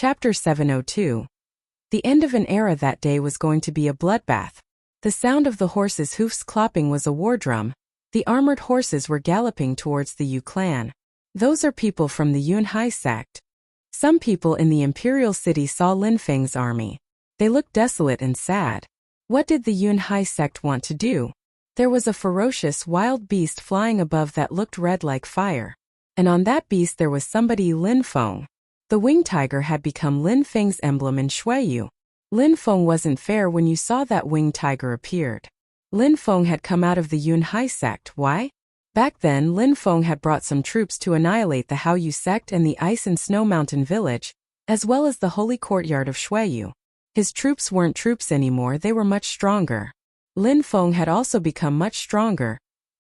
Chapter 702. The end of an era. That day was going to be a bloodbath. The sound of the horses' hoofs clopping was a war drum. The armored horses were galloping towards the Yu clan. Those are people from the Yunhai sect. Some people in the imperial city saw Lin Feng's army. They looked desolate and sad. What did the Yunhai sect want to do? There was a ferocious wild beast flying above that looked red like fire. And on that beast there was somebody, Lin Feng. The winged tiger had become Lin Feng's emblem in Shuiyu. Lin Feng wasn't fair when you saw that winged tiger appeared. Lin Feng had come out of the Yunhai sect. Why? Back then, Lin Feng had brought some troops to annihilate the Haoyu sect and the Ice and Snow Mountain village, as well as the holy courtyard of Shuiyu. His troops weren't troops anymore, they were much stronger. Lin Feng had also become much stronger.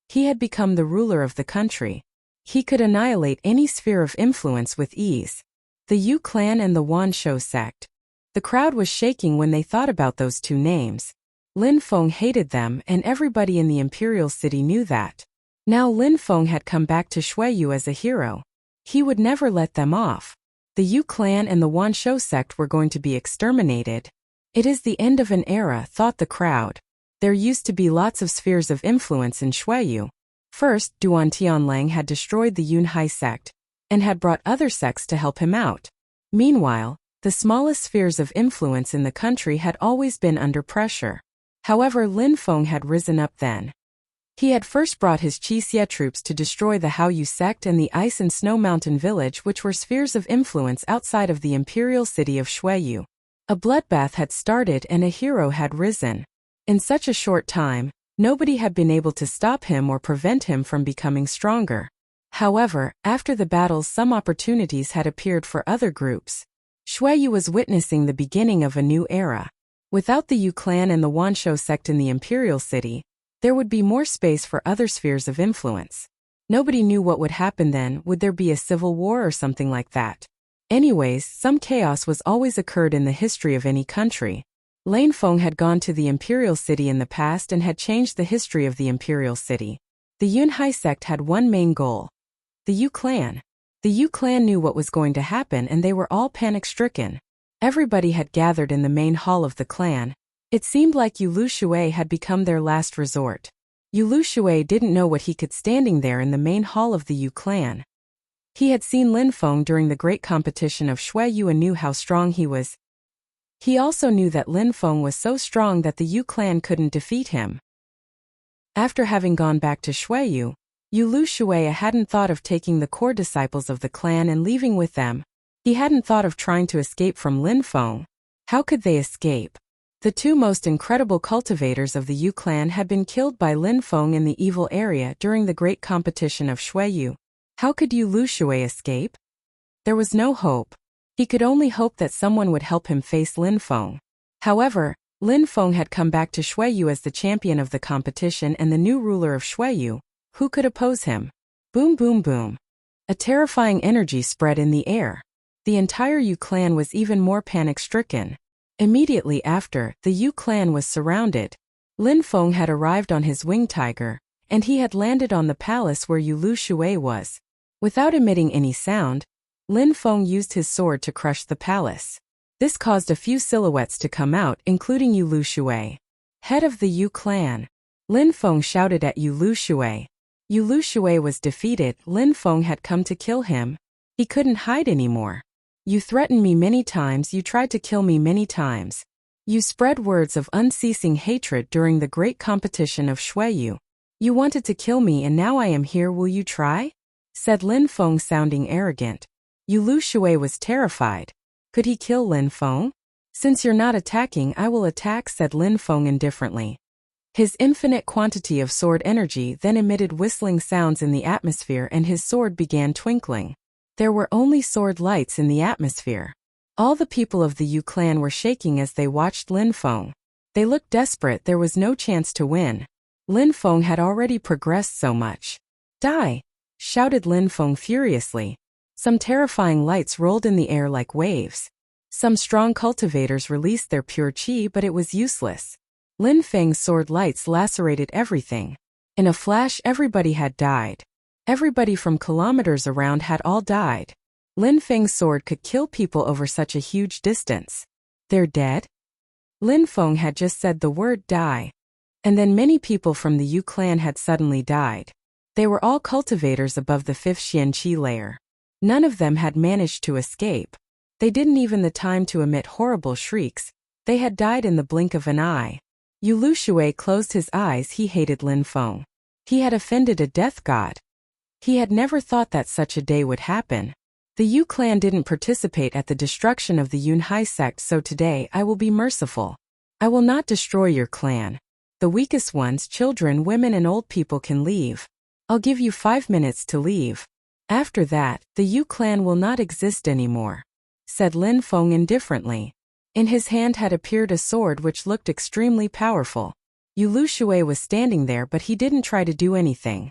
He had become the ruler of the country. He could annihilate any sphere of influence with ease. The Yu clan and the Wanshou sect. The crowd was shaking when they thought about those two names. Lin Feng hated them, and everybody in the imperial city knew that. Now Lin Feng had come back to Shuiyu as a hero. He would never let them off. The Yu clan and the Wanshou sect were going to be exterminated. It is the end of an era, thought the crowd. There used to be lots of spheres of influence in Shuiyu. First, Duan Tianlang had destroyed the Yunhai sect, and had brought other sects to help him out. Meanwhile, the smallest spheres of influence in the country had always been under pressure. However, Lin Feng had risen up then. He had first brought his Qixia troops to destroy the Haoyu sect and the Ice and Snow Mountain village, which were spheres of influence outside of the imperial city of Shuiyu. A bloodbath had started and a hero had risen. In such a short time, nobody had been able to stop him or prevent him from becoming stronger. However, after the battles, some opportunities had appeared for other groups. Shuiyu was witnessing the beginning of a new era. Without the Yu clan and the Wanshou sect in the imperial city, there would be more space for other spheres of influence. Nobody knew what would happen then. Would there be a civil war or something like that? Anyways, some chaos was always occurred in the history of any country. Lin Feng had gone to the imperial city in the past and had changed the history of the imperial city. The Yunhai sect had one main goal. The Yu clan. The Yu clan knew what was going to happen and they were all panic-stricken. Everybody had gathered in the main hall of the clan. It seemed like Yu Shui had become their last resort. Yu Shui didn't know what he could standing there in the main hall of the Yu clan. He had seen Lin Feng during the great competition of Shuiyu and knew how strong he was. He also knew that Lin Feng was so strong that the Yu clan couldn't defeat him. After having gone back to Shuiyu, Yu Shui hadn't thought of taking the core disciples of the clan and leaving with them. He hadn't thought of trying to escape from Lin Feng. How could they escape? The two most incredible cultivators of the Yu clan had been killed by Lin Feng in the evil area during the great competition of Shuiyu. How could Yu Shui escape? There was no hope. He could only hope that someone would help him face Lin Feng. However, Lin Feng had come back to Shuiyu as the champion of the competition and the new ruler of Shuiyu. Who could oppose him? Boom, boom, boom. A terrifying energy spread in the air. The entire Yu clan was even more panic-stricken. Immediately after, the Yu clan was surrounded. Lin Feng had arrived on his winged tiger, and he had landed on the palace where Yu Shui was. Without emitting any sound, Lin Feng used his sword to crush the palace. This caused a few silhouettes to come out, including Yu Shui. Head of the Yu clan. Lin Feng shouted at Yu Shui. Yu Shui was defeated. Lin Feng had come to kill him. He couldn't hide anymore. You threatened me many times, you tried to kill me many times. You spread words of unceasing hatred during the great competition of Shuiyu. You wanted to kill me and now I am here, will you try? Said Lin Feng, sounding arrogant. Yu Shui was terrified. Could he kill Lin Feng? Since you're not attacking, I will attack, said Lin Feng indifferently. His infinite quantity of sword energy then emitted whistling sounds in the atmosphere and his sword began twinkling. There were only sword lights in the atmosphere. All the people of the Yu clan were shaking as they watched Lin Feng. They looked desperate, there was no chance to win. Lin Feng had already progressed so much. Die! Shouted Lin Feng furiously. Some terrifying lights rolled in the air like waves. Some strong cultivators released their pure qi, but it was useless. Lin Feng's sword lights lacerated everything. In a flash, everybody had died. Everybody from kilometers around had all died. Lin Feng's sword could kill people over such a huge distance. They're dead? Lin Feng had just said the word die. And then many people from the Yu clan had suddenly died. They were all cultivators above the 5th Xianqi layer. None of them had managed to escape. They didn't even the time to emit horrible shrieks. They had died in the blink of an eye. Yu Lushui closed his eyes. He hated Lin Feng. He had offended a death god. He had never thought that such a day would happen. The Yu clan didn't participate at the destruction of the Yunhai sect, so today I will be merciful. I will not destroy your clan. The weakest ones, children, women and old people, can leave. I'll give you 5 minutes to leave. After that, the Yu clan will not exist anymore, said Lin Feng indifferently. In his hand had appeared a sword which looked extremely powerful. Yu Lushui was standing there, but he didn't try to do anything.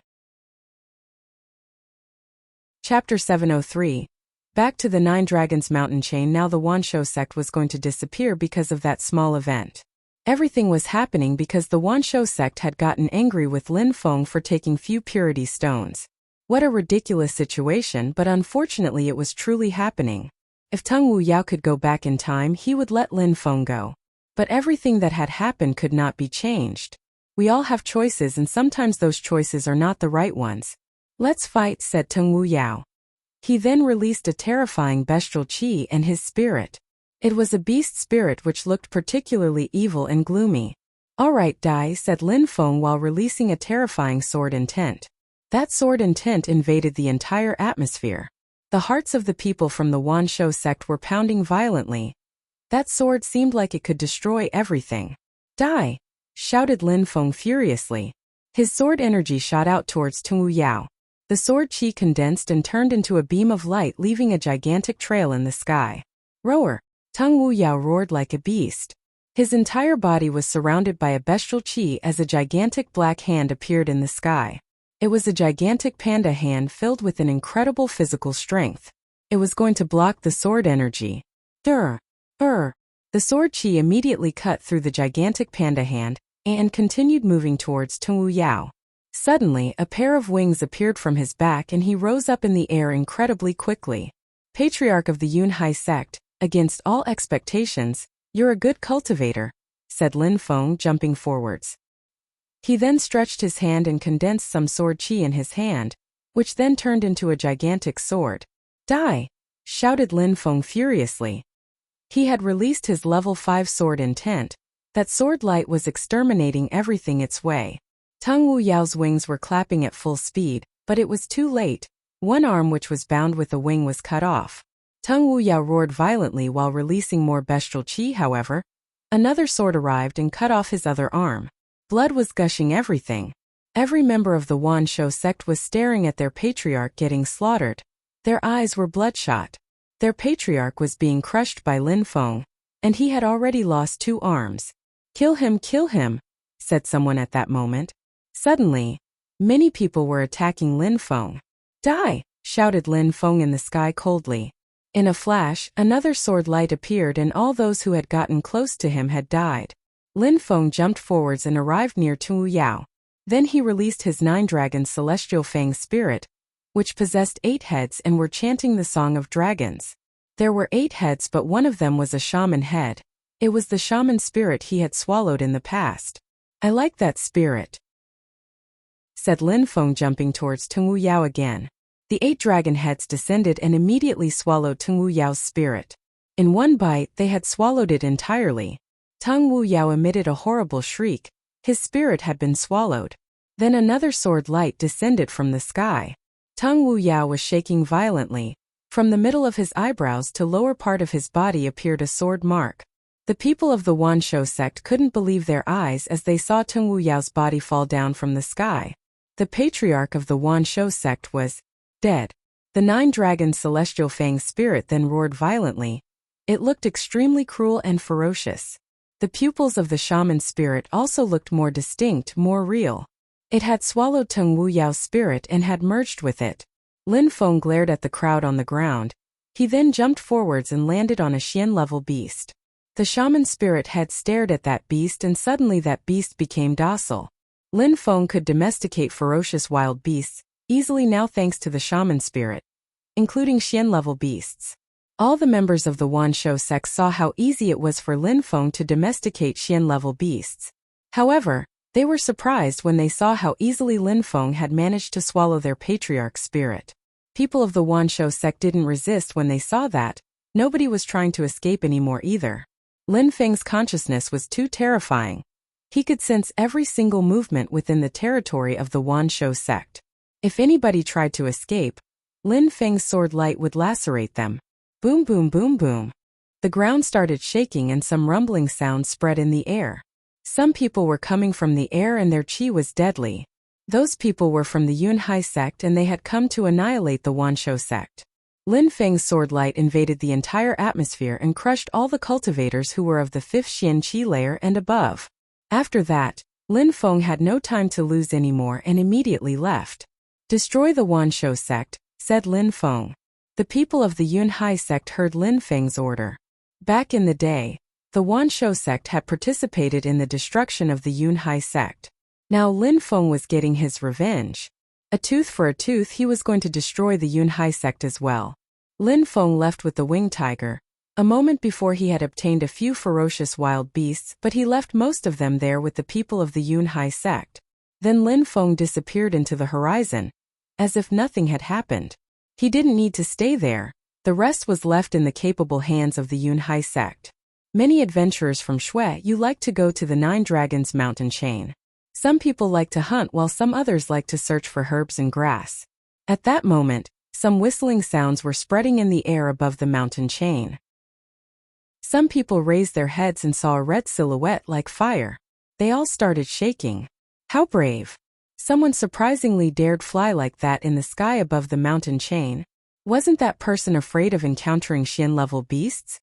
Chapter 703. Back to the 9 Dragons mountain chain. Now the Wanshou sect was going to disappear because of that small event. Everything was happening because the Wanshou sect had gotten angry with Lin Feng for taking few purity stones. What a ridiculous situation, but unfortunately it was truly happening. If Teng Wu Yao could go back in time, he would let Lin Feng go. But everything that had happened could not be changed. We all have choices, and sometimes those choices are not the right ones. Let's fight, said Teng Wu Yao. He then released a terrifying bestial qi and his spirit. It was a beast spirit which looked particularly evil and gloomy. All right, die, said Lin Feng while releasing a terrifying sword intent. That sword intent invaded the entire atmosphere. The hearts of the people from the Wanshou sect were pounding violently. That sword seemed like it could destroy everything. Die! Shouted Lin Feng furiously. His sword energy shot out towards Teng Wu Yao. The sword qi condensed and turned into a beam of light, leaving a gigantic trail in the sky. Roar! Teng Wu Yao roared like a beast. His entire body was surrounded by a bestial qi as a gigantic black hand appeared in the sky. It was a gigantic panda hand filled with an incredible physical strength. It was going to block the sword energy. The sword qi immediately cut through the gigantic panda hand and continued moving towards Teng Wu Yao. Suddenly, a pair of wings appeared from his back and he rose up in the air incredibly quickly. Patriarch of the Yunhai sect, against all expectations, you're a good cultivator, said Lin Feng, jumping forwards. He then stretched his hand and condensed some sword qi in his hand, which then turned into a gigantic sword. Die! Shouted Lin Feng furiously. He had released his level 5 sword intent. That sword light was exterminating everything its way. Teng Wu Yao's wings were clapping at full speed, but it was too late. One arm which was bound with a wing was cut off. Teng Wu Yao roared violently while releasing more bestial qi. However, another sword arrived and cut off his other arm. Blood was gushing everything. Every member of the Wanshou sect was staring at their patriarch getting slaughtered. Their eyes were bloodshot. Their patriarch was being crushed by Lin Feng, and he had already lost 2 arms. Kill him, said someone at that moment. Suddenly, many people were attacking Lin Feng. Die! Shouted Lin Feng in the sky coldly. In a flash, another sword light appeared and all those who had gotten close to him had died. Lin Feng jumped forwards and arrived near Teng Wu Yao. Then he released his 9 dragons celestial fang spirit, which possessed 8 heads and were chanting the song of dragons. There were 8 heads, but one of them was a shaman head. It was the shaman spirit he had swallowed in the past. I like that spirit, said Lin Feng, jumping towards Teng Wu Yao again. The 8 dragon heads descended and immediately swallowed Teng Wu Yao's spirit. In one bite, they had swallowed it entirely. Teng Wu Yao emitted a horrible shriek. His spirit had been swallowed. Then another sword light descended from the sky. Teng Wu Yao was shaking violently. From the middle of his eyebrows to lower part of his body appeared a sword mark. The people of the Wanshou sect couldn't believe their eyes as they saw Teng Wu Yao's body fall down from the sky. The patriarch of the Wanshou sect was dead. The 9 dragons celestial fang spirit then roared violently. It looked extremely cruel and ferocious. The pupils of the shaman spirit also looked more distinct, more real. It had swallowed Teng Wu Yao's spirit and had merged with it. Lin Feng glared at the crowd on the ground. He then jumped forwards and landed on a Xian-level beast. The shaman spirit had stared at that beast and suddenly that beast became docile. Lin Feng could domesticate ferocious wild beasts easily now thanks to the shaman spirit. including Xian-level beasts. All the members of the Wanshou sect saw how easy it was for Lin Feng to domesticate Xian-level beasts. However, they were surprised when they saw how easily Lin Feng had managed to swallow their patriarch's spirit. People of the Wanshou sect didn't resist when they saw that. Nobody was trying to escape anymore either. Lin Feng's consciousness was too terrifying. He could sense every single movement within the territory of the Wanshou sect. If anybody tried to escape, Lin Feng's sword light would lacerate them. Boom boom boom boom. The ground started shaking and some rumbling sounds spread in the air. Some people were coming from the air and their qi was deadly. Those people were from the Yunhai sect and they had come to annihilate the Wanshou sect. Lin Feng's sword light invaded the entire atmosphere and crushed all the cultivators who were of the 5th Xian Qi layer and above. After that, Lin Feng had no time to lose anymore and immediately left. Destroy the Wanshou sect, said Lin Feng. The people of the Yunhai sect heard Lin Feng's order. Back in the day, the Wanshou sect had participated in the destruction of the Yunhai sect. Now Lin Feng was getting his revenge. A tooth for a tooth, he was going to destroy the Yunhai sect as well. Lin Feng left with the winged tiger. A moment before he had obtained a few ferocious wild beasts, but he left most of them there with the people of the Yunhai sect. Then Lin Feng disappeared into the horizon, as if nothing had happened. He didn't need to stay there. The rest was left in the capable hands of the Yunhai sect. Many adventurers from Shui like to go to the 9 Dragons mountain chain. Some people like to hunt while some others like to search for herbs and grass. At that moment, some whistling sounds were spreading in the air above the mountain chain. Some people raised their heads and saw a red silhouette like fire. They all started shaking. How brave! Someone surprisingly dared fly like that in the sky above the mountain chain. Wasn't that person afraid of encountering Xian-level beasts?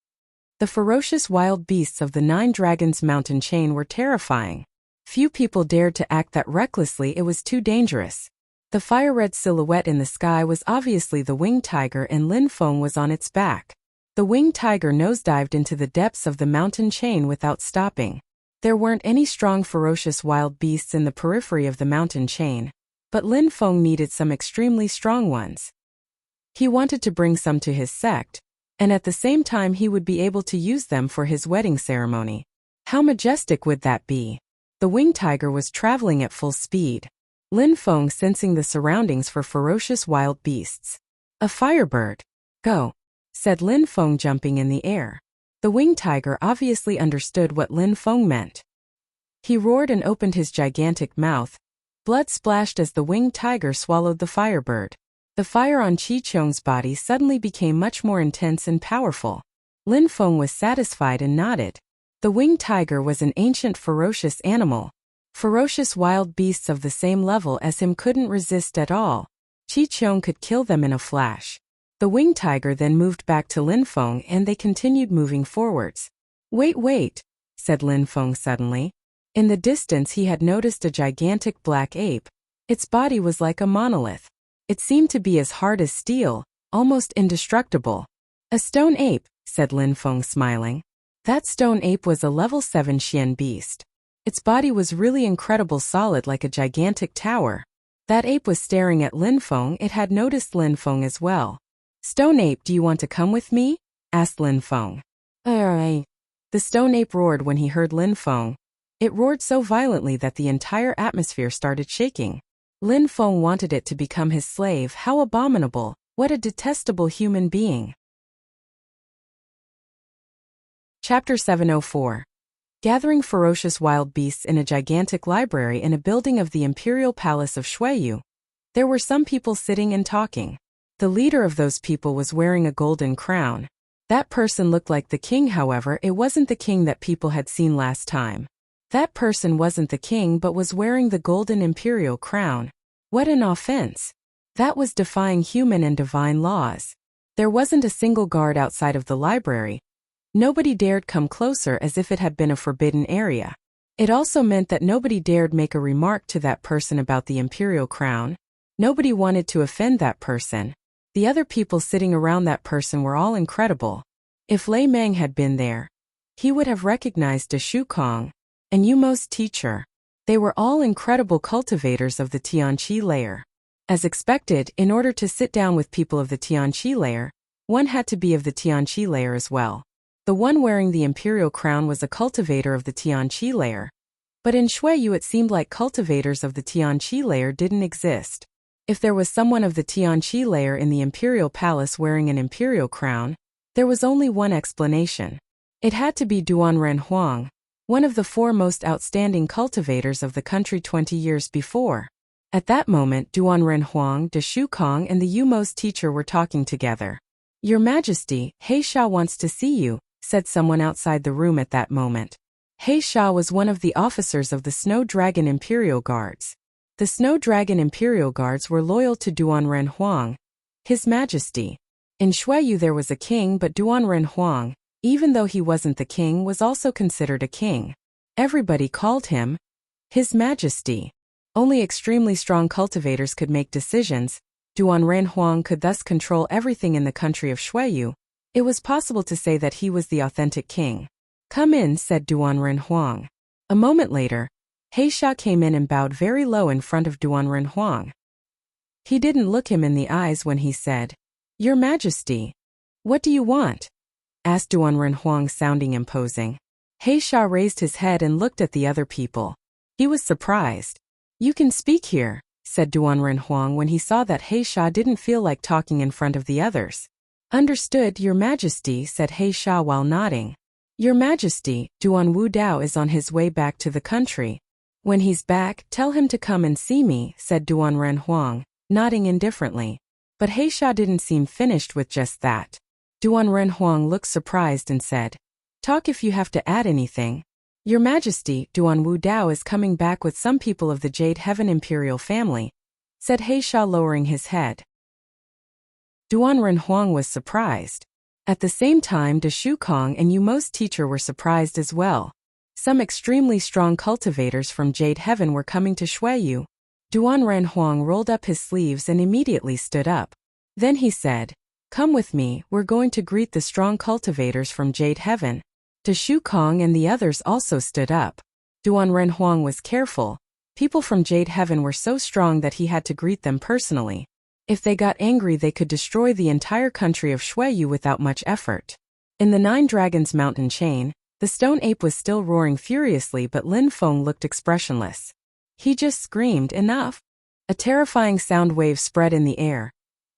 The ferocious wild beasts of the 9 Dragons mountain chain were terrifying. Few people dared to act that recklessly, it was too dangerous. The fire-red silhouette in the sky was obviously the winged tiger and Lin Feng was on its back. The winged tiger nosedived into the depths of the mountain chain without stopping. There weren't any strong ferocious wild beasts in the periphery of the mountain chain, but Lin Feng needed some extremely strong ones. He wanted to bring some to his sect, and at the same time he would be able to use them for his wedding ceremony. How majestic would that be? The winged tiger was traveling at full speed. Lin Feng sensing the surroundings for ferocious wild beasts. A firebird. Go, said Lin Feng jumping in the air. The winged tiger obviously understood what Lin Feng meant. He roared and opened his gigantic mouth. Blood splashed as the winged tiger swallowed the firebird. The fire on Qi Qiong's body suddenly became much more intense and powerful. Lin Feng was satisfied and nodded. The winged tiger was an ancient ferocious animal. Ferocious wild beasts of the same level as him couldn't resist at all. Qi Qiong could kill them in a flash. The winged tiger then moved back to Lin Feng and they continued moving forwards. Wait, said Lin Feng suddenly. In the distance he had noticed a gigantic black ape. Its body was like a monolith. It seemed to be as hard as steel, almost indestructible. A stone ape, said Lin Feng smiling. That stone ape was a level 7 Xian beast. Its body was really incredible, solid like a gigantic tower. That ape was staring at Lin Feng. It had noticed Lin Feng as well. Stone ape, do you want to come with me? Asked Lin Feng. The stone ape roared when he heard Lin Feng. It roared so violently that the entire atmosphere started shaking. Lin Feng wanted it to become his slave. How abominable! What a detestable human being! Chapter 704. Gathering ferocious wild beasts in a gigantic library in a building of the Imperial Palace of Shuiyu. There were some people sitting and talking. The leader of those people was wearing a golden crown. That person looked like the king, however, it wasn't the king that people had seen last time. That person wasn't the king but was wearing the golden imperial crown. What an offense! That was defying human and divine laws. There wasn't a single guard outside of the library. Nobody dared come closer as if it had been a forbidden area. It also meant that nobody dared make a remark to that person about the imperial crown. Nobody wanted to offend that person. The other people sitting around that person were all incredible. If Lei Meng had been there, he would have recognized De Shukong and Yumo's teacher. They were all incredible cultivators of the Tianqi layer. As expected, in order to sit down with people of the Tianqi layer, one had to be of the Tianqi layer as well. The one wearing the imperial crown was a cultivator of the Tianqi layer. But in Xueyu it seemed like cultivators of the Tianqi layer didn't exist. If there was someone of the Tianqi layer in the imperial palace wearing an imperial crown, there was only one explanation. It had to be Duan Renhuang, one of the 4 most outstanding cultivators of the country 20 years before. At that moment, Duan Renhuang, De Shukong, and the Yumo's teacher were talking together. "Your Majesty, He Sha wants to see you," said someone outside the room at that moment. He Sha was one of the officers of the Snow Dragon Imperial Guards. The Snow Dragon Imperial Guards were loyal to Duan Renhuang, His Majesty. In Xueyu there was a king, but Duan Renhuang, even though he wasn't the king, was also considered a king. Everybody called him His Majesty. Only extremely strong cultivators could make decisions. Duan Renhuang could thus control everything in the country of Xueyu. It was possible to say that he was the authentic king. "Come in," said Duan Renhuang. A moment later, He Sha came in and bowed very low in front of Duan Renhuang. He didn't look him in the eyes when he said, "Your Majesty, what do you want?" asked Duan Renhuang, sounding imposing. He Sha raised his head and looked at the other people. He was surprised. "You can speak here," said Duan Renhuang when he saw that He Sha didn't feel like talking in front of the others. "Understood, Your Majesty," said He Sha while nodding. "Your Majesty, Duan Wu Dao is on his way back to the country. When he's back, tell him to come and see me," said Duan Renhuang, nodding indifferently. But He Sha didn't seem finished with just that. Duan Renhuang looked surprised and said, "Talk if you have to add anything." "Your Majesty, Duan Wu Dao is coming back with some people of the Jade Heaven Imperial family," said He Sha, lowering his head. Duan Renhuang was surprised. At the same time, De Shukong and Yumo's teacher were surprised as well. Some extremely strong cultivators from Jade Heaven were coming to Xueyu. Duan Renhuang rolled up his sleeves and immediately stood up. Then he said, "Come with me, we're going to greet the strong cultivators from Jade Heaven." De Shukong and the others also stood up. Duan Renhuang was careful. People from Jade Heaven were so strong that he had to greet them personally. If they got angry, they could destroy the entire country of Xueyu without much effort. In the 9 Dragons mountain chain, the stone ape was still roaring furiously, but Lin Feng looked expressionless. He just screamed, "Enough!" A terrifying sound wave spread in the air.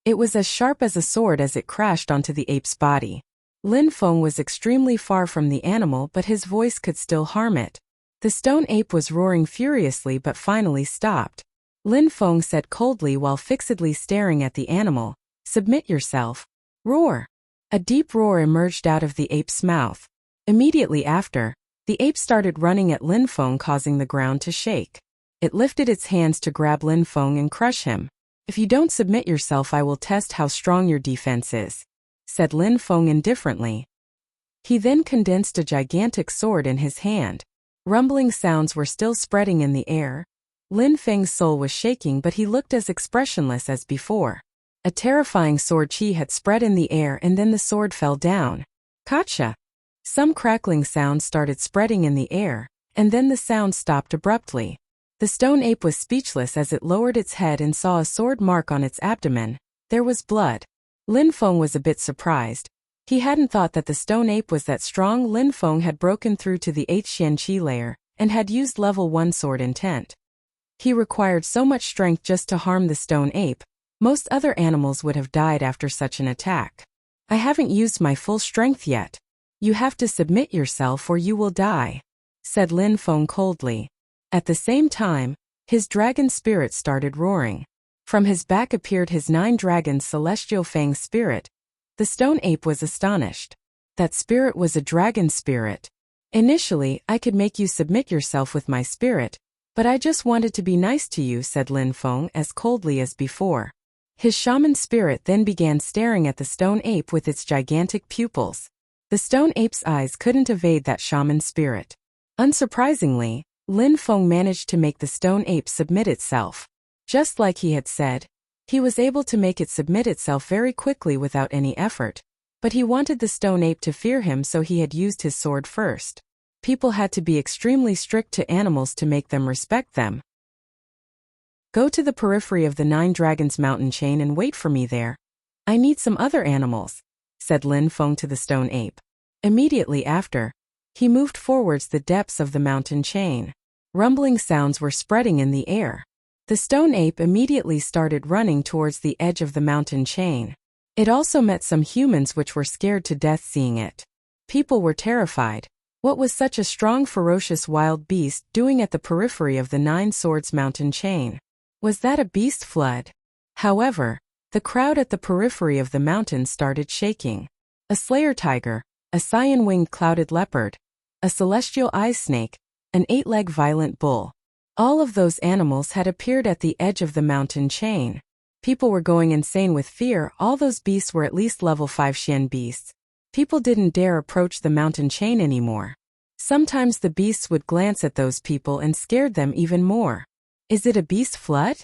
It was as sharp as a sword as it crashed onto the ape's body. Lin Feng was extremely far from the animal, but his voice could still harm it. The stone ape was roaring furiously but finally stopped. Lin Feng said coldly while fixedly staring at the animal, "Submit yourself. Roar." A deep roar emerged out of the ape's mouth. Immediately after, the ape started running at Lin Feng, causing the ground to shake. It lifted its hands to grab Lin Feng and crush him. "If you don't submit yourself, I will test how strong your defense is," said Lin Feng indifferently. He then condensed a gigantic sword in his hand. Rumbling sounds were still spreading in the air. Lin Feng's soul was shaking, but he looked as expressionless as before. A terrifying sword chi had spread in the air, and then the sword fell down. Gotcha! Some crackling sounds started spreading in the air, and then the sound stopped abruptly. The stone ape was speechless as it lowered its head and saw a sword mark on its abdomen. There was blood. Lin Feng was a bit surprised. He hadn't thought that the stone ape was that strong. Lin Feng had broken through to the 8th Xianqi layer, and had used level 1 sword intent. He required so much strength just to harm the stone ape. Most other animals would have died after such an attack. "I haven't used my full strength yet. You have to submit yourself or you will die," said Lin Feng coldly. At the same time, his dragon spirit started roaring. From his back appeared his 9 dragons celestial fang spirit. The stone ape was astonished. That spirit was a dragon spirit. "Initially, I could make you submit yourself with my spirit, but I just wanted to be nice to you," said Lin Feng as coldly as before. His shaman spirit then began staring at the stone ape with its gigantic pupils. The stone ape's eyes couldn't evade that shaman spirit. Unsurprisingly, Lin Feng managed to make the stone ape submit itself. Just like he had said, he was able to make it submit itself very quickly without any effort. But he wanted the stone ape to fear him, so he had used his sword first. People had to be extremely strict to animals to make them respect them. Go to the periphery of the Nine Dragons mountain chain and wait for me there. I need some other animals, said Lin Feng to the stone ape. Immediately after, he moved forwards the depths of the mountain chain. Rumbling sounds were spreading in the air. The stone ape immediately started running towards the edge of the mountain chain. It also met some humans which were scared to death seeing it. People were terrified. What was such a strong, ferocious wild beast doing at the periphery of the Nine Swords mountain chain? Was that a beast flood? However, the crowd at the periphery of the mountain started shaking. A slayer tiger, a cyan-winged clouded leopard, a celestial ice snake, an 8-legged violent bull. All of those animals had appeared at the edge of the mountain chain. People were going insane with fear. All those beasts were at least level 5 Xian beasts. People didn't dare approach the mountain chain anymore. Sometimes the beasts would glance at those people and scared them even more. Is it a beast flood?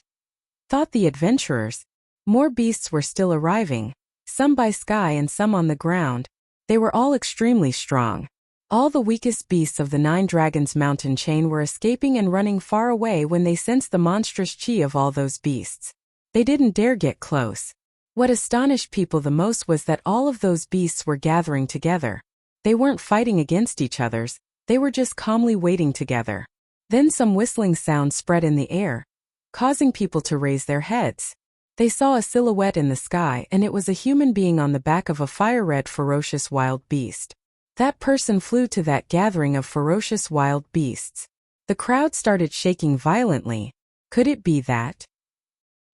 Thought the adventurers. More beasts were still arriving, some by sky and some on the ground. They were all extremely strong. All the weakest beasts of the Nine Dragons mountain chain were escaping and running far away when they sensed the monstrous chi of all those beasts. They didn't dare get close. What astonished people the most was that all of those beasts were gathering together. They weren't fighting against each other, they were just calmly waiting together. Then some whistling sounds spread in the air, causing people to raise their heads. They saw a silhouette in the sky and it was a human being on the back of a fire-red ferocious wild beast. That person flew to that gathering of ferocious wild beasts. The crowd started shaking violently. Could it be that?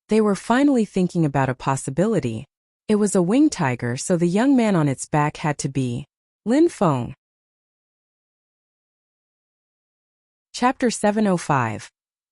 They were finally thinking about a possibility. It was a winged tiger, so the young man on its back had to be Lin Feng. Chapter 705.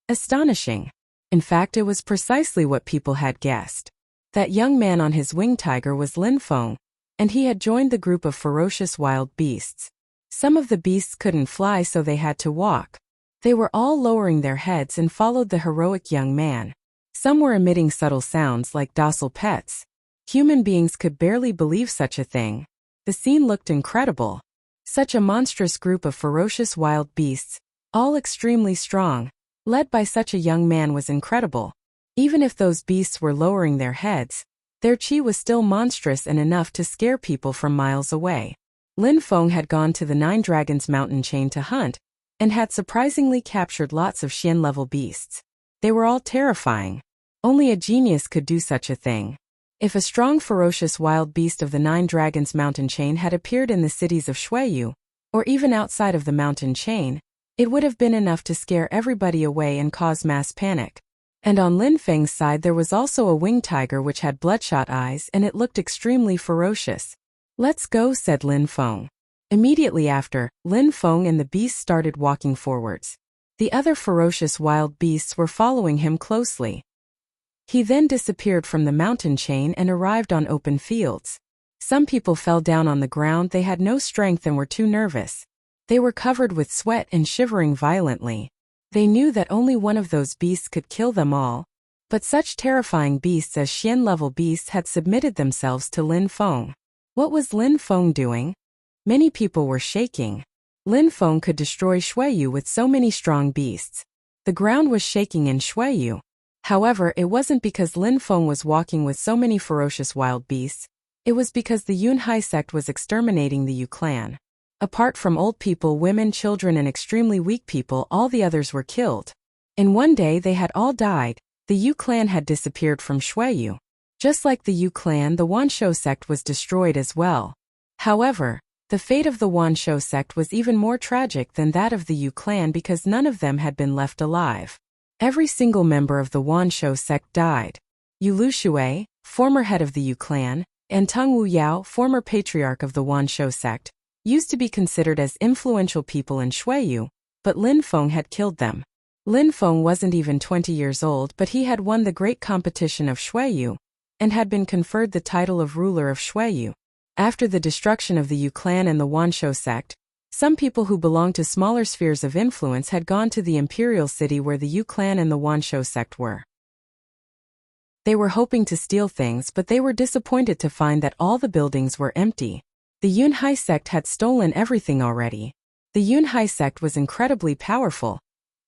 Astonishing. In fact, it was precisely what people had guessed. That young man on his winged tiger was Lin Feng, and he had joined the group of ferocious wild beasts. Some of the beasts couldn't fly, so they had to walk. They were all lowering their heads and followed the heroic young man. Some were emitting subtle sounds like docile pets. Human beings could barely believe such a thing. The scene looked incredible. Such a monstrous group of ferocious wild beasts, all extremely strong, led by such a young man was incredible. Even if those beasts were lowering their heads, their chi was still monstrous and enough to scare people from miles away. Lin Feng had gone to the Nine Dragons mountain chain to hunt, and had surprisingly captured lots of Xian-level beasts. They were all terrifying. Only a genius could do such a thing. If a strong ferocious wild beast of the Nine Dragons mountain chain had appeared in the cities of Shuiyu, or even outside of the mountain chain, it would have been enough to scare everybody away and cause mass panic. And on Lin Feng's side there was also a winged tiger which had bloodshot eyes and it looked extremely ferocious. "Let's go," said Lin Feng. Immediately after, Lin Feng and the beast started walking forwards. The other ferocious wild beasts were following him closely. He then disappeared from the mountain chain and arrived on open fields. Some people fell down on the ground. They had no strength and were too nervous. They were covered with sweat and shivering violently. They knew that only one of those beasts could kill them all. But such terrifying beasts as Xian-level beasts had submitted themselves to Lin Feng. What was Lin Feng doing? Many people were shaking. Lin Feng could destroy Shuiyu with so many strong beasts. The ground was shaking in Shuiyu. However, it wasn't because Lin Feng was walking with so many ferocious wild beasts. It was because the Yunhai sect was exterminating the Yu clan. Apart from old people, women, children and extremely weak people, all the others were killed. In one day they had all died. The Yu clan had disappeared from Shuiyu. Just like the Yu clan, the Wanshou sect was destroyed as well. However, the fate of the Wanshou sect was even more tragic than that of the Yu clan because none of them had been left alive. Every single member of the Wanshou sect died. Yu Lushui, former head of the Yu clan, and Tung Wu Yao, former patriarch of the Wanshou sect, used to be considered as influential people in Shuiyu, but Lin Feng had killed them. Lin Feng wasn't even 20 years old, but he had won the great competition of Shuiyu, and had been conferred the title of ruler of Shuiyu. After the destruction of the Yu clan and the Wanshou sect, some people who belonged to smaller spheres of influence had gone to the imperial city where the Yu clan and the Wanshou sect were. They were hoping to steal things, but they were disappointed to find that all the buildings were empty. The Yunhai sect had stolen everything already. The Yunhai sect was incredibly powerful.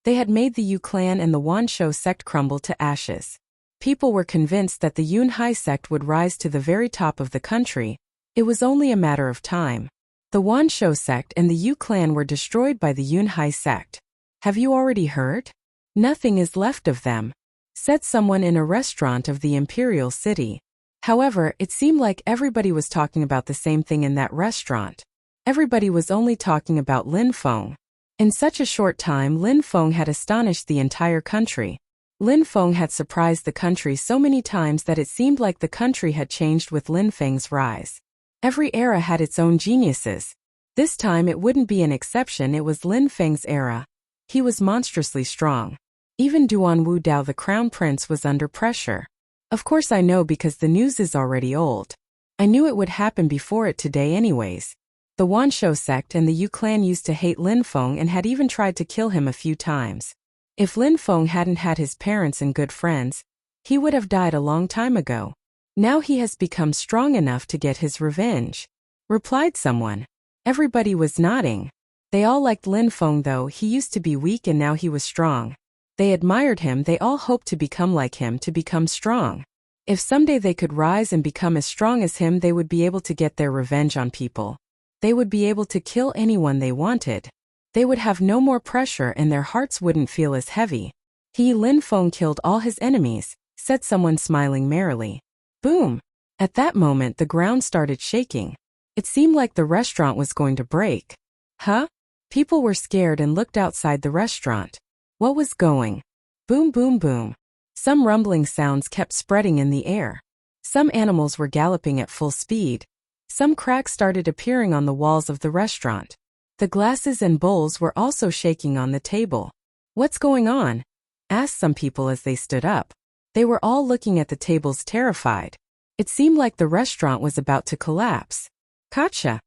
They had made the Yu clan and the Wanshou sect crumble to ashes. People were convinced that the Yunhai sect would rise to the very top of the country. It was only a matter of time. The Wanshou sect and the Yu clan were destroyed by the Yunhai sect. Have you already heard? Nothing is left of them, said someone in a restaurant of the imperial city. However, it seemed like everybody was talking about the same thing in that restaurant. Everybody was only talking about Lin Feng. In such a short time, Lin Feng had astonished the entire country. Lin Feng had surprised the country so many times that it seemed like the country had changed with Lin Feng's rise. Every era had its own geniuses. This time it wouldn't be an exception, it was Lin Feng's era. He was monstrously strong. Even Duan Wu Dao, the crown prince, was under pressure. Of course I know because the news is already old. I knew it would happen before it today anyways. The Wanshou sect and the Yu clan used to hate Lin Feng and had even tried to kill him a few times. If Lin Feng hadn't had his parents and good friends, he would have died a long time ago. Now he has become strong enough to get his revenge, replied someone. Everybody was nodding. They all liked Lin Feng though he used to be weak and now he was strong. They admired him, they all hoped to become like him, to become strong. If someday they could rise and become as strong as him, they would be able to get their revenge on people. They would be able to kill anyone they wanted. They would have no more pressure and their hearts wouldn't feel as heavy. Lin Feng killed all his enemies, said someone smiling merrily. Boom! At that moment the ground started shaking. It seemed like the restaurant was going to break. Huh? People were scared and looked outside the restaurant. What was going? Boom boom boom. Some rumbling sounds kept spreading in the air. Some animals were galloping at full speed. Some cracks started appearing on the walls of the restaurant. The glasses and bowls were also shaking on the table. What's going on? Asked some people as they stood up. They were all looking at the tables terrified. It seemed like the restaurant was about to collapse. Gotcha!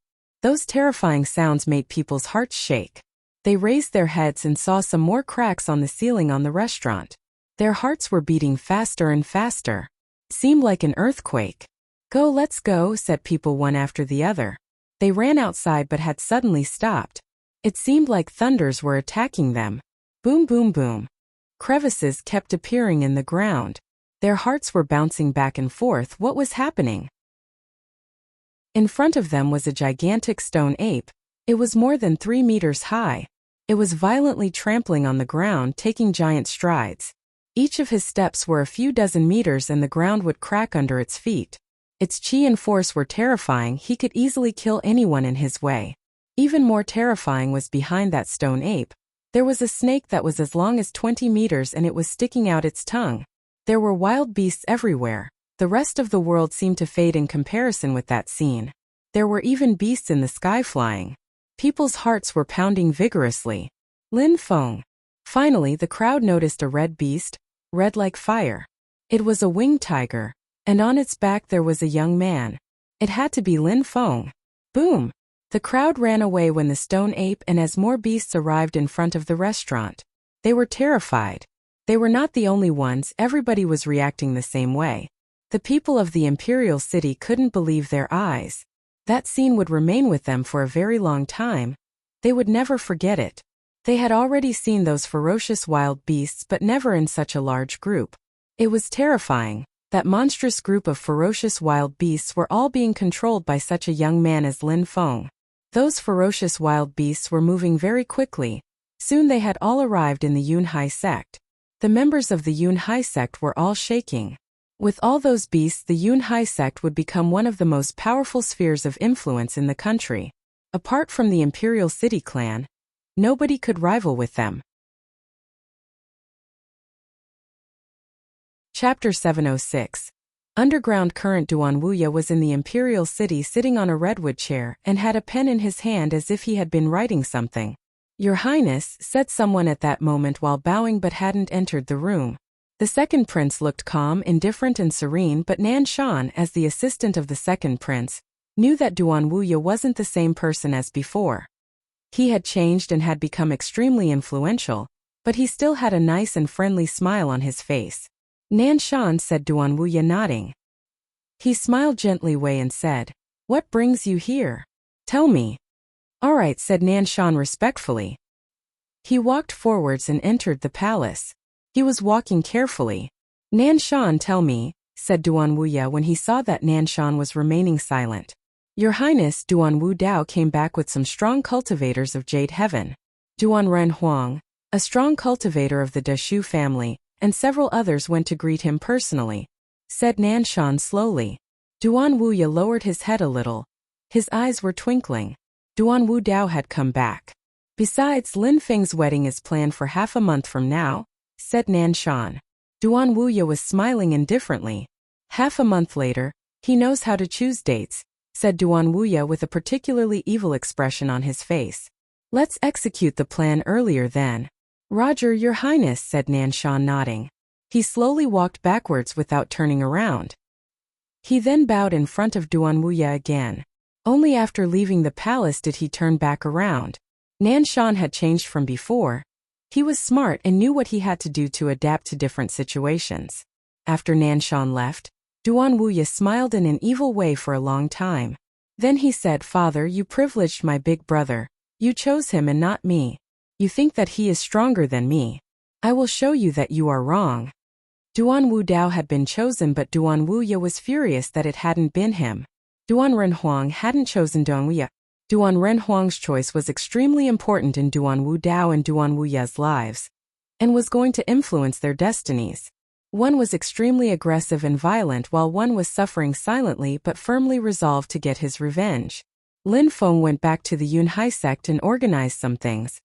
Those terrifying sounds made people's hearts shake. They raised their heads and saw some more cracks on the ceiling on the restaurant. Their hearts were beating faster and faster. It seemed like an earthquake. Go, let's go, said people one after the other. They ran outside but had suddenly stopped. It seemed like thunders were attacking them. Boom boom boom. Crevices kept appearing in the ground. Their hearts were bouncing back and forth. What was happening? In front of them was a gigantic stone ape. It was more than 3 meters high. It was violently trampling on the ground, taking giant strides. Each of his steps were a few dozen meters and the ground would crack under its feet. Its chi and force were terrifying, he could easily kill anyone in his way. Even more terrifying was behind that stone ape. There was a snake that was as long as 20 meters and it was sticking out its tongue. There were wild beasts everywhere. The rest of the world seemed to fade in comparison with that scene. There were even beasts in the sky flying. People's hearts were pounding vigorously. Lin Feng. Finally, the crowd noticed a red beast, red like fire. It was a winged tiger, and on its back there was a young man. It had to be Lin Feng. Boom! The crowd ran away when the stone ape and as more beasts arrived in front of the restaurant. They were terrified. They were not the only ones, everybody was reacting the same way. The people of the imperial city couldn't believe their eyes. That scene would remain with them for a very long time. They would never forget it. They had already seen those ferocious wild beasts but never in such a large group. It was terrifying. That monstrous group of ferocious wild beasts were all being controlled by such a young man as Lin Feng. Those ferocious wild beasts were moving very quickly. Soon they had all arrived in the Yunhai sect. The members of the Yunhai sect were all shaking. With all those beasts, the Yunhai sect would become one of the most powerful spheres of influence in the country. Apart from the Imperial City clan, nobody could rival with them. Chapter 706. Underground current. Duan Wuya was in the Imperial City sitting on a redwood chair and had a pen in his hand as if he had been writing something. Your Highness, said someone at that moment while bowing but hadn't entered the room. The second prince looked calm, indifferent and serene, but Nan Shan, as the assistant of the second prince, knew that Duan Wuya wasn't the same person as before. He had changed and had become extremely influential, but he still had a nice and friendly smile on his face. Nan Shan, said Duan Wuya, nodding. He smiled gently and said, What brings you here? Tell me. All right, said Nan Shan respectfully. He walked forwards and entered the palace. He was walking carefully. "Nanshan, tell me," said Duan Wuya when he saw that Nanshan was remaining silent. "Your Highness," Duan Wu Dao came back with some strong cultivators of Jade Heaven. Duan Ren Huang, a strong cultivator of the Deshu family, and several others went to greet him personally, said Nanshan slowly. Duan Wuya lowered his head a little. His eyes were twinkling. Duan Wu Dao had come back. "Besides, Lin Feng's wedding is planned for half a month from now," said Nanshan. Duan Wuya was smiling indifferently. "Half a month later, he knows how to choose dates," said Duan Wuya with a particularly evil expression on his face. "Let's execute the plan earlier then." "Roger, Your Highness," said Nanshan, nodding. He slowly walked backwards without turning around. He then bowed in front of Duan Wuya again. Only after leaving the palace did he turn back around. Nanshan had changed from before. He was smart and knew what he had to do to adapt to different situations. After Nanshan left, Duan Wuya smiled in an evil way for a long time. Then he said, "Father, you privileged my big brother. You chose him and not me. You think that he is stronger than me. I will show you that you are wrong." Duan Wu Dao had been chosen, but Duan Wuya was furious that it hadn't been him. Duan Ren Huang hadn't chosen Duan Wuya. Duan Ren Huang's choice was extremely important in Duan Wu Dao and Duan Wuya's lives, and was going to influence their destinies. One was extremely aggressive and violent, while one was suffering silently but firmly resolved to get his revenge. Lin Feng went back to the Yunhai sect and organized some things.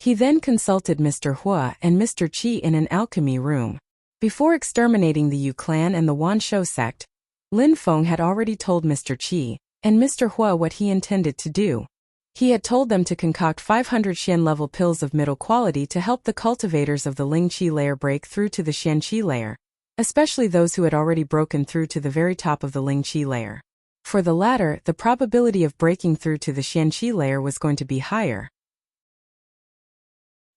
He then consulted Mr. Hua and Mr. Qi in an alchemy room. Before exterminating the Yu clan and the Wanshou sect, Lin Feng had already told Mr. Qi and Mr. Hua what he intended to do. He had told them to concoct 500 Xian-level pills of middle quality to help the cultivators of the Ling Qi layer break through to the Xian Qi layer, especially those who had already broken through to the very top of the Ling Qi layer. For the latter, the probability of breaking through to the Xian Qi layer was going to be higher.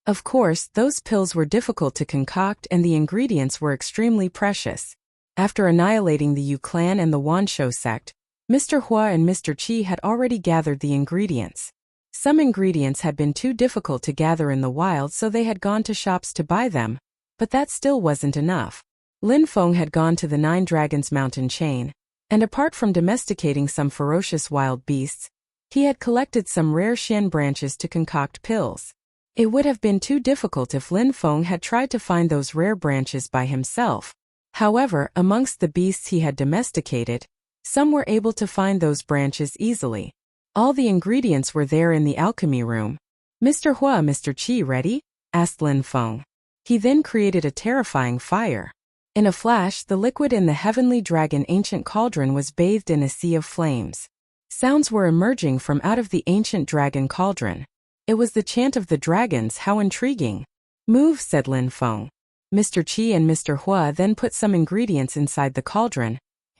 Of course, those pills were difficult to concoct and the ingredients were extremely precious. After annihilating the Yu clan and the Wanshou sect, Mr. Hua and Mr. Qi had already gathered the ingredients. Some ingredients had been too difficult to gather in the wild, so they had gone to shops to buy them, but that still wasn't enough. Lin Feng had gone to the Nine Dragons mountain chain, and apart from domesticating some ferocious wild beasts, he had collected some rare Xian branches to concoct pills. It would have been too difficult if Lin Feng had tried to find those rare branches by himself. However, amongst the beasts he had domesticated, some were able to find those branches easily. All the ingredients were there in the alchemy room. "Mr. Hua, Mr. Qi, ready?" asked Lin Feng. He then created a terrifying fire. In a flash, the liquid in the heavenly dragon ancient cauldron was bathed in a sea of flames. Sounds were emerging from out of the ancient dragon cauldron. It was the chant of the dragons. "How intriguing." "Move," said Lin Feng. Mr. Qi and Mr. Hua then put some ingredients inside the cauldron,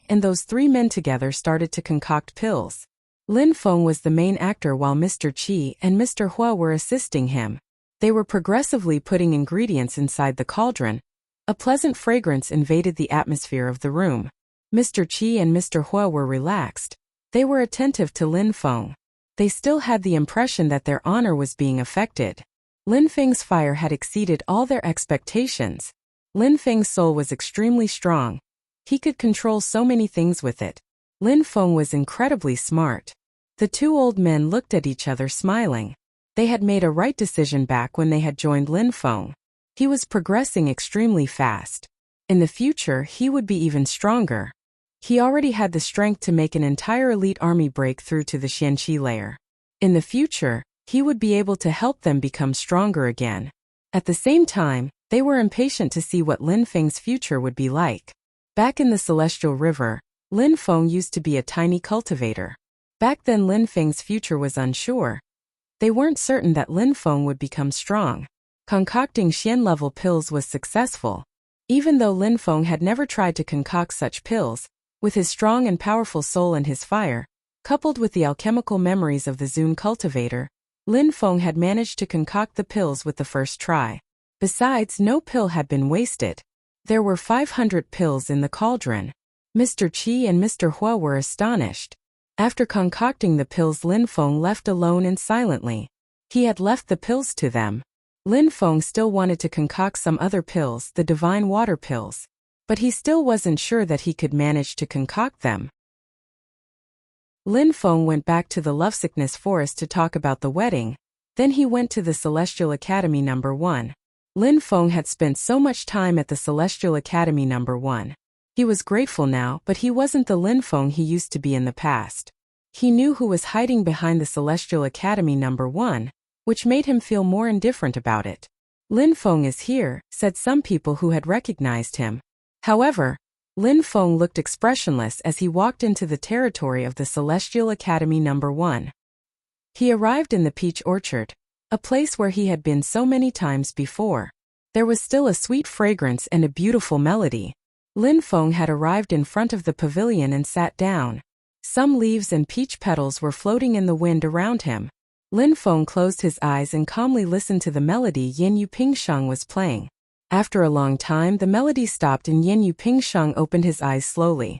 and those three men together started to concoct pills. Lin Feng was the main actor while Mr. Qi and Mr. Hua were assisting him. They were progressively putting ingredients inside the cauldron. A pleasant fragrance invaded the atmosphere of the room. Mr. Qi and Mr. Hua were relaxed. They were attentive to Lin Feng. They still had the impression that their honor was being affected. Lin Feng's fire had exceeded all their expectations. Lin Feng's soul was extremely strong. He could control so many things with it. Lin Feng was incredibly smart. The two old men looked at each other smiling. They had made a right decision back when they had joined Lin Feng. He was progressing extremely fast. In the future, he would be even stronger. He already had the strength to make an entire elite army break through to the Xianqi layer. In the future, he would be able to help them become stronger again. At the same time, they were impatient to see what Lin Feng's future would be like. Back in the Celestial River, Lin Feng used to be a tiny cultivator. Back then Lin Feng's future was unsure. They weren't certain that Lin Feng would become strong. Concocting Xian-level pills was successful. Even though Lin Feng had never tried to concoct such pills, with his strong and powerful soul and his fire, coupled with the alchemical memories of the Zun cultivator, Lin Feng had managed to concoct the pills with the first try. Besides, no pill had been wasted. There were 500 pills in the cauldron. Mr. Qi and Mr. Hua were astonished. After concocting the pills, Lin Feng left alone and silently. He had left the pills to them. Lin Feng still wanted to concoct some other pills, the divine water pills, but he still wasn't sure that he could manage to concoct them. Lin Feng went back to the Lovesickness Forest to talk about the wedding, then he went to the Celestial Academy No. 1. Lin Feng had spent so much time at the Celestial Academy No. 1. He was grateful now, but he wasn't the Lin Feng he used to be in the past. He knew who was hiding behind the Celestial Academy No. 1, which made him feel more indifferent about it. Lin Feng is here, said some people who had recognized him. However, Lin Feng looked expressionless as he walked into the territory of the Celestial Academy No. 1. He arrived in the peach orchard, a place where he had been so many times before. There was still a sweet fragrance and a beautiful melody. Lin Feng had arrived in front of the pavilion and sat down. Some leaves and peach petals were floating in the wind around him. Lin Feng closed his eyes and calmly listened to the melody Yin Yu Pingsheng was playing. After a long time, the melody stopped and Yin Yu Pingsheng opened his eyes slowly.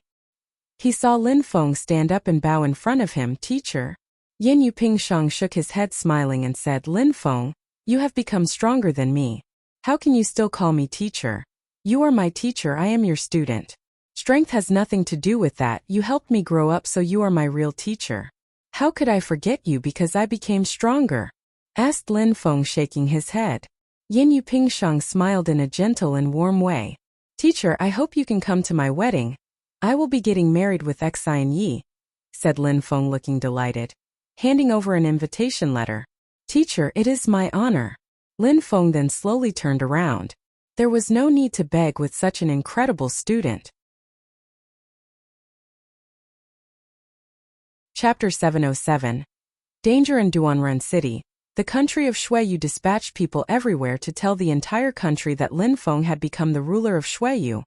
He saw Lin Feng stand up and bow in front of him. Teacher. Yin Yu Pingsheng shook his head smiling and said, Lin Feng, you have become stronger than me. How can you still call me teacher? You are my teacher, I am your student. Strength has nothing to do with that, you helped me grow up, so you are my real teacher. How could I forget you because I became stronger? Asked Lin Feng, shaking his head. Yin Yu Pingsheng smiled in a gentle and warm way. Teacher, I hope you can come to my wedding. I will be getting married with Xian Yi, said Lin Feng, looking delighted, handing over an invitation letter. Teacher, it is my honor. Lin Feng then slowly turned around. There was no need to beg with such an incredible student. Chapter 707. Danger in Duanren City. The country of Shuiyu dispatched people everywhere to tell the entire country that Lin Feng had become the ruler of Shuiyu,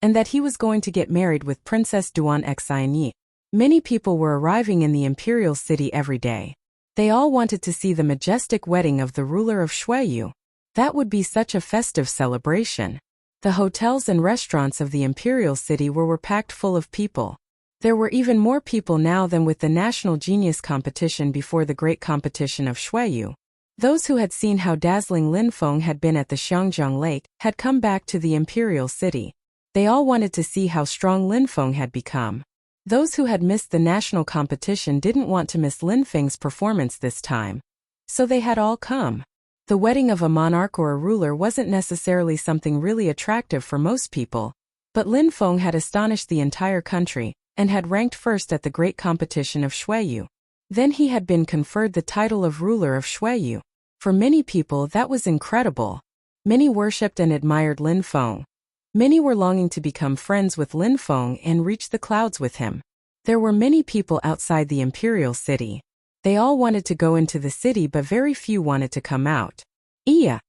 and that he was going to get married with Princess Duan Xian Yi. Many people were arriving in the imperial city every day. They all wanted to see the majestic wedding of the ruler of Shuiyu. That would be such a festive celebration. The hotels and restaurants of the imperial city were packed full of people. There were even more people now than with the National Genius competition before the Great Competition of Shuiyu. Those who had seen how dazzling Lin Feng had been at the Xiangjiang Lake had come back to the imperial city. They all wanted to see how strong Lin Feng had become. Those who had missed the national competition didn't want to miss Lin Feng's performance this time. So they had all come. The wedding of a monarch or a ruler wasn't necessarily something really attractive for most people, but Lin Feng had astonished the entire country, and had ranked first at the Great Competition of Shuiyu. Then he had been conferred the title of ruler of Shuiyu. For many people that was incredible. Many worshipped and admired Lin Feng. Many were longing to become friends with Lin Feng and reach the clouds with him. There were many people outside the imperial city. They all wanted to go into the city, but very few wanted to come out. Iya!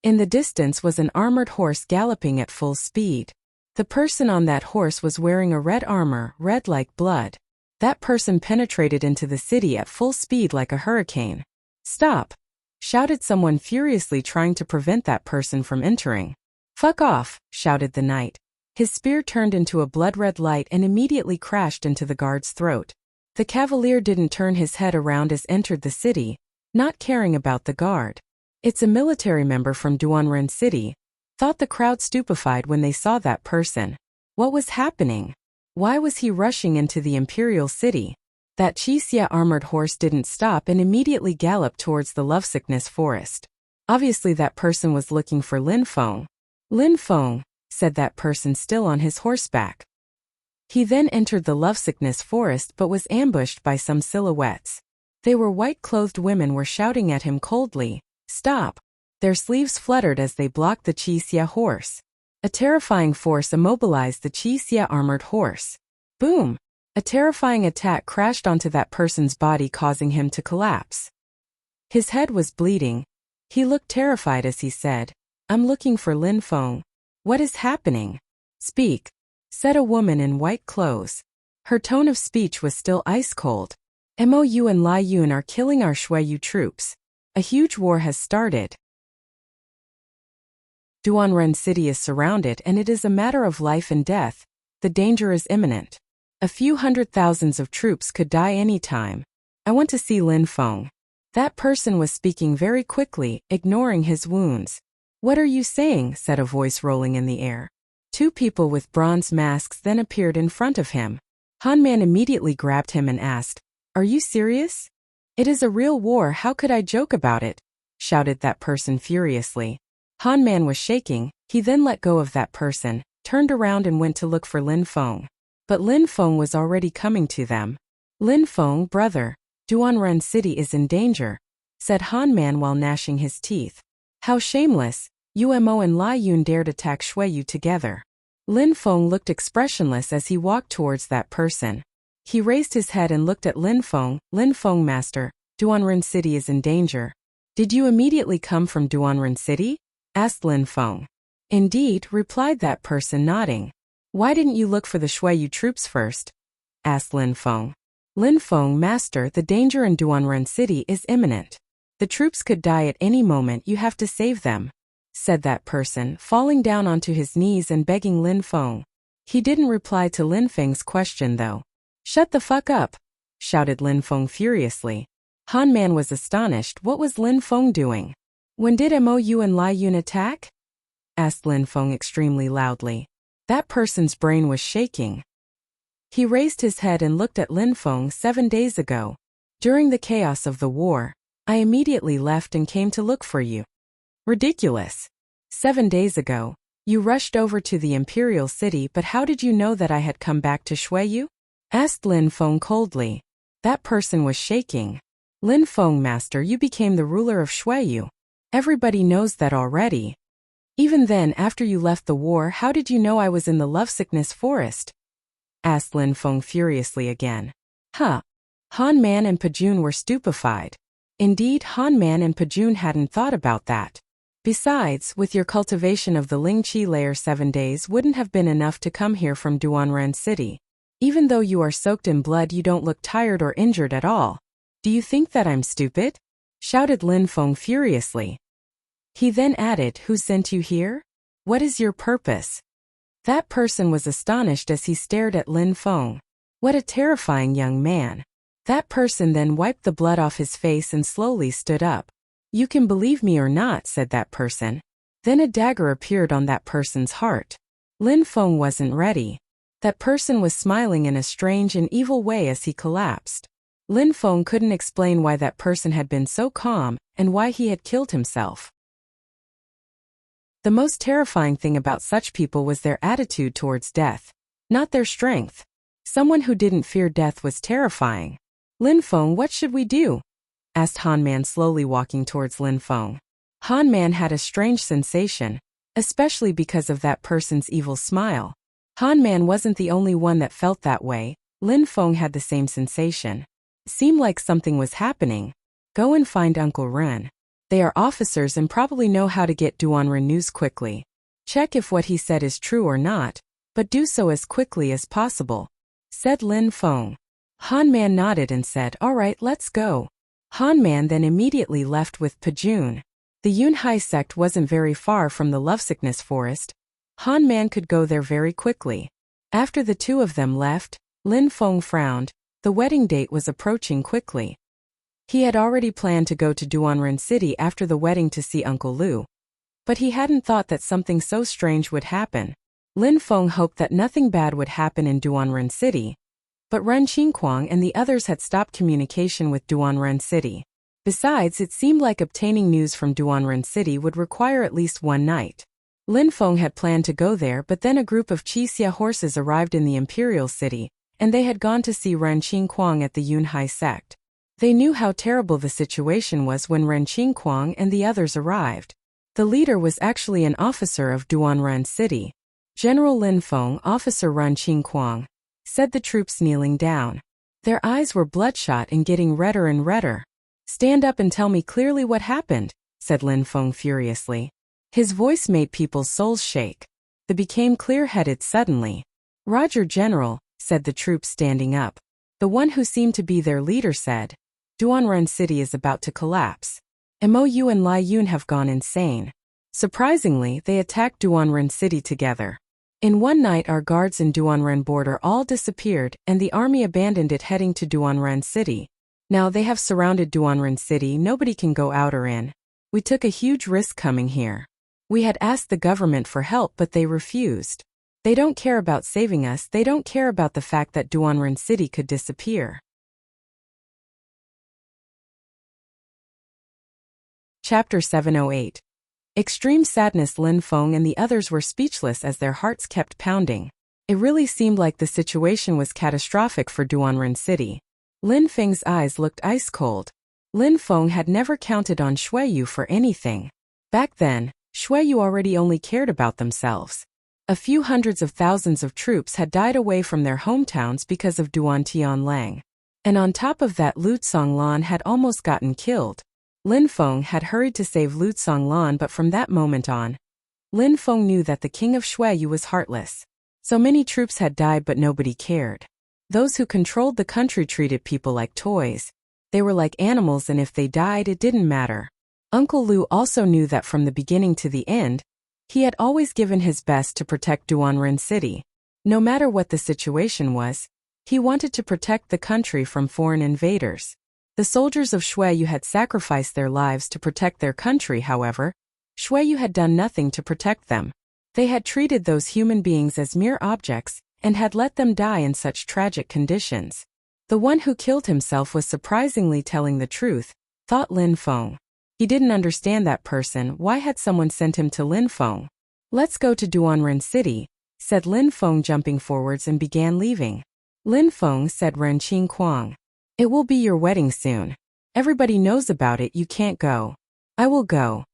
In the distance was an armored horse galloping at full speed. The person on that horse was wearing a red armor, red like blood. That person penetrated into the city at full speed like a hurricane. Stop! Shouted someone furiously, trying to prevent that person from entering. Fuck off! Shouted the knight. His spear turned into a blood-red light and immediately crashed into the guard's throat. The cavalier didn't turn his head around as entered the city, not caring about the guard. It's a military member from Duanren City, thought the crowd, stupefied when they saw that person. What was happening? Why was he rushing into the imperial city? That Wuxia armored horse didn't stop and immediately galloped towards the Lovesickness Forest. Obviously that person was looking for Lin Feng. Lin Feng, said that person still on his horseback. He then entered the Lovesickness Forest but was ambushed by some silhouettes. They were white-clothed women were shouting at him coldly, "Stop!" Their sleeves fluttered as they blocked the Wuxia horse. A terrifying force immobilized the Wuxia armored horse. Boom! A terrifying attack crashed onto that person's body, causing him to collapse. His head was bleeding. He looked terrified as he said, "I'm looking for Lin Feng. What is happening?" "Speak," said a woman in white clothes. Her tone of speech was still ice cold. "Mou and Lai Yun are killing our Shuiyu troops. A huge war has started. Duanren City is surrounded and it is a matter of life and death. The danger is imminent. A few hundred thousands of troops could die any time. I want to see Lin Feng." That person was speaking very quickly, ignoring his wounds. "What are you saying?" said a voice rolling in the air. Two people with bronze masks then appeared in front of him. Hanman immediately grabbed him and asked, "Are you serious?" "It is a real war, how could I joke about it?" shouted that person furiously. Hanman was shaking. He then let go of that person, turned around and went to look for Lin Feng. But Lin Feng was already coming to them. "Lin Feng, brother, Duanren City is in danger," said Hanman while gnashing his teeth. "How shameless, Umo and Lai Yun dared attack Shuiyu together." Lin Feng looked expressionless as he walked towards that person. He raised his head and looked at Lin Feng. "Lin Feng, master, Duanren City is in danger." "Did you immediately come from Duanren City?" asked Lin Feng. "Indeed," replied that person nodding. "Why didn't you look for the Shuiyu troops first?" asked Lin Feng. "Lin Feng, master, the danger in Duanren City is imminent. The troops could die at any moment, you have to save them," said that person, falling down onto his knees and begging Lin Feng. He didn't reply to Lin Feng's question though. "Shut the fuck up," shouted Lin Feng furiously. Hanman was astonished. What was Lin Feng doing? "When did Mou and Lai Yun attack?" asked Lin Feng extremely loudly. That person's brain was shaking. He raised his head and looked at Lin Feng. 7 days ago. During the chaos of the war, I immediately left and came to look for you." "Ridiculous. 7 days ago, you rushed over to the Imperial City, but how did you know that I had come back to Shuiyu?" asked Lin Feng coldly. That person was shaking. "Lin Feng, master, you became the ruler of Shuiyu. Everybody knows that already. Even then, after you left the war, how did you know I was in the lovesickness forest?" asked Lin Feng furiously again. "Huh." Hanman and Pajun were stupefied. Indeed, Hanman and Pajun hadn't thought about that. Besides, with your cultivation of the Ling Qi layer, 7 days wouldn't have been enough to come here from Duanren City. Even though you are soaked in blood, you don't look tired or injured at all. "Do you think that I'm stupid?" shouted Lin Feng furiously. He then added, "Who sent you here? What is your purpose?" That person was astonished as he stared at Lin Feng. What a terrifying young man. That person then wiped the blood off his face and slowly stood up. "You can believe me or not," said that person. Then a dagger appeared on that person's heart. Lin Feng wasn't ready. That person was smiling in a strange and evil way as he collapsed. Lin Feng couldn't explain why that person had been so calm and why he had killed himself. The most terrifying thing about such people was their attitude towards death, not their strength. Someone who didn't fear death was terrifying. "Lin Feng, what should we do?" asked Hanman, slowly walking towards Lin Feng. Hanman had a strange sensation, especially because of that person's evil smile. Hanman wasn't the only one that felt that way. Lin Feng had the same sensation. It seemed like something was happening. "Go and find Uncle Ren. They are officers and probably know how to get Duanren news quickly. Check if what he said is true or not, but do so as quickly as possible," said Lin Feng. Hanman nodded and said, "All right, let's go." Hanman then immediately left with Pajun. The Yunhai sect wasn't very far from the lovesickness forest. Hanman could go there very quickly. After the two of them left, Lin Feng frowned. The wedding date was approaching quickly. He had already planned to go to Duanren City after the wedding to see Uncle Lu. But he hadn't thought that something so strange would happen. Lin Feng hoped that nothing bad would happen in Duanren City. But Ren Qingquang and the others had stopped communication with Duanren City. Besides, it seemed like obtaining news from Duanren City would require at least one night. Lin Feng had planned to go there, but then a group of Qixia horses arrived in the Imperial City, and they had gone to see Ren Qingquang at the Yunhai sect. They knew how terrible the situation was when Ren Qingquang and the others arrived. The leader was actually an officer of Duanren City. "General Lin Feng, Officer Ren Qingquang," said the troops kneeling down. Their eyes were bloodshot and getting redder and redder. "Stand up and tell me clearly what happened," said Lin Feng furiously. His voice made people's souls shake. They became clear-headed suddenly. "Roger, General," said the troops standing up. The one who seemed to be their leader said, "Duanren City is about to collapse. Mou and Lai Yun have gone insane. Surprisingly, they attacked Duanren City together. In one night our guards in Duanren border all disappeared and the army abandoned it heading to Duanren City. Now they have surrounded Duanren City, nobody can go out or in. We took a huge risk coming here. We had asked the government for help but they refused. They don't care about saving us, they don't care about the fact that Duanren City could disappear. Chapter 708. Extreme sadness. Lin Feng and the others were speechless as their hearts kept pounding. It really seemed like the situation was catastrophic for Duanren City. Lin Feng's eyes looked ice cold. Lin Feng had never counted on Xueyu for anything. Back then, Xueyu already only cared about themselves. A few hundreds of thousands of troops had died away from their hometowns because of Duan Tianlang. And on top of that, Lu Tsonglan had almost gotten killed. Lin Feng had hurried to save Lu Tsonglan, but from that moment on, Lin Feng knew that the king of Xueyu was heartless. So many troops had died but nobody cared. Those who controlled the country treated people like toys. They were like animals and if they died it didn't matter. Uncle Lu also knew that from the beginning to the end, he had always given his best to protect Duanren City. No matter what the situation was, he wanted to protect the country from foreign invaders. The soldiers of Xueyu had sacrificed their lives to protect their country. However, Xueyu had done nothing to protect them. They had treated those human beings as mere objects and had let them die in such tragic conditions. The one who killed himself was surprisingly telling the truth, thought Lin Feng. He didn't understand that person. Why had someone sent him to Lin Feng? Let's go to Duanren City, said Lin Feng, jumping forwards and began leaving. Lin Feng, said Ren Qingquang. It will be your wedding soon. Everybody knows about it, you can't go. I will go.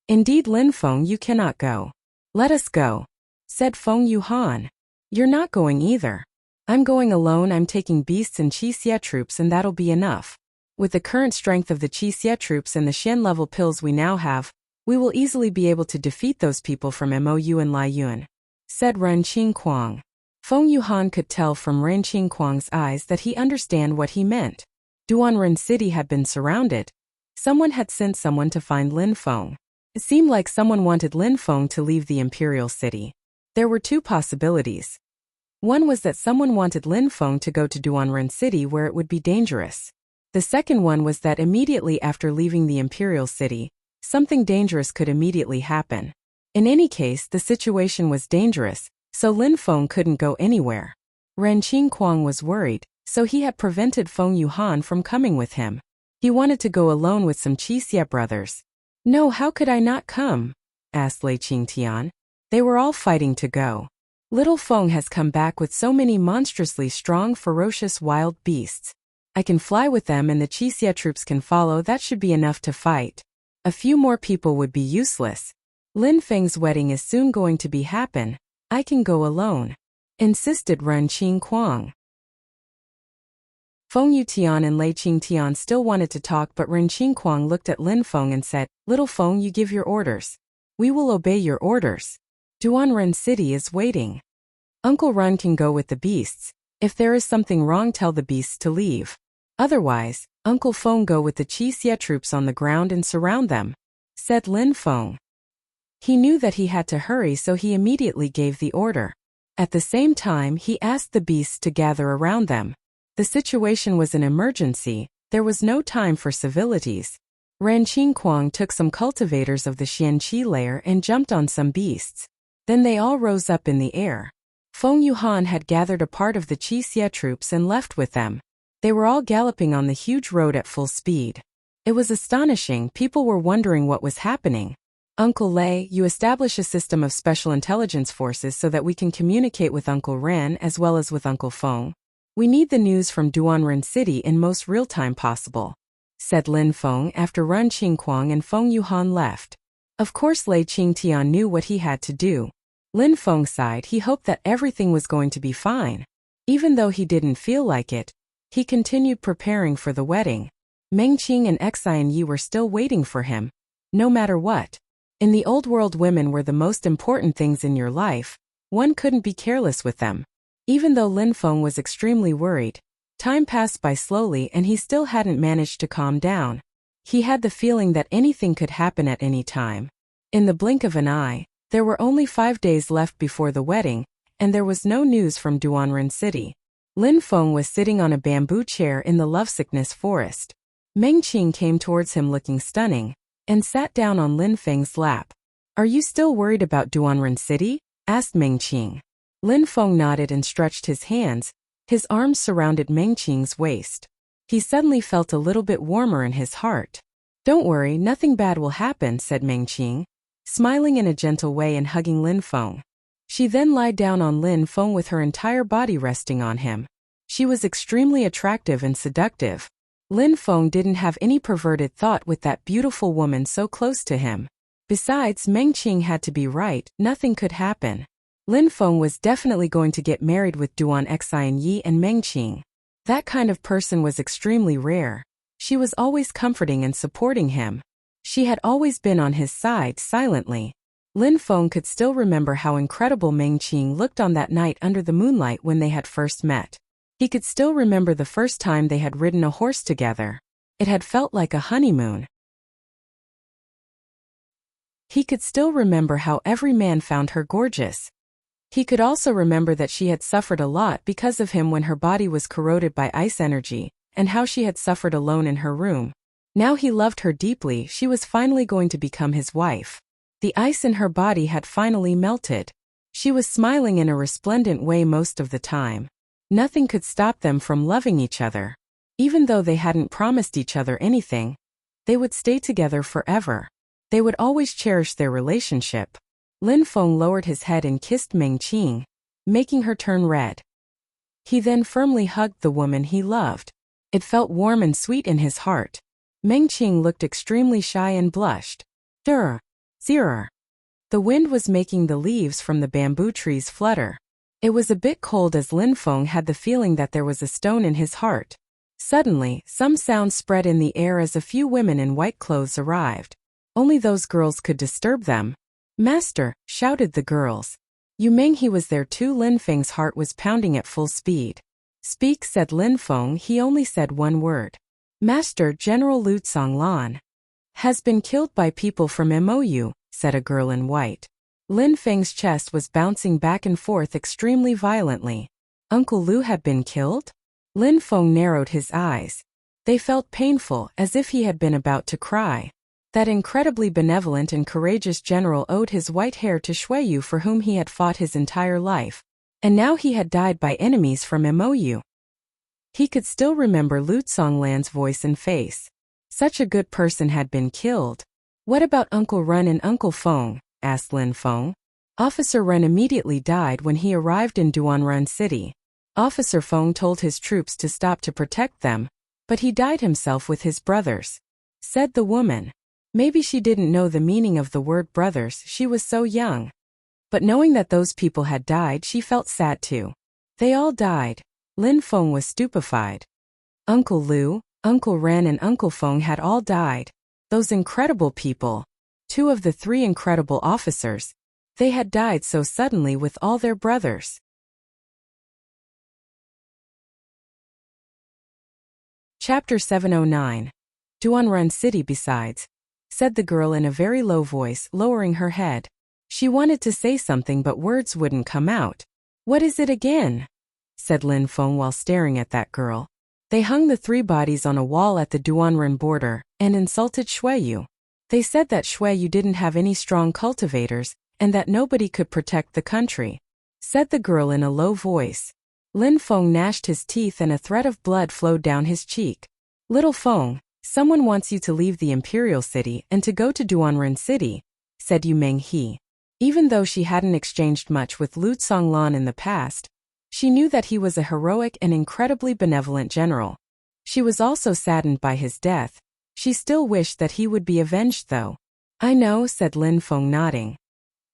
Indeed, Lin Feng, you cannot go. Let us go, said Feng Yuhan. You're not going either. I'm going alone. I'm taking beasts and Qixia troops and that'll be enough. With the current strength of the Qixia troops and the Xian level pills we now have, we will easily be able to defeat those people from Mou and Lai Yun, said Ren Qingquang. Feng Yuhan could tell from Ren Qingquang's eyes that he understood what he meant. Duanren City had been surrounded. Someone had sent someone to find Lin Feng. It seemed like someone wanted Lin Feng to leave the imperial city. There were two possibilities. One was that someone wanted Lin Feng to go to Duanren City where it would be dangerous. The second one was that immediately after leaving the imperial city, something dangerous could immediately happen. In any case, the situation was dangerous, so Lin Feng couldn't go anywhere. Ren Qingquang was worried, so he had prevented Feng Yuhan from coming with him. He wanted to go alone with some Qixia brothers. No, how could I not come? Asked Lei Qingtian. They were all fighting to go. Little Feng has come back with so many monstrously strong, ferocious wild beasts. I can fly with them and the Qixia troops can follow. That should be enough to fight. A few more people would be useless. Lin Feng's wedding is soon going to be happen. I can go alone, insisted Ren Qingquang. Feng Yutian and Lei Qingtian still wanted to talk, but Ren Qingquang looked at Lin Feng and said, Little Feng, you give your orders. We will obey your orders. Duanren City is waiting. Uncle Ren can go with the beasts. If there is something wrong, tell the beasts to leave. Otherwise, Uncle Feng go with the Qixia troops on the ground and surround them, said Lin Feng. He knew that he had to hurry, so he immediately gave the order. At the same time, he asked the beasts to gather around them. The situation was an emergency. There was no time for civilities. Ren Qingquang took some cultivators of the Xianqi layer and jumped on some beasts. Then they all rose up in the air. Feng Yuhan had gathered a part of the Qixia troops and left with them. They were all galloping on the huge road at full speed. It was astonishing. People were wondering what was happening. Uncle Lei, you establish a system of special intelligence forces so that we can communicate with Uncle Ren as well as with Uncle Feng. We need the news from Duanren City in most real time possible, said Lin Feng after Ren Qingquang and Feng Yuhan left. Of course, Lei Qingtian knew what he had to do. Lin Feng sighed. He hoped that everything was going to be fine. Even though he didn't feel like it, he continued preparing for the wedding. Meng Qing and Xian Yi were still waiting for him. No matter what. In the old world, women were the most important things in your life. One couldn't be careless with them. Even though Lin Feng was extremely worried, time passed by slowly and he still hadn't managed to calm down. He had the feeling that anything could happen at any time. In the blink of an eye, there were only 5 days left before the wedding, and there was no news from Duanren City. Lin Feng was sitting on a bamboo chair in the lovesickness forest. Meng Qing came towards him looking stunning, and sat down on Lin Feng's lap. "Are you still worried about Duanren City?" asked Meng Qing. Lin Feng nodded and stretched his hands. His arms surrounded Meng Qing's waist. He suddenly felt a little bit warmer in his heart. "Don't worry, nothing bad will happen," said Meng Qing, smiling in a gentle way and hugging Lin Feng. She then lied down on Lin Feng with her entire body resting on him. She was extremely attractive and seductive. Lin Feng didn't have any perverted thought with that beautiful woman so close to him. Besides, Meng Qing had to be right, nothing could happen. Lin Feng was definitely going to get married with Duan Xian Yi and Meng Qing. That kind of person was extremely rare. She was always comforting and supporting him. She had always been on his side silently. Lin Feng could still remember how incredible Meng Qing looked on that night under the moonlight when they had first met. He could still remember the first time they had ridden a horse together. It had felt like a honeymoon. He could still remember how every man found her gorgeous. He could also remember that she had suffered a lot because of him when her body was corroded by ice energy, and how she had suffered alone in her room. Now he loved her deeply. She was finally going to become his wife. The ice in her body had finally melted. She was smiling in a resplendent way most of the time. Nothing could stop them from loving each other. Even though they hadn't promised each other anything, they would stay together forever. They would always cherish their relationship. Lin Feng lowered his head and kissed Meng Qing, making her turn red. He then firmly hugged the woman he loved. It felt warm and sweet in his heart. Meng Qing looked extremely shy and blushed. Zirr. The wind was making the leaves from the bamboo trees flutter. It was a bit cold as Lin Feng had the feeling that there was a stone in his heart. Suddenly, some sound spread in the air as a few women in white clothes arrived. Only those girls could disturb them. "Master," shouted the girls. Yu Menghe was there too. Lin Feng's heart was pounding at full speed. "Speak," said Lin Feng. He only said one word. "Master, General Lu Tsonglan has been killed by people from Mou," said a girl in white. Lin Feng's chest was bouncing back and forth extremely violently. Uncle Lu had been killed? Lin Feng narrowed his eyes. They felt painful, as if he had been about to cry. That incredibly benevolent and courageous general owed his white hair to Shuiyu, for whom he had fought his entire life. And now he had died by enemies from Mou. He could still remember Lu Tsonglan's voice and face. Such a good person had been killed. "What about Uncle Ren and Uncle Feng?" asked Lin Feng. Officer Ren immediately died when he arrived in Duanren City. Officer Feng told his troops to stop to protect them, but he died himself with his brothers, said the woman. Maybe she didn't know the meaning of the word brothers, she was so young. But knowing that those people had died, she felt sad too. They all died. Lin Feng was stupefied. Uncle Lu, Uncle Ren and Uncle Feng had all died. Those incredible people. 2 of the 3 incredible officers. They had died so suddenly with all their brothers. Chapter 709. Duanren City. "Besides," said the girl in a very low voice, lowering her head. She wanted to say something but words wouldn't come out. "What is it again?" said Lin Feng while staring at that girl. "They hung the 3 bodies on a wall at the Duanren border, and insulted Shuiyu. They said that Shuiyu didn't have any strong cultivators, and that nobody could protect the country," said the girl in a low voice. Lin Feng gnashed his teeth and a thread of blood flowed down his cheek. "Little Feng, someone wants you to leave the Imperial City and to go to Duanren City," said Yu Menghe. Even though she hadn't exchanged much with Lu Tsonglan in the past, she knew that he was a heroic and incredibly benevolent general. She was also saddened by his death. She still wished that he would be avenged though. "I know," said Lin Feng, nodding.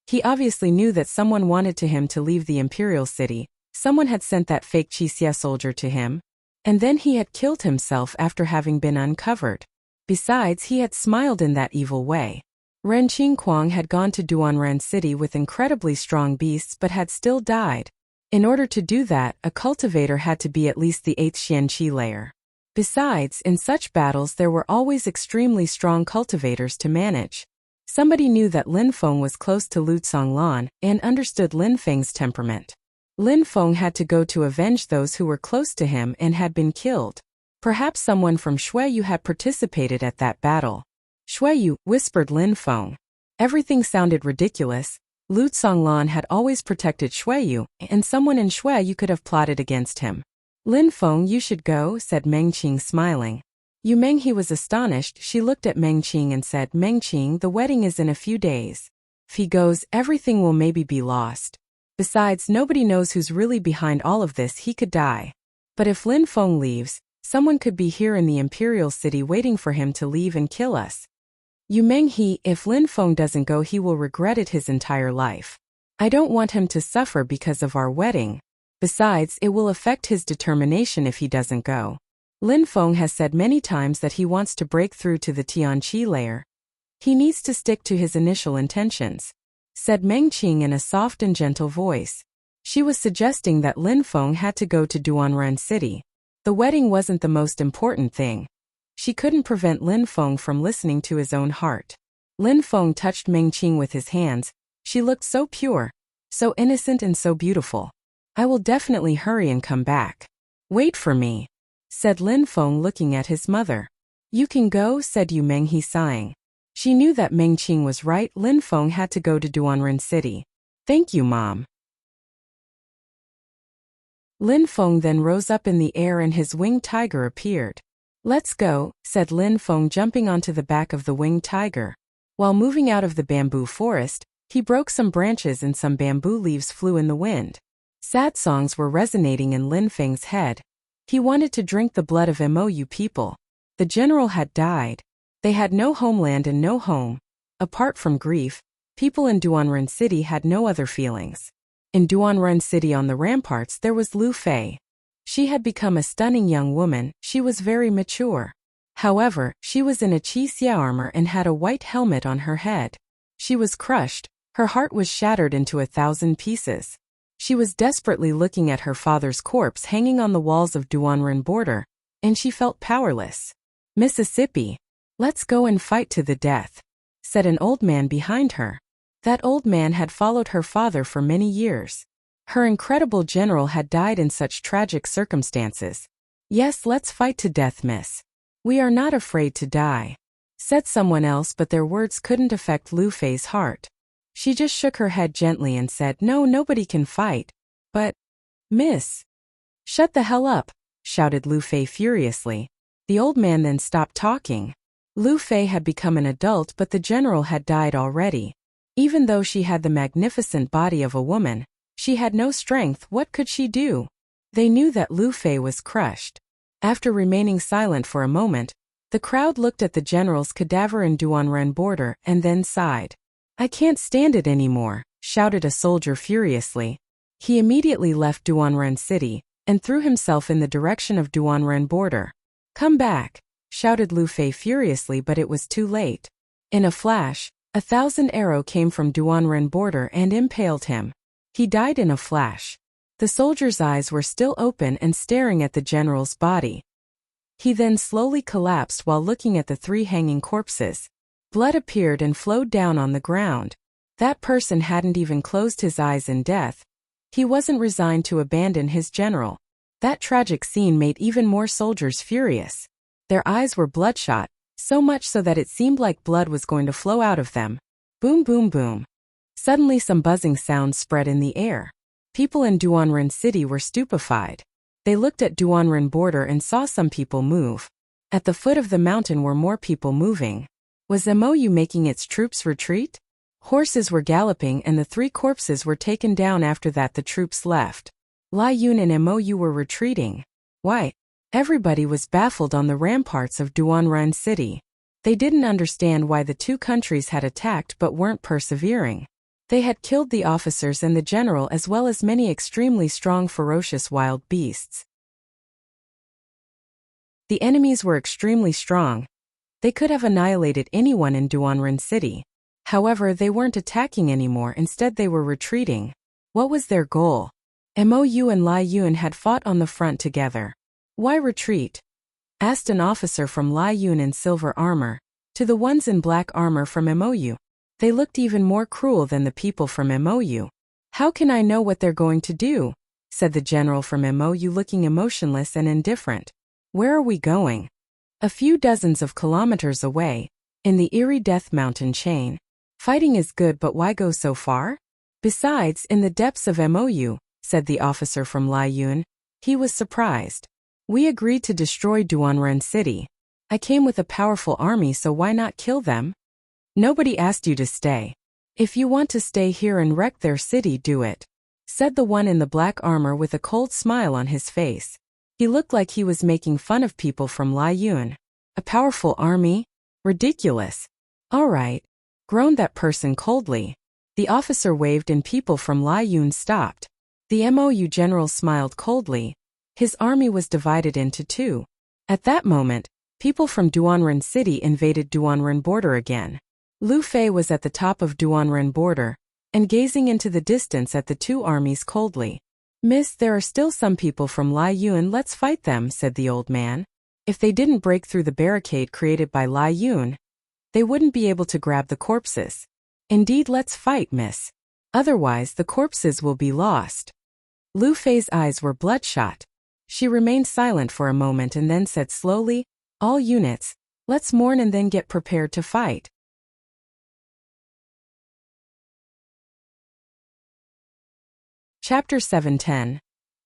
He obviously knew that someone wanted him to leave the Imperial City. Someone had sent that fake Qixia soldier to him. And then he had killed himself after having been uncovered. Besides, he had smiled in that evil way. Ren Qingquang had gone to Duanren City with incredibly strong beasts but had still died. In order to do that, a cultivator had to be at least the 8th Xianqi layer. Besides, in such battles there were always extremely strong cultivators to manage. Somebody knew that Lin Feng was close to Lu Tsonglan and understood Lin Feng's temperament. Lin Feng had to go to avenge those who were close to him and had been killed. Perhaps someone from Shuiyu had participated at that battle. Shuiyu, whispered Lin Feng. Everything sounded ridiculous. Lu Zonglan had always protected Shuiyu, and someone in Shuiyu could have plotted against him. Lin Feng, you should go, said Meng Qing smiling. Yu Meng, he was astonished. She looked at Meng Qing and said, Meng Qing, the wedding is in a few days. If he goes, everything will maybe be lost. Besides, nobody knows who's really behind all of this. He could die. But if Lin Feng leaves, someone could be here in the Imperial City waiting for him to leave and kill us. Yu Meng, if Lin Feng doesn't go, he will regret it his entire life. I don't want him to suffer because of our wedding. Besides, it will affect his determination if he doesn't go. Lin Feng has said many times that he wants to break through to the Tianqi layer. He needs to stick to his initial intentions, said Meng Qing in a soft and gentle voice. She was suggesting that Lin Feng had to go to Duanren City. The wedding wasn't the most important thing. She couldn't prevent Lin Feng from listening to his own heart. Lin Feng touched Meng Qing with his hands. She looked so pure, so innocent and so beautiful. I will definitely hurry and come back. Wait for me, said Lin Feng looking at his mother. You can go, said Yu Meng, sighing. She knew that Meng Qing was right. Lin Feng had to go to Duanren City. Thank you, Mom. Lin Feng then rose up in the air and his winged tiger appeared. Let's go, said Lin Feng, jumping onto the back of the winged tiger. While moving out of the bamboo forest, he broke some branches and some bamboo leaves flew in the wind. Sad songs were resonating in Lin Feng's head. He wanted to drink the blood of Mou people. The general had died. They had no homeland and no home. Apart from grief, people in Duanren City had no other feelings. In Duanren City on the ramparts there was Lu Fei. She had become a stunning young woman. She was very mature. However, she was in a Qixia armor and had a white helmet on her head. She was crushed. Her heart was shattered into 1,000 pieces. She was desperately looking at her father's corpse hanging on the walls of Duanren border, and she felt powerless. Mississippi. Let's go and fight to the death, said an old man behind her. That old man had followed her father for many years. Her incredible general had died in such tragic circumstances. Yes, let's fight to death, miss. We are not afraid to die, said someone else, but their words couldn't affect Lu Fei's heart. She just shook her head gently and said, no, nobody can fight. But, miss. Shut the hell up, shouted Lu Fei furiously. The old man then stopped talking. Lu Fei had become an adult, but the general had died already. Even though she had the magnificent body of a woman, she had no strength. What could she do? They knew that Lu Fei was crushed. After remaining silent for a moment, the crowd looked at the general's cadaver in Duanren border and then sighed. I can't stand it anymore, shouted a soldier furiously. He immediately left Duanren City and threw himself in the direction of Duanren border. Come back, shouted Lu Fei furiously, but it was too late. In a flash, 1,000 arrows came from Duanren border and impaled him. He died in a flash. The soldier's eyes were still open and staring at the general's body. He then slowly collapsed while looking at the 3 hanging corpses. Blood appeared and flowed down on the ground. That person hadn't even closed his eyes in death. He wasn't resigned to abandon his general. That tragic scene made even more soldiers furious. Their eyes were bloodshot, so much so that it seemed like blood was going to flow out of them. Boom, boom, boom. Suddenly some buzzing sounds spread in the air. People in Duanren City were stupefied. They looked at Duanren border and saw some people move. At the foot of the mountain were more people moving. Was Mou making its troops retreat? Horses were galloping and the 3 corpses were taken down. After that the troops left. Lai Yun and Mou were retreating. Why? Everybody was baffled on the ramparts of Duanren City. They didn't understand why the 2 countries had attacked but weren't persevering. They had killed the officers and the general as well as many extremely strong ferocious wild beasts. The enemies were extremely strong. They could have annihilated anyone in Duanren City. However, they weren't attacking anymore, instead they were retreating. What was their goal? Mou and Lai Yun had fought on the front together. Why retreat? Asked an officer from Lai Yun in silver armor, to the ones in black armor from Mou. They looked even more cruel than the people from Mou. How can I know what they're going to do? said the general from MOU, looking emotionless and indifferent. Where are we going? A few dozens of kilometers away, in the eerie Death Mountain chain. Fighting is good, but why go so far? Besides, in the depths of MOU, said the officer from Liyun. He was surprised. We agreed to destroy Duanren City. I came with a powerful army, so why not kill them? Nobody asked you to stay. If you want to stay here and wreck their city, do it, said the one in the black armor with a cold smile on his face. He looked like he was making fun of people from Liyun. A powerful army? Ridiculous. All right, groaned that person coldly. The officer waved and people from Liyun stopped. The MOU general smiled coldly. His army was divided into two. At that moment, people from Duanren City invaded Duanren border again. Lu Fei was at the top of Duanren border, and gazing into the distance at the two armies coldly. Miss, there are still some people from Liyun, let's fight them, said the old man. If they didn't break through the barricade created by Liyun, they wouldn't be able to grab the corpses. Indeed, let's fight, miss. Otherwise, the corpses will be lost. Lu Fei's eyes were bloodshot. She remained silent for a moment and then said slowly, all units, let's mourn and then get prepared to fight. Chapter 710.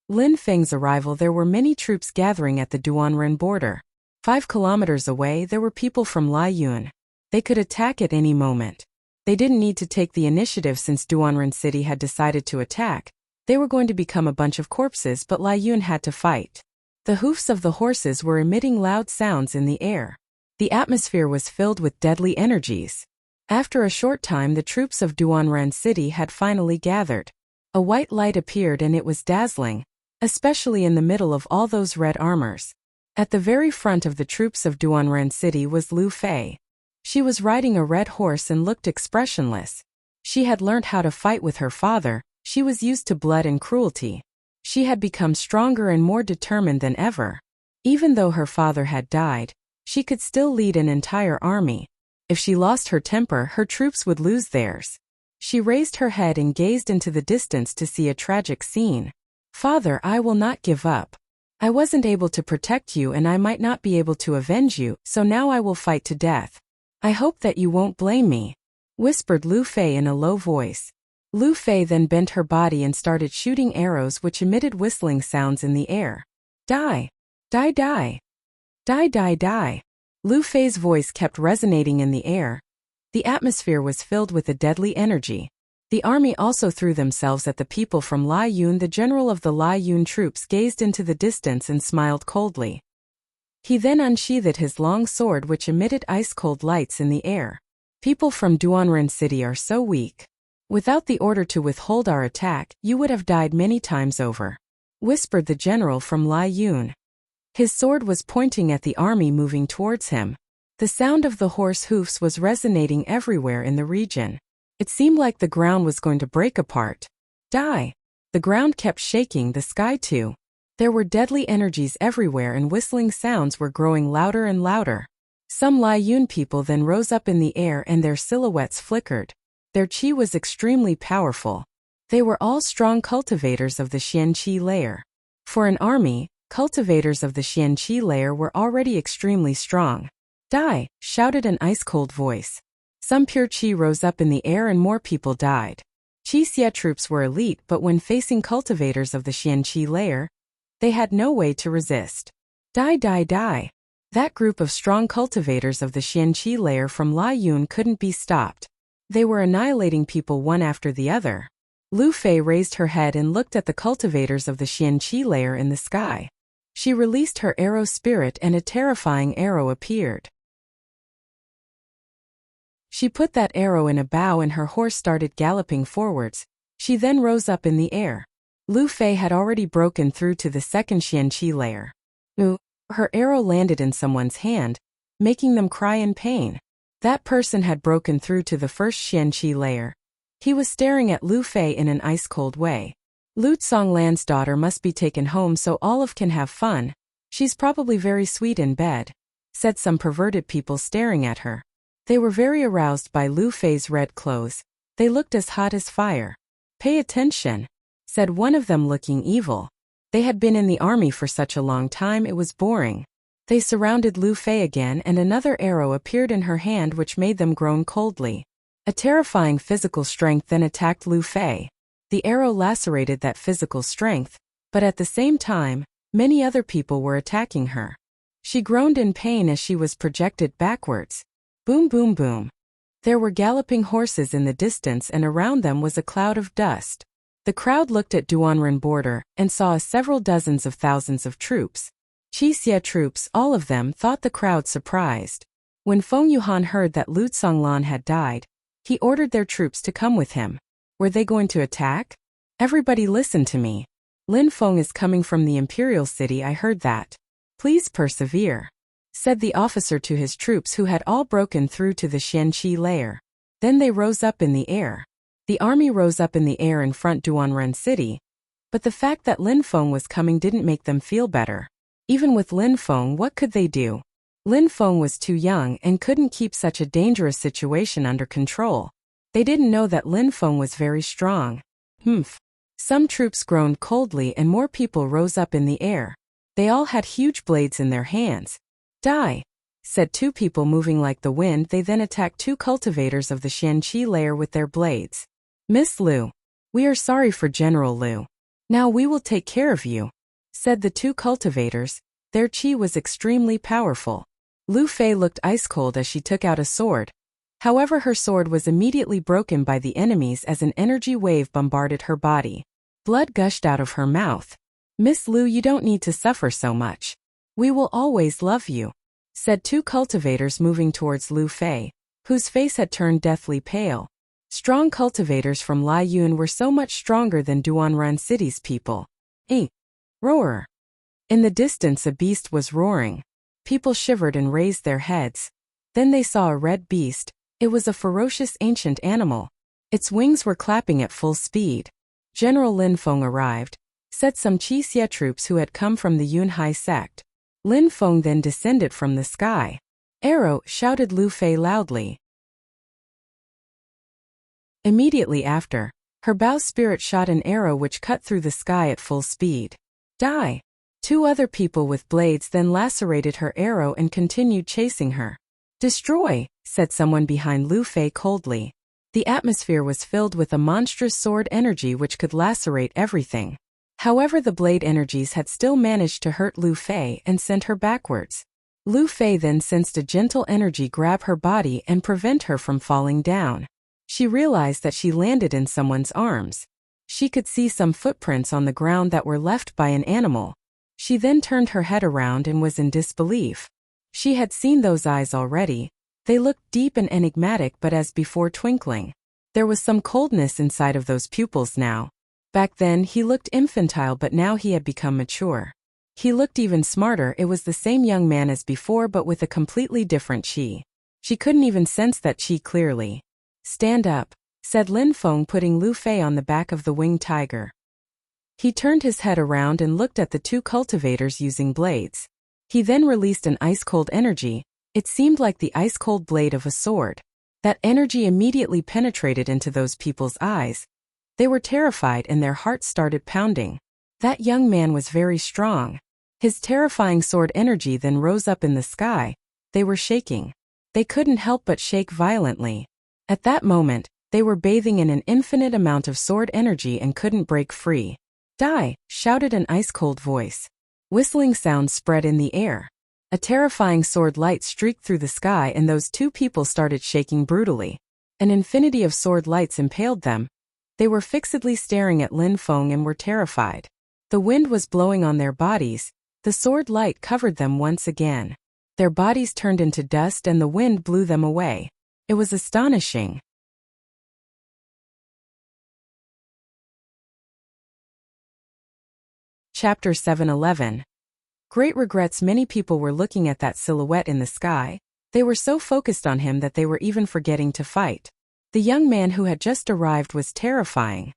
Lin Feng's arrival. There were many troops gathering at the Duanren border. 5 kilometers away, there were people from Liyun. They could attack at any moment. They didn't need to take the initiative since Duanren City had decided to attack. They were going to become a bunch of corpses, but Liyun had to fight. The hoofs of the horses were emitting loud sounds in the air. The atmosphere was filled with deadly energies. After a short time, the troops of Duanren City had finally gathered. A white light appeared and it was dazzling, especially in the middle of all those red armors. At the very front of the troops of Duanren City was Lu Fei. She was riding a red horse and looked expressionless. She had learned how to fight with her father. She was used to blood and cruelty. She had become stronger and more determined than ever. Even though her father had died, she could still lead an entire army. If she lost her temper, her troops would lose theirs. She raised her head and gazed into the distance to see a tragic scene. Father, I will not give up. I wasn't able to protect you and I might not be able to avenge you, so now I will fight to death. I hope that you won't blame me, whispered Lu Fei in a low voice. Lu Fei then bent her body and started shooting arrows which emitted whistling sounds in the air. Die! Die die! Die die die! Lu Fei's voice kept resonating in the air. The atmosphere was filled with a deadly energy. The army also threw themselves at the people from Liyun. The general of the Liyun troops gazed into the distance and smiled coldly. He then unsheathed his long sword which emitted ice-cold lights in the air. People from Duanren City are so weak. Without the order to withhold our attack, you would have died many times over, whispered the general from Liyun. His sword was pointing at the army moving towards him. The sound of the horse hoofs was resonating everywhere in the region. It seemed like the ground was going to break apart. Die! The ground kept shaking, the sky too. There were deadly energies everywhere and whistling sounds were growing louder and louder. Some Liyun people then rose up in the air and their silhouettes flickered. Their chi was extremely powerful. They were all strong cultivators of the Xian Qi layer. For an army, cultivators of the Xian Qi layer were already extremely strong. Die! Shouted an ice-cold voice. Some pure qi rose up in the air and more people died. Qi Xie troops were elite, but when facing cultivators of the Xian Qi layer, they had no way to resist. Die die die! That group of strong cultivators of the Xian Qi layer from Liyun couldn't be stopped. They were annihilating people one after the other. Lu Fei raised her head and looked at the cultivators of the Xian Qi layer in the sky. She released her arrow spirit and a terrifying arrow appeared. She put that arrow in a bow and her horse started galloping forwards. She then rose up in the air. Lu Fei had already broken through to the second Xian Qi layer. Her arrow landed in someone's hand, making them cry in pain. That person had broken through to the first Xian Qi layer. He was staring at Lu Fei in an ice-cold way. Lu Zonglan's daughter must be taken home so Olive can have fun. She's probably very sweet in bed, said some perverted people staring at her. They were very aroused by Lu Fei's red clothes. They looked as hot as fire. Pay attention, said one of them, looking evil. They had been in the army for such a long time it was boring. They surrounded Lu Fei again and another arrow appeared in her hand which made them groan coldly. A terrifying physical strength then attacked Lu Fei. The arrow lacerated that physical strength, but at the same time, many other people were attacking her. She groaned in pain as she was projected backwards. Boom, boom, boom. There were galloping horses in the distance and around them was a cloud of dust. The crowd looked at Duanren border and saw several dozens of thousands of troops. Qixia troops, all of them thought the crowd surprised. When Feng Yuhan heard that Lu Tsonglan had died, he ordered their troops to come with him. Were they going to attack? Everybody listen to me. Lin Feng is coming from the imperial city, I heard that. Please persevere, said the officer to his troops who had all broken through to the Xianqi lair. Then they rose up in the air. The army rose up in the air in front Duanren city, but the fact that Lin Feng was coming didn't make them feel better. Even with Lin Feng, what could they do? Lin Feng was too young and couldn't keep such a dangerous situation under control. They didn't know that Lin Feng was very strong. Humph. Some troops groaned coldly and more people rose up in the air. They all had huge blades in their hands. Die, said two people moving like the wind. They then attacked two cultivators of the Xianqi lair with their blades. Miss Lu, we are sorry for General Lu. Now we will take care of you, said the two cultivators. Their qi was extremely powerful. Lu Fei looked ice cold as she took out a sword. However, her sword was immediately broken by the enemies as an energy wave bombarded her body. Blood gushed out of her mouth. Miss Lu, you don't need to suffer so much. We will always love you, said two cultivators moving towards Lu Fei, whose face had turned deathly pale. Strong cultivators from Lai Yun were so much stronger than Duanren City's people. Roar. In the distance a beast was roaring. People shivered and raised their heads. Then they saw a red beast. It was a ferocious ancient animal. Its wings were clapping at full speed. General Lin Feng arrived, said some Qixia troops who had come from the Yunhai sect. Lin Feng then descended from the sky. Arrow, shouted Lu Fei loudly. Immediately after, her bow spirit shot an arrow which cut through the sky at full speed. Die! Two other people with blades then lacerated her arrow and continued chasing her. Destroy, said someone behind Lu Fei coldly. The atmosphere was filled with a monstrous sword energy which could lacerate everything. However, the blade energies had still managed to hurt Lu Fei and sent her backwards. Lu Fei then sensed a gentle energy grab her body and prevent her from falling down. She realized that she landed in someone's arms. She could see some footprints on the ground that were left by an animal. She then turned her head around and was in disbelief. She had seen those eyes already. They looked deep and enigmatic, but as before, twinkling. There was some coldness inside of those pupils now. Back then he looked infantile, but now he had become mature. He looked even smarter. It was the same young man as before, but with a completely different qi. She couldn't even sense that qi clearly. Stand up, said Lin Feng, putting Lu Fei on the back of the winged tiger. He turned his head around and looked at the two cultivators using blades. He then released an ice-cold energy. It seemed like the ice-cold blade of a sword. That energy immediately penetrated into those people's eyes. They were terrified and their hearts started pounding. That young man was very strong. His terrifying sword energy then rose up in the sky. They were shaking. They couldn't help but shake violently. At that moment, they were bathing in an infinite amount of sword energy and couldn't break free. Die, shouted an ice-cold voice. Whistling sounds spread in the air. A terrifying sword light streaked through the sky and those two people started shaking brutally. An infinity of sword lights impaled them. They were fixedly staring at Lin Feng and were terrified. The wind was blowing on their bodies. The sword light covered them once again. Their bodies turned into dust and the wind blew them away. It was astonishing. Chapter 711. Great regrets. Many people were looking at that silhouette in the sky. They were so focused on him that they were even forgetting to fight. The young man who had just arrived was terrifying.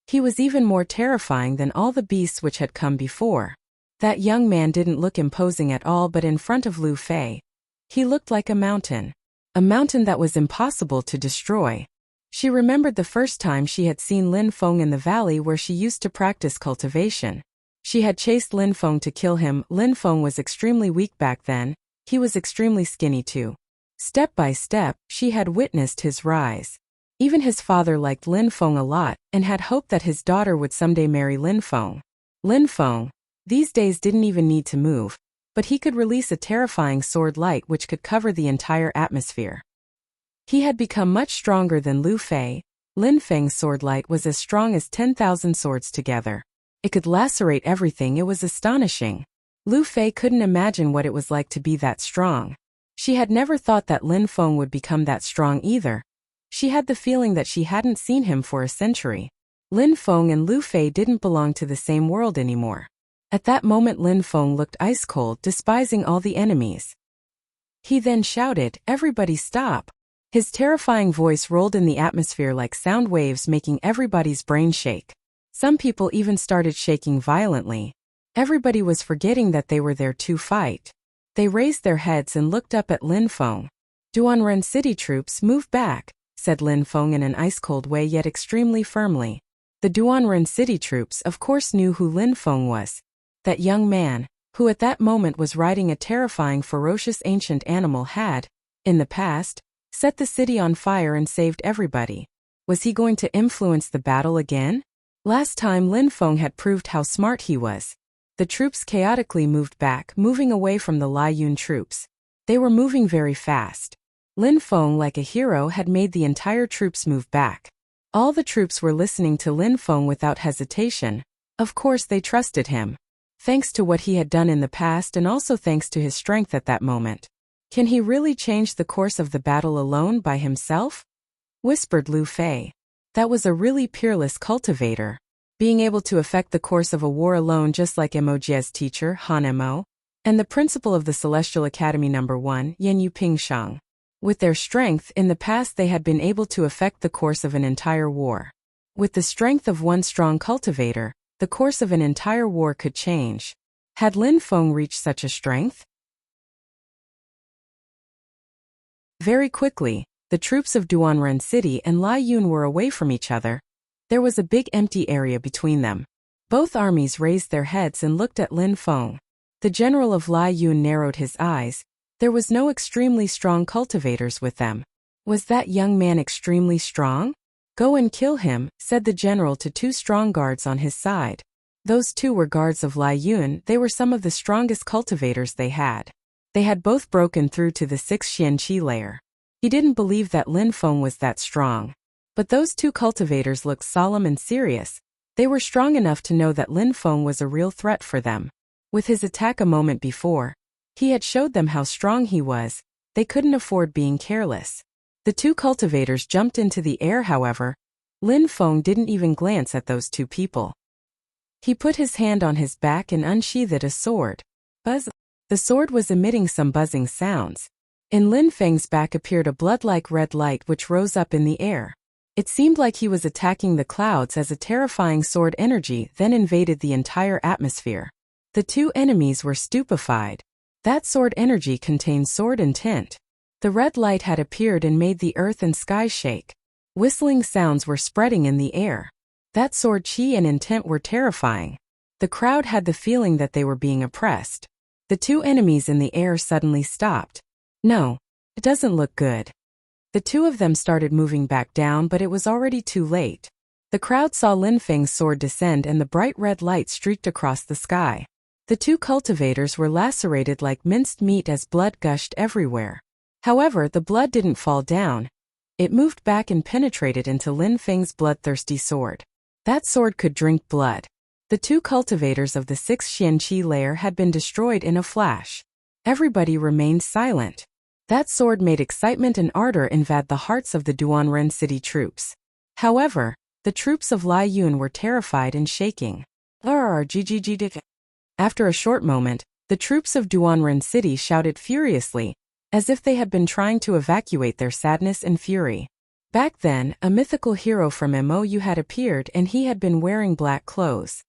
He was even more terrifying than all the beasts which had come before. That young man didn't look imposing at all, but in front of Lu Fei, he looked like a mountain. A mountain that was impossible to destroy. She remembered the first time she had seen Lin Feng in the valley where she used to practice cultivation. She had chased Lin Feng to kill him. Lin Feng was extremely weak back then. He was extremely skinny too. Step by step, she had witnessed his rise. Even his father liked Lin Feng a lot and had hoped that his daughter would someday marry Lin Feng. Lin Feng, these days, didn't even need to move, but he could release a terrifying sword light which could cover the entire atmosphere. He had become much stronger than Lu Fei. Lin Feng's sword light was as strong as 10,000 swords together. It could lacerate everything. It was astonishing. Lu Fei couldn't imagine what it was like to be that strong. She had never thought that Lin Feng would become that strong either. She had the feeling that she hadn't seen him for a century. Lin Feng and Lu Fei didn't belong to the same world anymore. At that moment Lin Feng looked ice cold, despising all the enemies. He then shouted, "Everybody stop!" His terrifying voice rolled in the atmosphere like sound waves, making everybody's brain shake. Some people even started shaking violently. Everybody was forgetting that they were there to fight. They raised their heads and looked up at Lin Feng. "Duanren city troops, move back," said Lin Feng in an ice-cold way yet extremely firmly. The Duanren city troops of course knew who Lin Feng was. That young man, who at that moment was riding a terrifying ferocious ancient animal, had, in the past, set the city on fire and saved everybody. Was he going to influence the battle again? Last time Lin Feng had proved how smart he was. The troops chaotically moved back, moving away from the Lai Yun troops. They were moving very fast. Lin Feng, like a hero, had made the entire troops move back. All the troops were listening to Lin Feng without hesitation. Of course they trusted him. Thanks to what he had done in the past and also thanks to his strength at that moment. Can he really change the course of the battle alone by himself? Whispered Lu Fei. That was a really peerless cultivator. Being able to affect the course of a war alone, just like Emojia's teacher, Han Mo, and the principal of the Celestial Academy No. 1, Yan Yu Pingshang. With their strength, in the past they had been able to affect the course of an entire war. With the strength of one strong cultivator, the course of an entire war could change. Had Lin Feng reached such a strength? Very quickly, the troops of Duanren City and Lai Yun were away from each other. There was a big empty area between them. Both armies raised their heads and looked at Lin Feng. The general of Lai Yun narrowed his eyes. There was no extremely strong cultivators with them. Was that young man extremely strong? "Go and kill him," said the general to two strong guards on his side. Those two were guards of Lai Yun. They were some of the strongest cultivators they had. They had both broken through to the 6th Xianqi layer. He didn't believe that Lin Feng was that strong. But those two cultivators looked solemn and serious. They were strong enough to know that Lin Feng was a real threat for them. With his attack a moment before, he had showed them how strong he was. They couldn't afford being careless. The two cultivators jumped into the air. However, Lin Feng didn't even glance at those two people. He put his hand on his back and unsheathed a sword. Buzz! The sword was emitting some buzzing sounds. In Lin Feng's back appeared a blood-like red light which rose up in the air. It seemed like he was attacking the clouds as a terrifying sword energy then invaded the entire atmosphere. The two enemies were stupefied. That sword energy contained sword intent. The red light had appeared and made the earth and sky shake. Whistling sounds were spreading in the air. That sword chi and intent were terrifying. The crowd had the feeling that they were being oppressed. The two enemies in the air suddenly stopped. No, it doesn't look good. The two of them started moving back down, but it was already too late. The crowd saw Lin Feng's sword descend and the bright red light streaked across the sky. The two cultivators were lacerated like minced meat as blood gushed everywhere. However, the blood didn't fall down. It moved back and penetrated into Lin Feng's bloodthirsty sword. That sword could drink blood. The two cultivators of the 6th Xianqi layer had been destroyed in a flash. Everybody remained silent. That sword made excitement and ardor invade the hearts of the Duanren city troops. However, the troops of Lai Yun were terrified and shaking. After a short moment, the troops of Duanren city shouted furiously, as if they had been trying to evacuate their sadness and fury. Back then, a mythical hero from Mou had appeared and he had been wearing black clothes.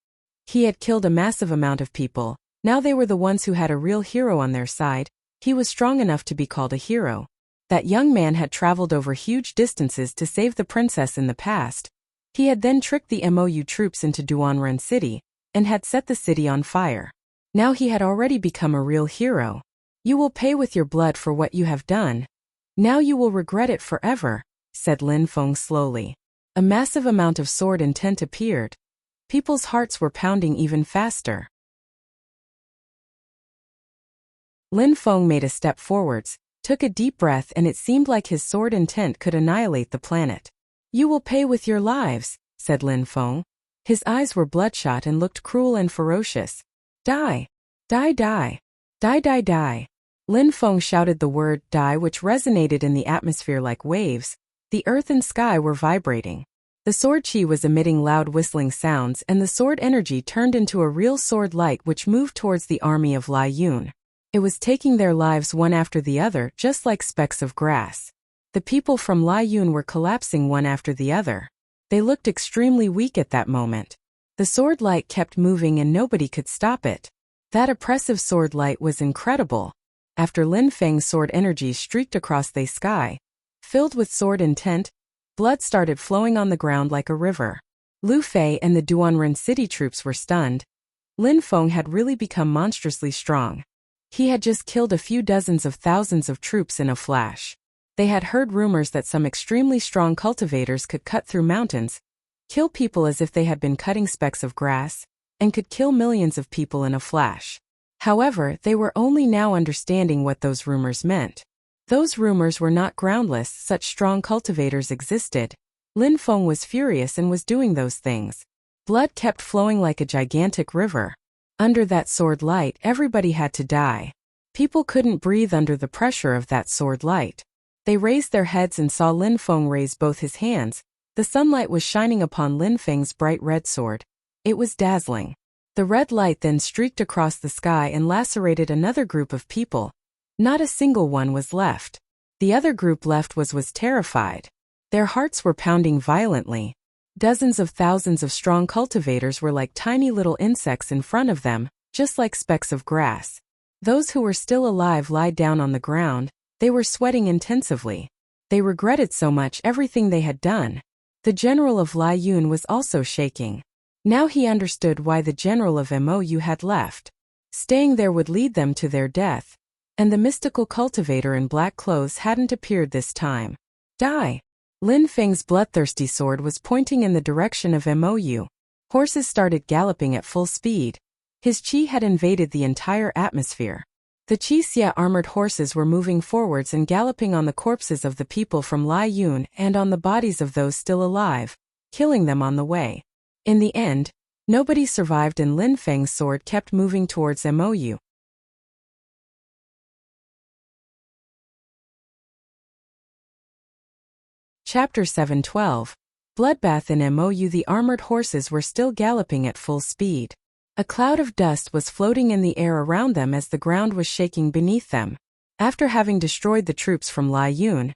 He had killed a massive amount of people. Now they were the ones who had a real hero on their side. He was strong enough to be called a hero. That young man had traveled over huge distances to save the princess in the past. He had then tricked the MOU troops into Duanren City, and had set the city on fire. Now he had already become a real hero. You will pay with your blood for what you have done. Now you will regret it forever, said Lin Feng slowly. A massive amount of sword intent appeared. People's hearts were pounding even faster. Lin Feng made a step forwards, took a deep breath, and it seemed like his sword intent could annihilate the planet. You will pay with your lives, said Lin Feng. His eyes were bloodshot and looked cruel and ferocious. Die! Die, die! Die, die, die! Lin Feng shouted the word die, which resonated in the atmosphere like waves. The earth and sky were vibrating. The sword chi was emitting loud whistling sounds, and the sword energy turned into a real sword light which moved towards the army of Lai Yun. It was taking their lives one after the other, just like specks of grass. The people from Lai Yun were collapsing one after the other. They looked extremely weak at that moment. The sword light kept moving and nobody could stop it. That oppressive sword light was incredible. After Lin Feng's sword energy streaked across the sky, filled with sword intent, blood started flowing on the ground like a river. Lu Fei and the Duanren city troops were stunned. Lin Feng had really become monstrously strong. He had just killed a few dozens of thousands of troops in a flash. They had heard rumors that some extremely strong cultivators could cut through mountains, kill people as if they had been cutting specks of grass, and could kill millions of people in a flash. However, they were only now understanding what those rumors meant. Those rumors were not groundless, such strong cultivators existed. Lin Feng was furious and was doing those things. Blood kept flowing like a gigantic river. Under that sword light, everybody had to die. People couldn't breathe under the pressure of that sword light. They raised their heads and saw Lin Feng raise both his hands. The sunlight was shining upon Lin Feng's bright red sword. It was dazzling. The red light then streaked across the sky and lacerated another group of people. Not a single one was left. The other group left was terrified. Their hearts were pounding violently. Dozens of thousands of strong cultivators were like tiny little insects in front of them, just like specks of grass. Those who were still alive lied down on the ground. They were sweating intensively. They regretted so much everything they had done. The general of Lai Yun was also shaking. Now he understood why the general of MOU had left. Staying there would lead them to their death. And the mystical cultivator in black clothes hadn't appeared this time. Die! Lin Feng's bloodthirsty sword was pointing in the direction of MOU. Horses started galloping at full speed. His chi had invaded the entire atmosphere. The Qixia armored horses were moving forwards and galloping on the corpses of the people from Lai Yun and on the bodies of those still alive, killing them on the way. In the end, nobody survived and Lin Feng's sword kept moving towards MOU. Chapter 7:12. Bloodbath in MOU. The armored horses were still galloping at full speed. A cloud of dust was floating in the air around them as the ground was shaking beneath them. After having destroyed the troops from Lai Yun,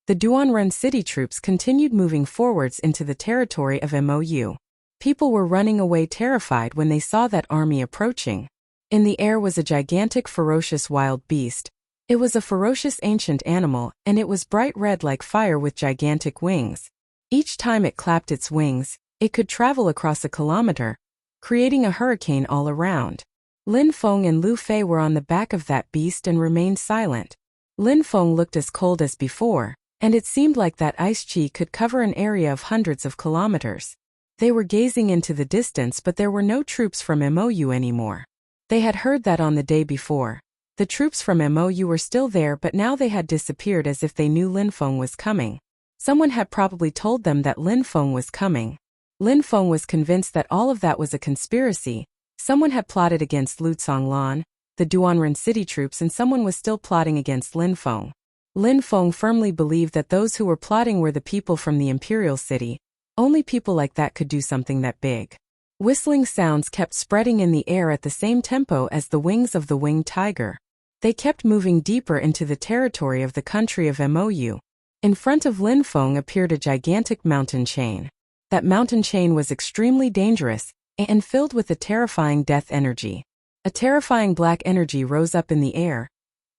the Duanren city troops continued moving forwards into the territory of MOU. People were running away terrified when they saw that army approaching. In the air was a gigantic ferocious wild beast. It was a ferocious ancient animal, and it was bright red like fire with gigantic wings. Each time it clapped its wings, it could travel across a kilometer, creating a hurricane all around. Lin Feng and Lu Fei were on the back of that beast and remained silent. Lin Feng looked as cold as before, and it seemed like that ice chi could cover an area of hundreds of kilometers. They were gazing into the distance, but there were no troops from MOU anymore. They had heard that on the day before. The troops from MOU were still there, but now they had disappeared as if they knew Lin Feng was coming. Someone had probably told them that Lin Feng was coming. Lin Feng was convinced that all of that was a conspiracy. Someone had plotted against Lu Zonglan, the Duanren city troops, and someone was still plotting against Lin Feng. Lin Feng firmly believed that those who were plotting were the people from the imperial city. Only people like that could do something that big. Whistling sounds kept spreading in the air at the same tempo as the wings of the winged tiger. They kept moving deeper into the territory of the country of MOU. In front of Lin Feng appeared a gigantic mountain chain. That mountain chain was extremely dangerous and filled with a terrifying death energy. A terrifying black energy rose up in the air.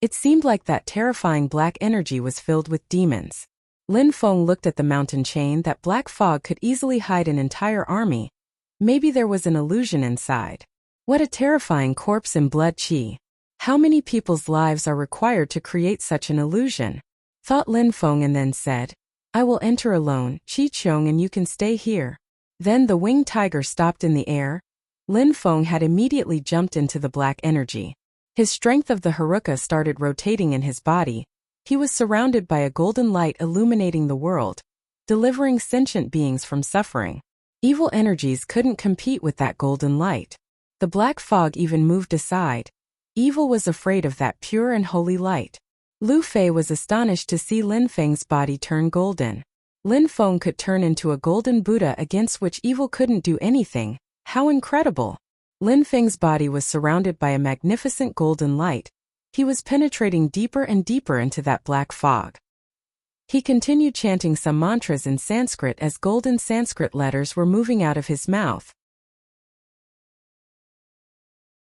It seemed like that terrifying black energy was filled with demons. Lin Feng looked at the mountain chain. That black fog could easily hide an entire army. Maybe there was an illusion inside. What a terrifying corpse in blood qi. How many people's lives are required to create such an illusion? Thought Lin Feng, and then said, I will enter alone, Qi Qiong, and you can stay here. Then the winged tiger stopped in the air. Lin Feng had immediately jumped into the black energy. His strength of the Haruka started rotating in his body. He was surrounded by a golden light illuminating the world, delivering sentient beings from suffering. Evil energies couldn't compete with that golden light. The black fog even moved aside. Evil was afraid of that pure and holy light. Lu Fei was astonished to see Lin Feng's body turn golden. Lin Feng could turn into a golden Buddha against which evil couldn't do anything. How incredible! Lin Feng's body was surrounded by a magnificent golden light. He was penetrating deeper and deeper into that black fog. He continued chanting some mantras in Sanskrit as golden Sanskrit letters were moving out of his mouth.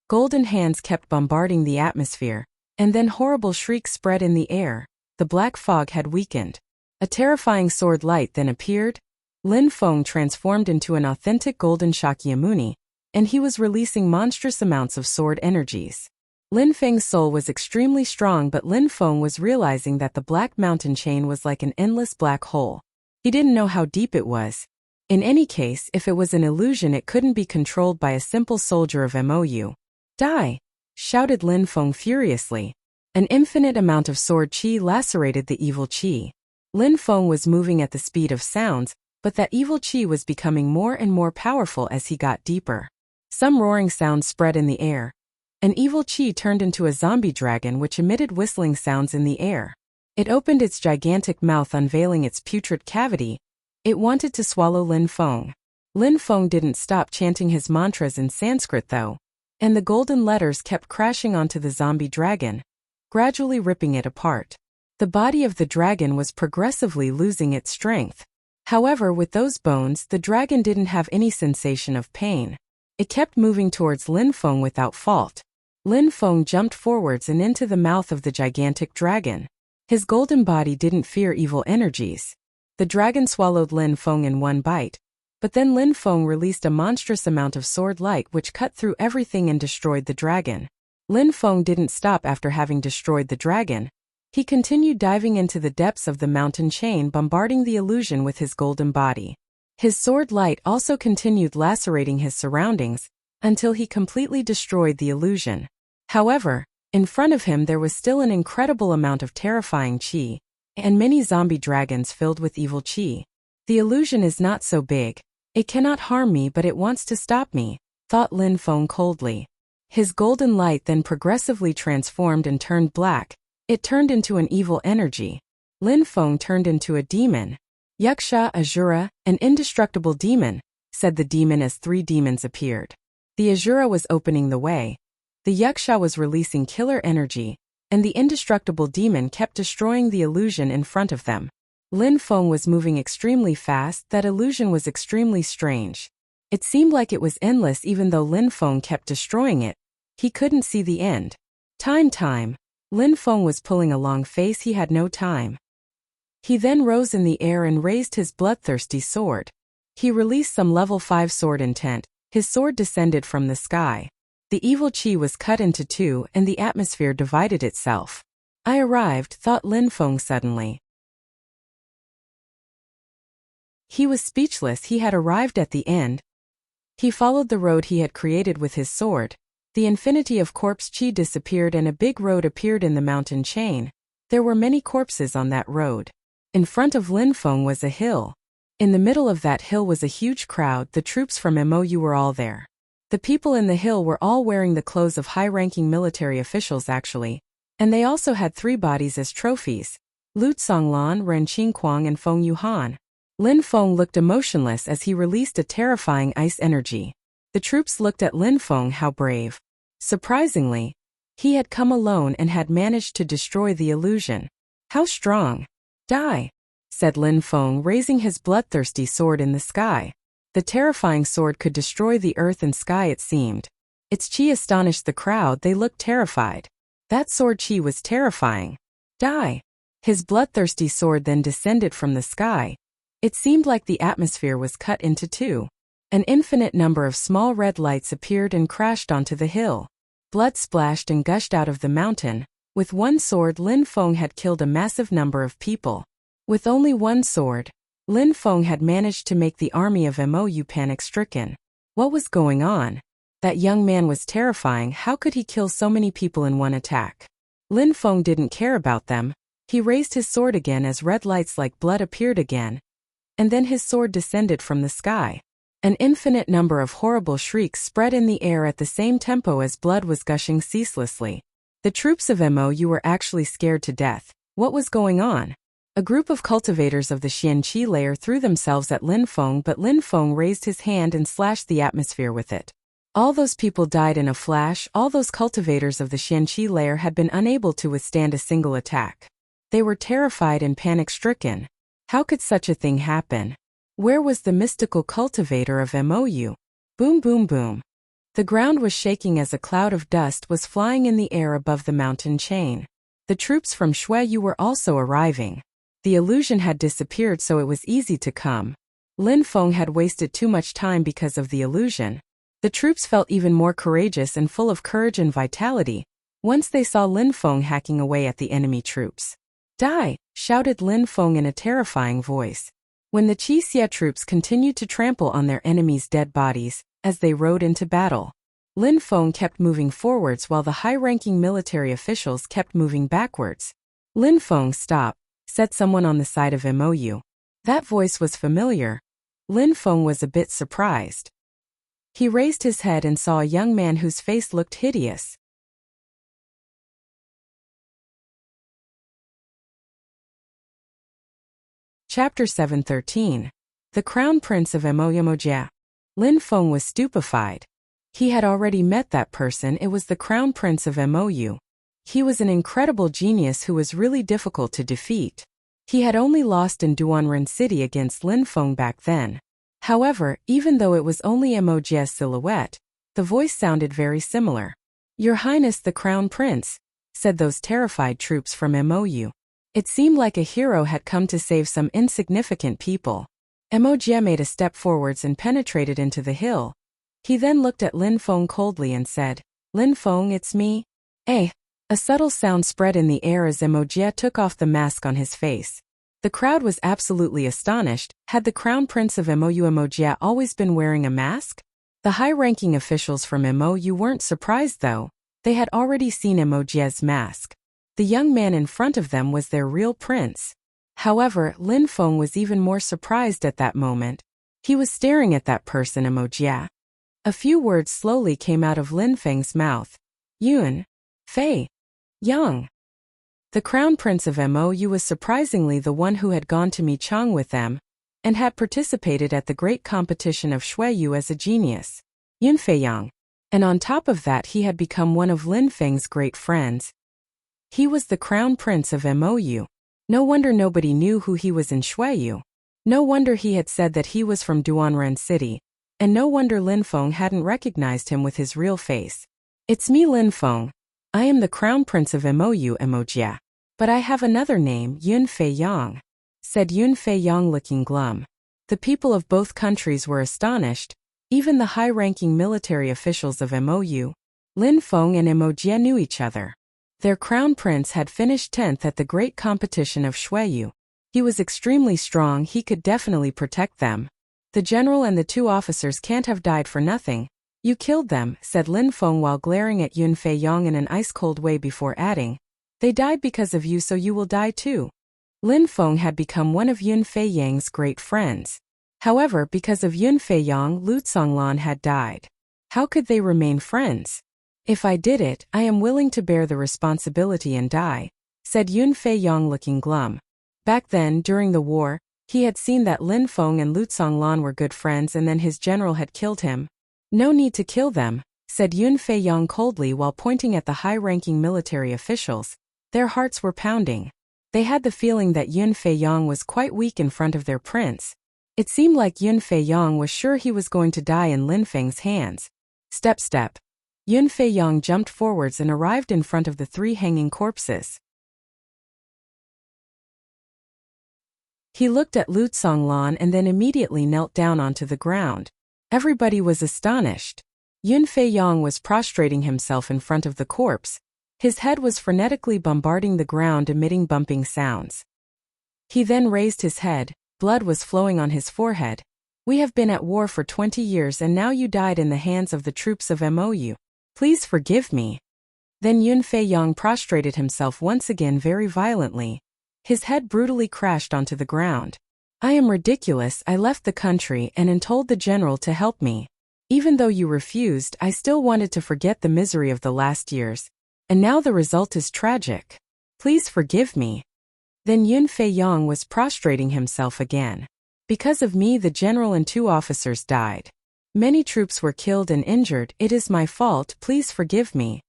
Golden hands kept bombarding the atmosphere, and then horrible shrieks spread in the air. The black fog had weakened. A terrifying sword light then appeared. Lin Feng transformed into an authentic golden Shakyamuni, and he was releasing monstrous amounts of sword energies. Lin Feng's soul was extremely strong, but Lin Feng was realizing that the black mountain chain was like an endless black hole. He didn't know how deep it was. In any case, if it was an illusion, it couldn't be controlled by a simple soldier of Mou. Die! Shouted Lin Feng furiously. An infinite amount of sword qi lacerated the evil qi. Lin Feng was moving at the speed of sounds, but that evil qi was becoming more and more powerful as he got deeper. Some roaring sounds spread in the air. An evil qi turned into a zombie dragon which emitted whistling sounds in the air. It opened its gigantic mouth, unveiling its putrid cavity. It wanted to swallow Lin Feng. Lin Feng didn't stop chanting his mantras in Sanskrit though, and the golden letters kept crashing onto the zombie dragon, gradually ripping it apart. The body of the dragon was progressively losing its strength. However, with those bones, the dragon didn't have any sensation of pain. It kept moving towards Lin Feng without fault. Lin Feng jumped forwards and into the mouth of the gigantic dragon. His golden body didn't fear evil energies. The dragon swallowed Lin Feng in one bite, but then Lin Feng released a monstrous amount of sword light which cut through everything and destroyed the dragon. Lin Feng didn't stop after having destroyed the dragon. He continued diving into the depths of the mountain chain, bombarding the illusion with his golden body. His sword light also continued lacerating his surroundings, until he completely destroyed the illusion. However, in front of him there was still an incredible amount of terrifying qi, and many zombie dragons filled with evil qi. The illusion is not so big. It cannot harm me, but it wants to stop me, thought Lin Feng coldly. His golden light then progressively transformed and turned black. It turned into an evil energy. Lin Feng turned into a demon. Yuxia Azura, an indestructible demon, said the demon as 3 demons appeared. The Azura was opening the way. The Yuxia was releasing killer energy, and the indestructible demon kept destroying the illusion in front of them. Lin Feng was moving extremely fast. That illusion was extremely strange. It seemed like it was endless even though Lin Feng kept destroying it. He couldn't see the end. Time. Lin Feng was pulling a long face. He had no time. He then rose in the air and raised his bloodthirsty sword. He released some level 5 sword intent. His sword descended from the sky. The evil qi was cut into 2 and the atmosphere divided itself. I arrived, thought Lin Feng suddenly. He was speechless. He had arrived at the end. He followed the road he had created with his sword. The infinity of corpse qi disappeared and a big road appeared in the mountain chain. There were many corpses on that road. In front of Lin Feng was a hill. In the middle of that hill was a huge crowd. The troops from Mou were all there. The people in the hill were all wearing the clothes of high-ranking military officials actually, and they also had 3 bodies as trophies: Lu Tsonglan, Ren Qingquang and Feng Yuhan. Lin Feng looked emotionless as he released a terrifying ice energy. The troops looked at Lin Feng. How brave. Surprisingly, he had come alone and had managed to destroy the illusion. How strong. Die, said Lin Feng, raising his bloodthirsty sword in the sky. The terrifying sword could destroy the earth and sky, it seemed. Its qi astonished the crowd. They looked terrified. That sword chi was terrifying. Die! His bloodthirsty sword then descended from the sky. It seemed like the atmosphere was cut into two. An infinite number of small red lights appeared and crashed onto the hill. Blood splashed and gushed out of the mountain. With one sword, Lin Feng had killed a massive number of people. With only one sword, Lin Feng had managed to make the army of Mou panic-stricken. What was going on? That young man was terrifying. How could he kill so many people in one attack? Lin Feng didn't care about them. He raised his sword again as red lights like blood appeared again. And then his sword descended from the sky. An infinite number of horrible shrieks spread in the air at the same tempo as blood was gushing ceaselessly. The troops of Mou were actually scared to death. What was going on? A group of cultivators of the Xianqi layer threw themselves at Lin Feng, but Lin Feng raised his hand and slashed the atmosphere with it. All those people died in a flash. All those cultivators of the Xianqi layer had been unable to withstand a single attack. They were terrified and panic-stricken. How could such a thing happen? Where was the mystical cultivator of Mou? Boom, boom, boom. The ground was shaking as a cloud of dust was flying in the air above the mountain chain. The troops from Shueyu were also arriving. The illusion had disappeared, so it was easy to come. Lin Feng had wasted too much time because of the illusion. The troops felt even more courageous and full of courage and vitality once they saw Lin Feng hacking away at the enemy troops. Die! Shouted Lin Feng in a terrifying voice. When the Qixia troops continued to trample on their enemies' dead bodies as they rode into battle, Lin Feng kept moving forwards while the high-ranking military officials kept moving backwards. Lin Feng, stop, said someone on the side of Mou. That voice was familiar. Lin Feng was a bit surprised. He raised his head and saw a young man whose face looked hideous. Chapter 713. The Crown Prince of Wuxia. Lin Feng was stupefied. He had already met that person. It was the Crown Prince of Mou. He was an incredible genius who was really difficult to defeat. He had only lost in Duanren City against Lin Feng back then. However, even though it was only Wuxia's silhouette, the voice sounded very similar. Your Highness the Crown Prince, said those terrified troops from Mou. It seemed like a hero had come to save some insignificant people. Wuxia made a step forwards and penetrated into the hill. He then looked at Lin Feng coldly and said, Lin Feng, it's me. Eh? A subtle sound spread in the air as Wuxia took off the mask on his face. The crowd was absolutely astonished. Had the Crown Prince of Wuxia always been wearing a mask? The high-ranking officials from Mou weren't surprised though. They had already seen Wuxia's mask. The young man in front of them was their real prince. However, Lin Feng was even more surprised at that moment. He was staring at that person, Wuxia. A few words slowly came out of Lin Feng's mouth. Yun. Fei. Yang. The Crown Prince of Mou was surprisingly the one who had gone to Michang with them, and had participated at the great competition of Shueyu as a genius. Yun Fei Yang. And on top of that he had become one of Lin Feng's great friends. He was the Crown Prince of Mou. No wonder nobody knew who he was in Shueyu. No wonder he had said that he was from Duanren City. And no wonder Lin Feng hadn't recognized him with his real face. It's me, Lin Feng. I am the Crown Prince of Mou, Wuxia. But I have another name, Yun Fei Yang, said Yun Fei Yang looking glum. The people of both countries were astonished. Even the high-ranking military officials of Mou. Lin Feng and Wuxia knew each other. Their crown prince had finished 10th at the great competition of Shueyu. He was extremely strong. He could definitely protect them. The general and the two officers can't have died for nothing. You killed them, said Lin Feng while glaring at Yun Fei Yang in an ice-cold way before adding, they died because of you, so you will die too. Lin Feng had become one of Yun Fei Yang's great friends. However, because of Yun Fei Yang, Lu Tsonglan had died. How could they remain friends? If I did it, I am willing to bear the responsibility and die, said Yun Fei Yang looking glum. Back then, during the war, he had seen that Lin Feng and Lu Tsonglan were good friends and then his general had killed him. No need to kill them, said Yun Fei Yang coldly while pointing at the high-ranking military officials. Their hearts were pounding. They had the feeling that Yun Fei Yang was quite weak in front of their prince. It seemed like Yun Fei Yang was sure he was going to die in Lin Feng's hands. Step, step. Yun Fei-yong jumped forwards and arrived in front of the 3 hanging corpses. He looked at Lu Tsonglan and then immediately knelt down onto the ground. Everybody was astonished. Yun Fei-yong was prostrating himself in front of the corpse. His head was frenetically bombarding the ground, emitting bumping sounds. He then raised his head. Blood was flowing on his forehead. "We have been at war for 20 years and now you died in the hands of the troops of MOU. Please forgive me." Then Yun Fei-yong prostrated himself once again very violently. His head brutally crashed onto the ground. "I am ridiculous. I left the country and told the general to help me. Even though you refused, I still wanted to forget the misery of the last years. And now the result is tragic. Please forgive me." Then Yun Fei-yong was prostrating himself again. "Because of me the general and 2 officers died. Many troops were killed and injured. It is my fault. Please forgive me."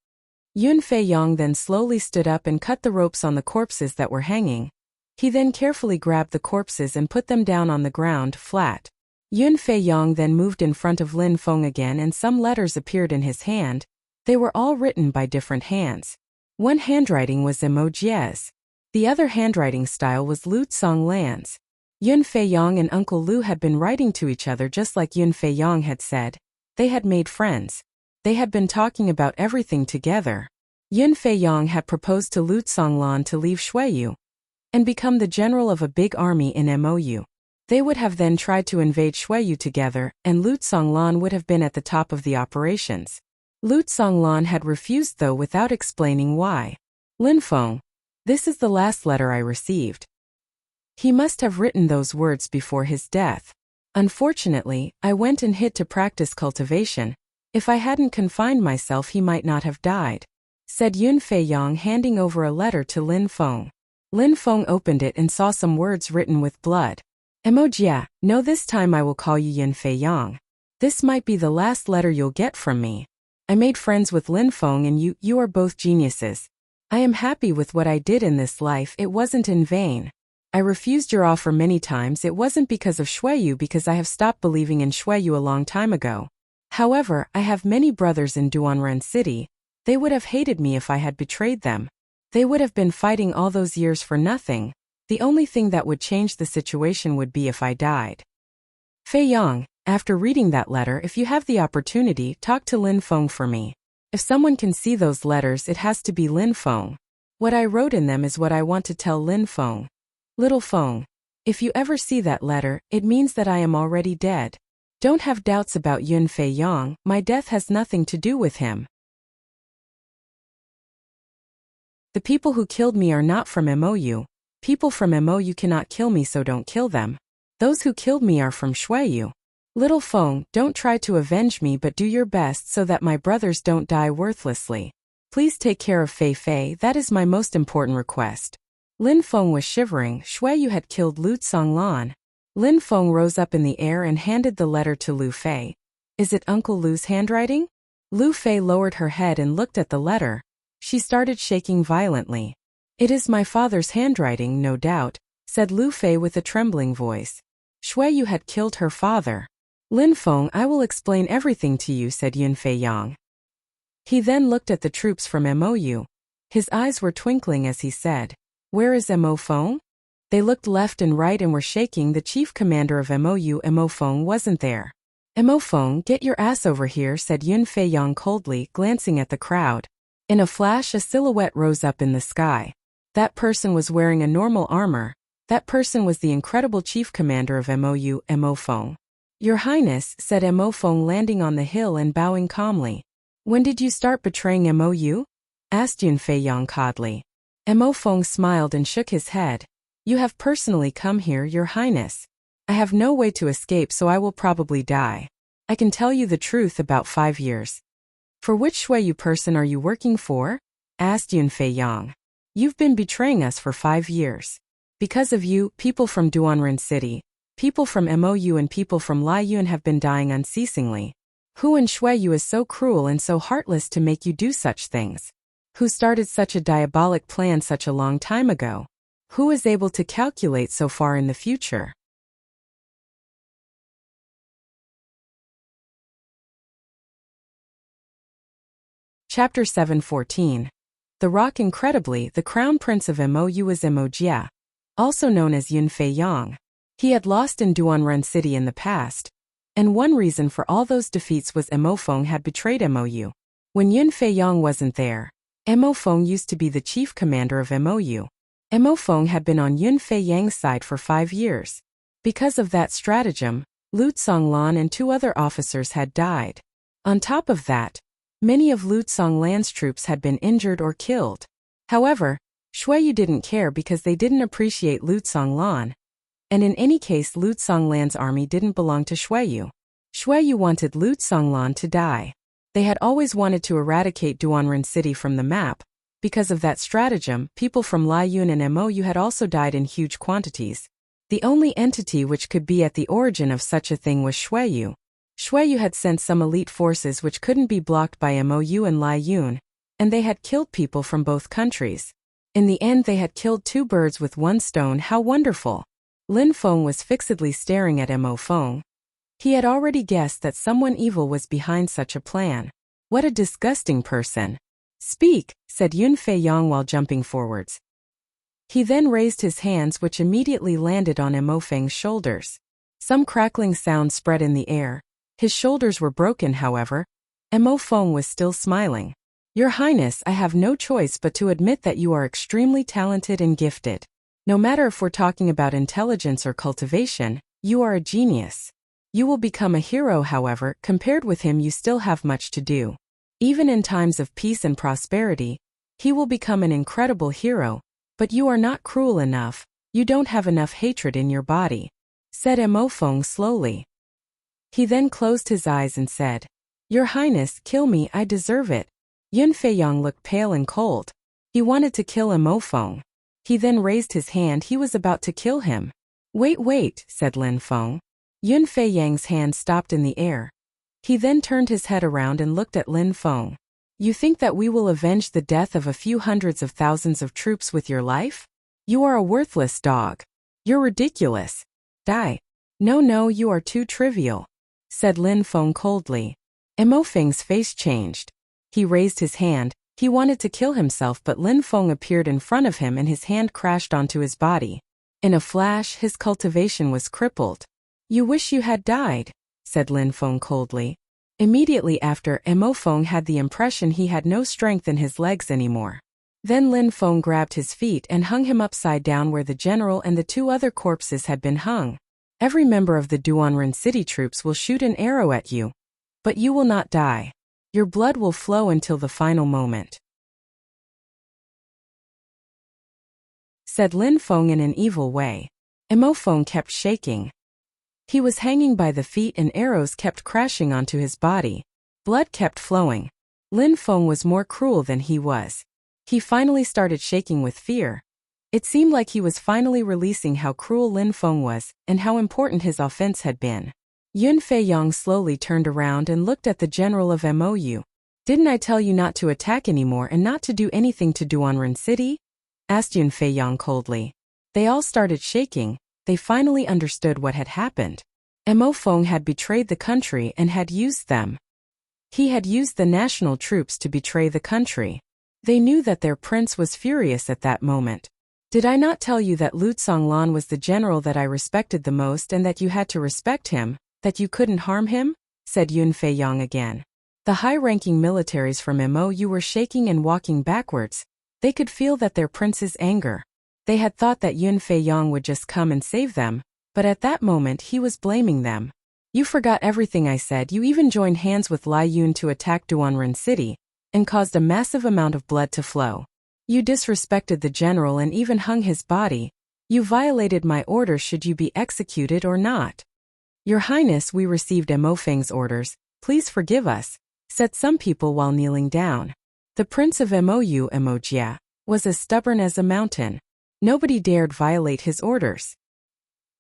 Yun Fei-yong then slowly stood up and cut the ropes on the corpses that were hanging. He then carefully grabbed the corpses and put them down on the ground, flat. Yun Fei-yong then moved in front of Lin Feng again and some letters appeared in his hand. They were all written by different hands. One handwriting was Jie's. The other handwriting style was Lu Tsonglan's. Yun Fei-yong and Uncle Lu had been writing to each other just like Yun Fei-yong had said. They had made friends. They had been talking about everything together. Yun Fei-yong had proposed to Lu Tsonglan to leave Shuiyu and become the general of a big army in MOU. They would have then tried to invade Shuiyu together, and Lu Tsonglan would have been at the top of the operations. Lu Tsonglan had refused though without explaining why. "Lin Feng, this is the last letter I received." He must have written those words before his death. "Unfortunately, I went and hid to practice cultivation. If I hadn't confined myself he might not have died," said Yun Fei-yong, handing over a letter to Lin Feng. Lin Feng opened it and saw some words written with blood. "Emoji, no, this time I will call you Yun Fei-yong. This might be the last letter you'll get from me. I made friends with Lin Feng and you are both geniuses. I am happy with what I did in this life. It wasn't in vain. I refused your offer many times. It wasn't because of Shuiyu, because I have stopped believing in Shuiyu a long time ago. However, I have many brothers in Duanren City. They would have hated me if I had betrayed them. They would have been fighting all those years for nothing. The only thing that would change the situation would be if I died." Fei-yong, after reading that letter, if you have the opportunity, talk to Lin Feng for me. If someone can see those letters, it has to be Lin Feng. What I wrote in them is what I want to tell Lin Feng. Little Feng, if you ever see that letter, it means that I am already dead. Don't have doubts about Yun Fei-yong. My death has nothing to do with him. The people who killed me are not from MOU. People from MOU cannot kill me, so don't kill them. Those who killed me are from Shuiyu. Little Feng, don't try to avenge me, but do your best so that my brothers don't die worthlessly. Please take care of Fei Fei. That is my most important request." Lin Feng was shivering. Shuiyu had killed Lu Tsonglan. Lin Feng rose up in the air and handed the letter to Lu Fei. "Is it Uncle Lu's handwriting?" Lu Fei lowered her head and looked at the letter. She started shaking violently. "It is my father's handwriting, no doubt," said Lu Fei with a trembling voice. "Shuiyu had killed her father." "Lin Feng, I will explain everything to you," said Yun Fei-yong. He then looked at the troops from MOU. His eyes were twinkling as he said, "Where is Mo Feng?" They looked left and right and were shaking. The chief commander of MOU, Mo Feng, wasn't there. "Mo Feng, get your ass over here," said Yun Fei-yong coldly, glancing at the crowd. In a flash, a silhouette rose up in the sky. That person was wearing a normal armor. That person was the incredible chief commander of MOU, Mo Feng. "Your Highness," said Mo Feng, landing on the hill and bowing calmly. "When did you start betraying MOU?" asked Yun Fei-yong coldly. Mo Feng smiled and shook his head. "You have personally come here, Your Highness. I have no way to escape, so I will probably die. I can tell you the truth, about 5 years." "For which Shuiyu person are you working for?" asked Yun Fei-yong. "You've been betraying us for 5 years. Because of you, people from Duanren City, people from MOU and people from Liyuan have been dying unceasingly. Who in Shuiyu is so cruel and so heartless to make you do such things? Who started such a diabolic plan such a long time ago? Who is able to calculate so far in the future?" Chapter 714. The Rock. Incredibly, the crown prince of Mou was Wuxia, also known as Yun Fei Yang. He had lost in Duanren City in the past, and one reason for all those defeats was Mo Feng had betrayed Mou. When Yun Fei Yang wasn't there, Mo Feng used to be the chief commander of Mou. Mo Feng had been on Yun Fei Yang's side for 5 years. Because of that stratagem, Lu Tsonglan and 2 other officers had died. On top of that, many of Lu Tsonglan's troops had been injured or killed. However, Xueyu didn't care because they didn't appreciate Lu Tsonglan. And in any case, Lu Tsonglan's army didn't belong to Xueyu. Xueyu wanted Lu Tsonglan to die. They had always wanted to eradicate Duanren City from the map. Because of that stratagem, people from Laiyun and Mou had also died in huge quantities. The only entity which could be at the origin of such a thing was Xueyu. Xueyu had sent some elite forces which couldn't be blocked by Mou and Laiyun, and they had killed people from both countries. In the end, they had killed 2 birds with 1 stone. How wonderful! Lin Feng was fixedly staring at Mo Feng. He had already guessed that someone evil was behind such a plan. What a disgusting person! Speak, said Yun Fei Yang while jumping forwards. He then raised his hands, which immediately landed on Mo Feng's shoulders. Some crackling sound spread in the air. His shoulders were broken, however. Mo Feng was still smiling. Your Highness, I have no choice but to admit that you are extremely talented and gifted. No matter if we're talking about intelligence or cultivation, you are a genius. You will become a hero, however, compared with him you still have much to do. Even in times of peace and prosperity, he will become an incredible hero, but you are not cruel enough, you don't have enough hatred in your body, said Mo Feng slowly. He then closed his eyes and said, Your Highness, kill me, I deserve it. Yun Fei Yang looked pale and cold. He wanted to kill Mo Feng. He then raised his hand, he was about to kill him. Wait, said Lin Feng. Yun Fei Yang's hand stopped in the air. He then turned his head around and looked at Lin Feng. You think that we will avenge the death of a few hundreds of thousands of troops with your life? You are a worthless dog. You're ridiculous. Die. No, you are too trivial, said Lin Feng coldly. Mo Feng's face changed. He raised his hand. He wanted to kill himself, but Lin Feng appeared in front of him and his hand crashed onto his body. In a flash, his cultivation was crippled. You wish you had died, said Lin Feng coldly. Immediately after, Mo Feng had the impression he had no strength in his legs anymore. Then Lin Feng grabbed his feet and hung him upside down where the general and the 2 other corpses had been hung. Every member of the Duanren City troops will shoot an arrow at you. But you will not die. Your blood will flow until the final moment, said Lin Feng in an evil way. Mo Feng kept shaking. He was hanging by the feet and arrows kept crashing onto his body. Blood kept flowing. Lin Feng was more cruel than he was. He finally started shaking with fear. It seemed like he was finally releasing how cruel Lin Feng was and how important his offense had been. Yun Fei Yang slowly turned around and looked at the general of Mou. Didn't I tell you not to attack anymore and not to do anything to Duanren City? Asked Yun Fei Yang coldly. They all started shaking. They finally understood what had happened. Mo Feng had betrayed the country and had used them. He had used the national troops to betray the country. They knew that their prince was furious at that moment. Did I not tell you that Lu Tsonglan was the general that I respected the most and that you had to respect him, that you couldn't harm him? Said Yun Fei Yang again. The high-ranking militaries from Mou were shaking and walking backwards. They could feel that their prince's anger. They had thought that Yun Fei Yang would just come and save them, but at that moment he was blaming them. You forgot everything I said. You even joined hands with Laiyun to attack Duanren City, and caused a massive amount of blood to flow. You disrespected the general and even hung his body. You violated my orders. Should you be executed or not? Your Highness, we received Mo Feng's orders. Please forgive us, said some people while kneeling down. The Prince of Mou, Wuxia, was as stubborn as a mountain. Nobody dared violate his orders.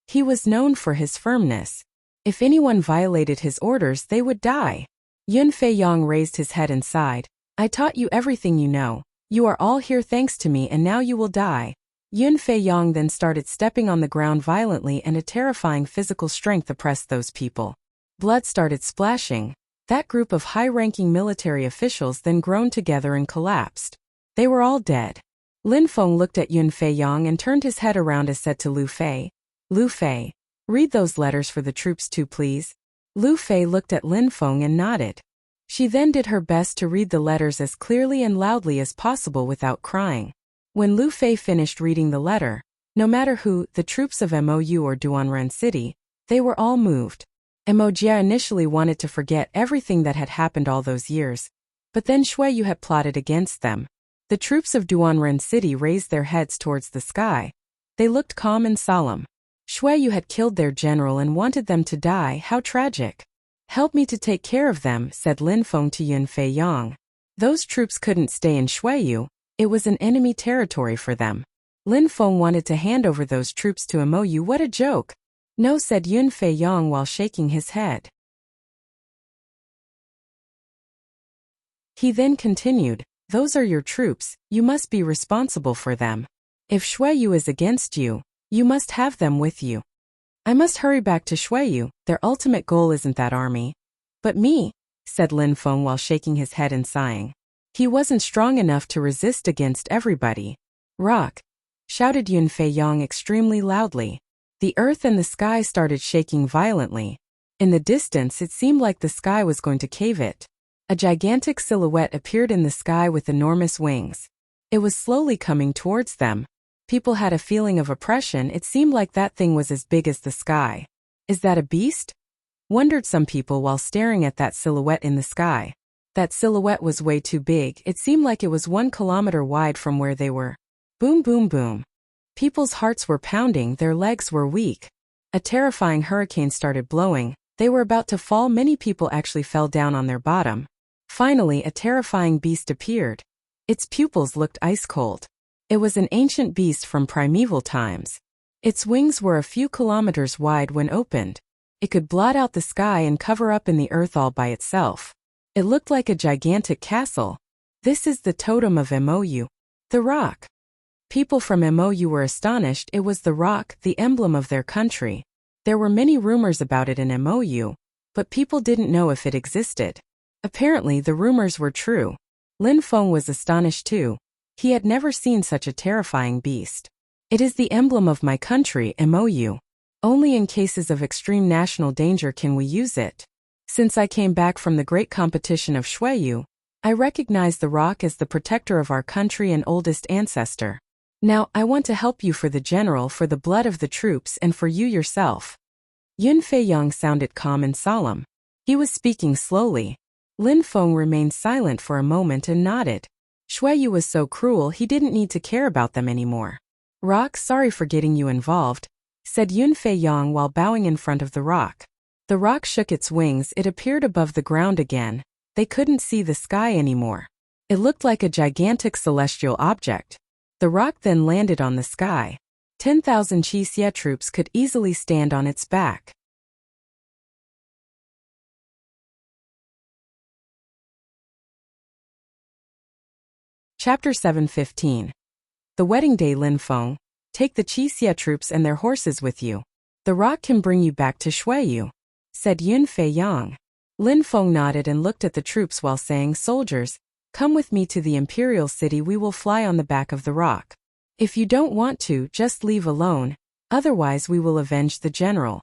He was known for his firmness. If anyone violated his orders, they would die. Yun Fei Yang raised his head and sighed. I taught you everything you know. You are all here thanks to me and now you will die. Yun Fei Yang then started stepping on the ground violently and a terrifying physical strength oppressed those people. Blood started splashing. That group of high-ranking military officials then groaned together and collapsed. They were all dead. Lin Feng looked at Yun Fei Yang and turned his head around as said to Lu Fei, "Lu Fei, read those letters for the troops too, please." Lu Fei looked at Lin Feng and nodded. She then did her best to read the letters as clearly and loudly as possible without crying. When Lu Fei finished reading the letter, no matter who, the troops of Mou or Duanren City, they were all moved. Mojia initially wanted to forget everything that had happened all those years, but then Shuiyu had plotted against them. The troops of Duanren City raised their heads towards the sky. They looked calm and solemn. Shuiyu had killed their general and wanted them to die. How tragic. "Help me to take care of them," said Lin Feng to Yun Fei Yang. Those troops couldn't stay in Shuiyu. It was an enemy territory for them. Lin Feng wanted to hand over those troops to Mou. What a joke. "No," said Yun Fei Yang while shaking his head. He then continued, "Those are your troops, you must be responsible for them. If Shuiyu is against you, you must have them with you. I must hurry back to Shuiyu. Their ultimate goal isn't that army. But me," said Lin Feng while shaking his head and sighing. He wasn't strong enough to resist against everybody. "Rock!" shouted Yun Fei Yang extremely loudly. The earth and the sky started shaking violently. In the distance it seemed like the sky was going to cave it. A gigantic silhouette appeared in the sky with enormous wings. It was slowly coming towards them. People had a feeling of oppression. It seemed like that thing was as big as the sky. "Is that a beast?" wondered some people while staring at that silhouette in the sky. That silhouette was way too big. It seemed like it was 1 kilometer wide from where they were. Boom, boom, boom. People's hearts were pounding, their legs were weak. A terrifying hurricane started blowing. They were about to fall. Many people actually fell down on their bottom. Finally, a terrifying beast appeared. Its pupils looked ice cold. It was an ancient beast from primeval times. Its wings were a few kilometers wide when opened. It could blot out the sky and cover up in the earth all by itself. It looked like a gigantic castle. "This is the totem of Mou. The rock." People from Mou were astonished. It was the rock, the emblem of their country. There were many rumors about it in Mou, but people didn't know if it existed. Apparently the rumors were true. Lin Feng was astonished too. He had never seen such a terrifying beast. "It is the emblem of my country, Mou. Only in cases of extreme national danger can we use it. Since I came back from the great competition of Shuiyu, I recognize the rock as the protector of our country and oldest ancestor. Now, I want to help you for the general, for the blood of the troops, and for you yourself." Yun Fei Yang sounded calm and solemn. He was speaking slowly. Lin Feng remained silent for a moment and nodded. Shuiyu was so cruel he didn't need to care about them anymore. "Rock, sorry for getting you involved," said Yun Fei Yang while bowing in front of the rock. The rock shook its wings. It appeared above the ground again. They couldn't see the sky anymore. It looked like a gigantic celestial object. The rock then landed on the sky. 10,000 Qixia troops could easily stand on its back. Chapter 7:15. The wedding day. Lin Feng, take the Qixia troops and their horses with you. The rock can bring you back to Shuiyu, said Yun Fei Yang. Lin Feng nodded and looked at the troops while saying, "Soldiers, come with me to the imperial city. We will fly on the back of the rock. If you don't want to, just leave alone. Otherwise we will avenge the general."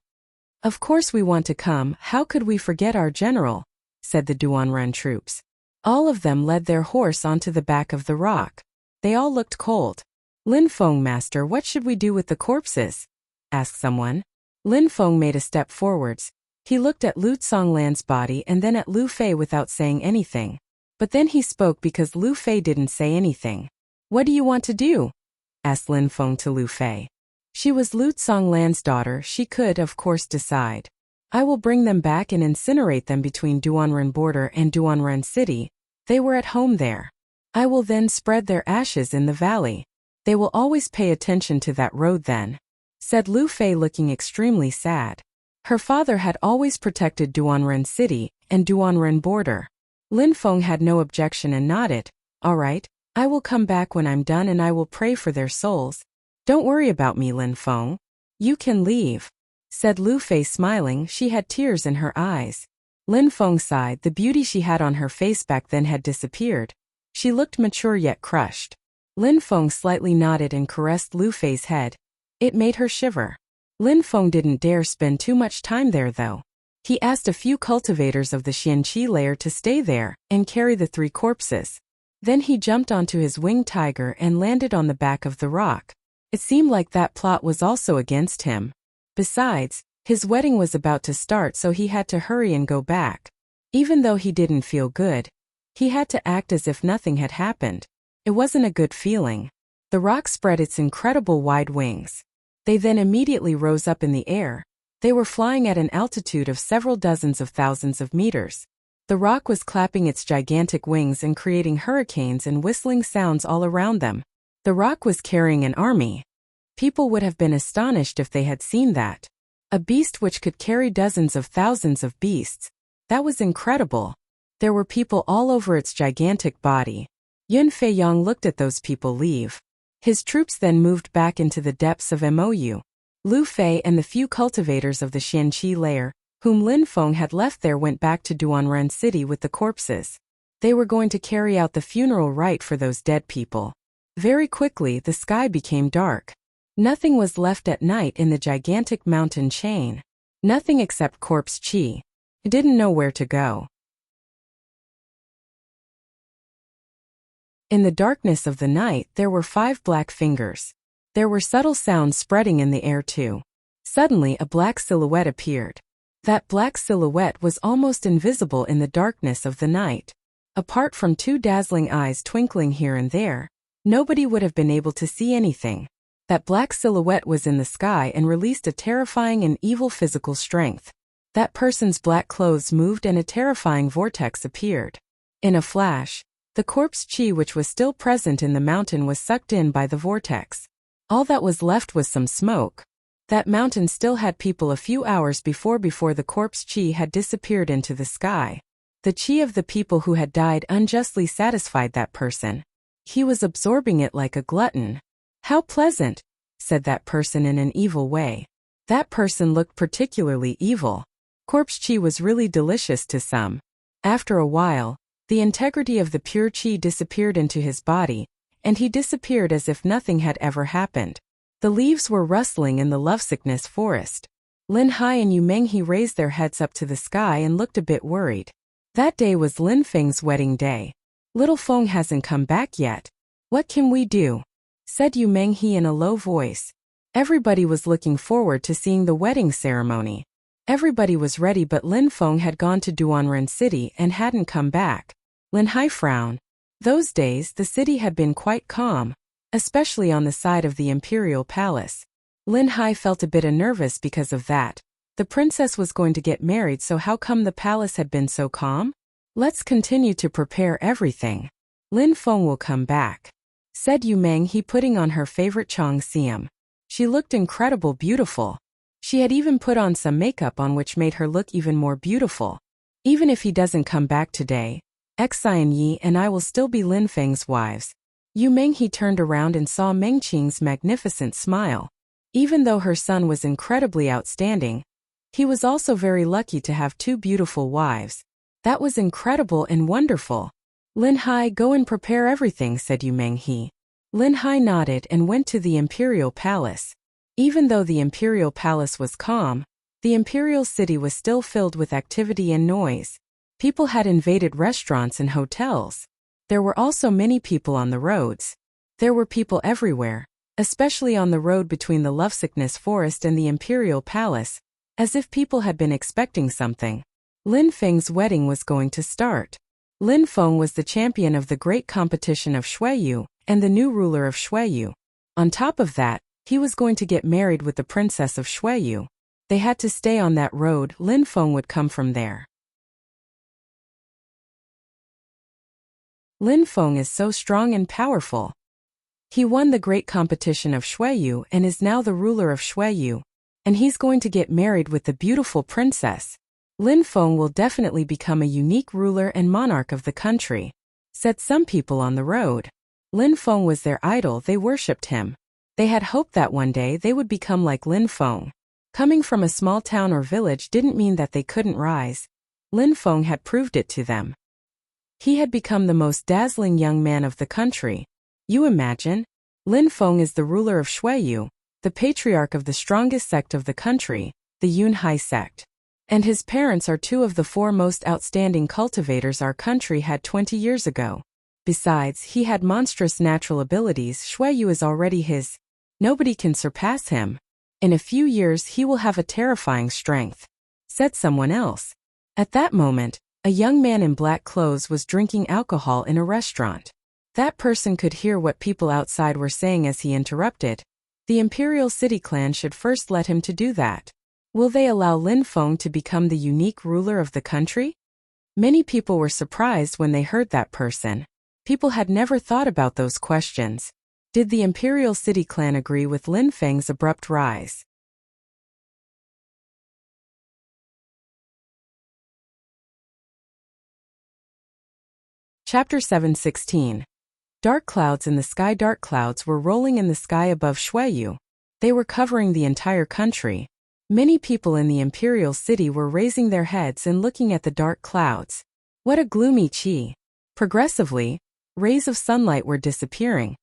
"Of course we want to come. How could we forget our general?" said the Duanren troops. All of them led their horse onto the back of the rock. They all looked cold. "Lin Feng, master, what should we do with the corpses?" asked someone. Lin Feng made a step forwards. He looked at Lu Songlan's body and then at Lu Fei without saying anything. But then he spoke because Lu Fei didn't say anything. "What do you want to do?" asked Lin Feng to Lu Fei. She was Lu Songlan's daughter. She could, of course, decide. "I will bring them back and incinerate them between Duanren border and Duanren city. They were at home there. I will then spread their ashes in the valley. They will always pay attention to that road then," said Lu Fei, looking extremely sad. Her father had always protected Duanren city and Duanren border. Lin Feng had no objection and nodded. "All right, I will come back when I'm done and I will pray for their souls. Don't worry about me, Lin Feng. You can leave," said Lu Fei, smiling. She had tears in her eyes. Lin Feng sighed. The beauty she had on her face back then had disappeared. She looked mature yet crushed. Lin Feng slightly nodded and caressed Lu Fei's head. It made her shiver. Lin Feng didn't dare spend too much time there though. He asked a few cultivators of the Xianqi lair to stay there and carry the 3 corpses. Then he jumped onto his winged tiger and landed on the back of the rock. It seemed like that plot was also against him. Besides, his wedding was about to start, so he had to hurry and go back. Even though he didn't feel good, he had to act as if nothing had happened. It wasn't a good feeling. The rock spread its incredible wide wings. They then immediately rose up in the air. They were flying at an altitude of several dozens of thousands of meters. The rock was clapping its gigantic wings and creating hurricanes and whistling sounds all around them. The rock was carrying an army. People would have been astonished if they had seen that. A beast which could carry dozens of thousands of beasts. That was incredible. There were people all over its gigantic body. Yun Feiyang looked at those people leave. His troops then moved back into the depths of Mou. Lu Fei and the few cultivators of the Xianqi lair, whom Lin Feng had left there, went back to Duanren City with the corpses. They were going to carry out the funeral rite for those dead people. Very quickly the sky became dark. Nothing was left at night in the gigantic mountain chain. Nothing except corpse chi. He didn't know where to go. In the darkness of the night there were 5 black fingers. There were subtle sounds spreading in the air too. Suddenly a black silhouette appeared. That black silhouette was almost invisible in the darkness of the night. Apart from 2 dazzling eyes twinkling here and there, nobody would have been able to see anything. That black silhouette was in the sky and released a terrifying and evil physical strength. That person's black clothes moved and a terrifying vortex appeared. In a flash, the corpse chi which was still present in the mountain was sucked in by the vortex. All that was left was some smoke. That mountain still had people a few hours before the corpse chi had disappeared into the sky. The chi of the people who had died unjustly satisfied that person. He was absorbing it like a glutton. How pleasant, said that person in an evil way. That person looked particularly evil. Corpse chi was really delicious to some. After a while, the integrity of the pure chi disappeared into his body, and he disappeared as if nothing had ever happened. The leaves were rustling in the lovesickness forest. Lin Hai and Yu Menghe raised their heads up to the sky and looked a bit worried. That day was Lin Feng's wedding day. Little Feng hasn't come back yet. What can we do? Said Yu Menghe in a low voice. Everybody was looking forward to seeing the wedding ceremony. Everybody was ready, but Lin Feng had gone to Duanren City and hadn't come back. Lin Hai frowned. Those days the city had been quite calm, especially on the side of the imperial palace. Lin Hai felt a bit nervous because of that. The princess was going to get married, so how come the palace had been so calm? Let's continue to prepare everything. Lin Feng will come back, said Yu Menghe, putting on her favorite chongxiam. She looked incredible beautiful. She had even put on some makeup on which made her look even more beautiful. Even if he doesn't come back today, Xian Yi and I will still be Lin Feng's wives. Yu Menghe turned around and saw Meng Qing's magnificent smile. Even though her son was incredibly outstanding, he was also very lucky to have 2 beautiful wives. That was incredible and wonderful. Lin Hai, go and prepare everything, said Yu Menghe. Lin Hai nodded and went to the imperial palace. Even though the imperial palace was calm, the imperial city was still filled with activity and noise. People had invaded restaurants and hotels. There were also many people on the roads. There were people everywhere, especially on the road between the lovesickness forest and the imperial palace, as if people had been expecting something. Lin Feng's wedding was going to start. Lin Feng was the champion of the great competition of Xueyu and the new ruler of Xueyu. On top of that, he was going to get married with the princess of Xueyu. They had to stay on that road. Lin Feng would come from there. Lin Feng is so strong and powerful. He won the great competition of Xueyu and is now the ruler of Xueyu, and he's going to get married with the beautiful princess. Lin Feng will definitely become a unique ruler and monarch of the country, said some people on the road. Lin Feng was their idol, they worshipped him. They had hoped that one day they would become like Lin Feng. Coming from a small town or village didn't mean that they couldn't rise. Lin Feng had proved it to them. He had become the most dazzling young man of the country. You imagine? Lin Feng is the ruler of Shuiyu, the patriarch of the strongest sect of the country, the Yunhai sect. And his parents are two of the four most outstanding cultivators our country had 20 years ago. Besides, he had monstrous natural abilities. Shuiyu is already his. Nobody can surpass him. In a few years he will have a terrifying strength, said someone else. At that moment, a young man in black clothes was drinking alcohol in a restaurant. That person could hear what people outside were saying as he interrupted. The Imperial City clan should first let him to do that. Will they allow Lin Feng to become the unique ruler of the country? Many people were surprised when they heard that person. People had never thought about those questions. Did the Imperial City clan agree with Lin Feng's abrupt rise? Chapter 7:16. Dark clouds in the sky. Dark clouds were rolling in the sky above Shuiyu. They were covering the entire country. Many people in the Imperial City were raising their heads and looking at the dark clouds. What a gloomy chi! Progressively, rays of sunlight were disappearing.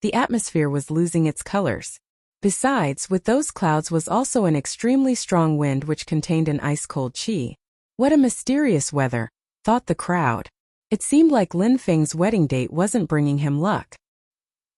The atmosphere was losing its colors. Besides, with those clouds was also an extremely strong wind which contained an ice-cold chi. What a mysterious weather, thought the crowd. It seemed like Lin Feng's wedding date wasn't bringing him luck.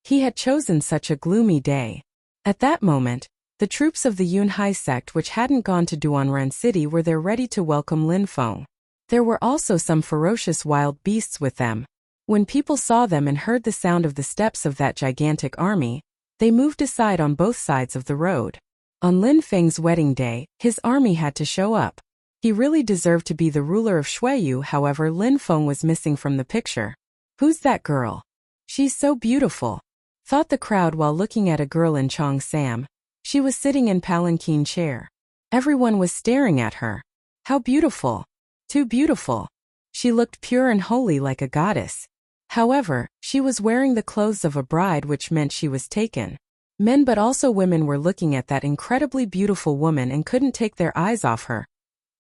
He had chosen such a gloomy day. At that moment, the troops of the Yunhai sect which hadn't gone to Duanren City were there ready to welcome Lin Feng. There were also some ferocious wild beasts with them. When people saw them and heard the sound of the steps of that gigantic army, they moved aside on both sides of the road. On Lin Feng's wedding day, his army had to show up. He really deserved to be the ruler of Shuiyu. However, Lin Feng was missing from the picture. Who's that girl? She's so beautiful, thought the crowd while looking at a girl in Cheongsam. She was sitting in palanquin chair. Everyone was staring at her. How beautiful! Too beautiful. She looked pure and holy like a goddess. However, she was wearing the clothes of a bride, which meant she was taken. Men but also women were looking at that incredibly beautiful woman and couldn't take their eyes off her.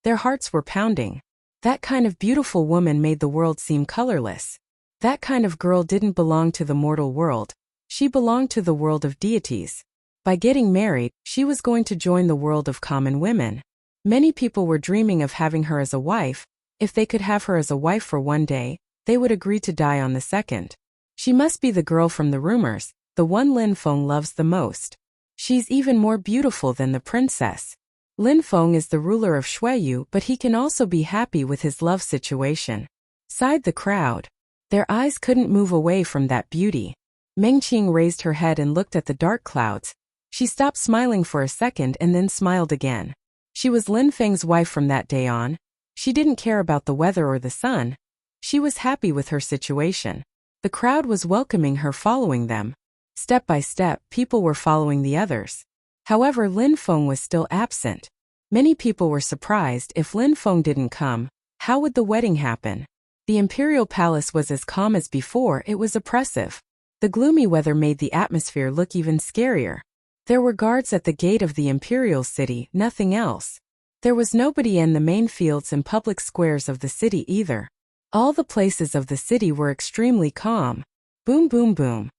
Their hearts were pounding. That kind of beautiful woman made the world seem colorless. That kind of girl didn't belong to the mortal world. She belonged to the world of deities. By getting married, she was going to join the world of common women. Many people were dreaming of having her as a wife. If they could have her as a wife for one day, they would agree to die on the second. She must be the girl from the rumors, the one Lin Feng loves the most. She's even more beautiful than the princess. Lin Feng is the ruler of Shuiyu, but he can also be happy with his love situation, sighed the crowd. Their eyes couldn't move away from that beauty. Meng Qing raised her head and looked at the dark clouds. She stopped smiling for a second and then smiled again. She was Lin Feng's wife from that day on. She didn't care about the weather or the sun. She was happy with her situation. The crowd was welcoming her, following them. Step by step, people were following the others. However, Lin Feng was still absent. Many people were surprised. If Lin Feng didn't come, how would the wedding happen? The imperial palace was as calm as before. It was oppressive. The gloomy weather made the atmosphere look even scarier. There were guards at the gate of the imperial city, nothing else. There was nobody in the main fields and public squares of the city either. All the places of the city were extremely calm. Boom, boom, boom.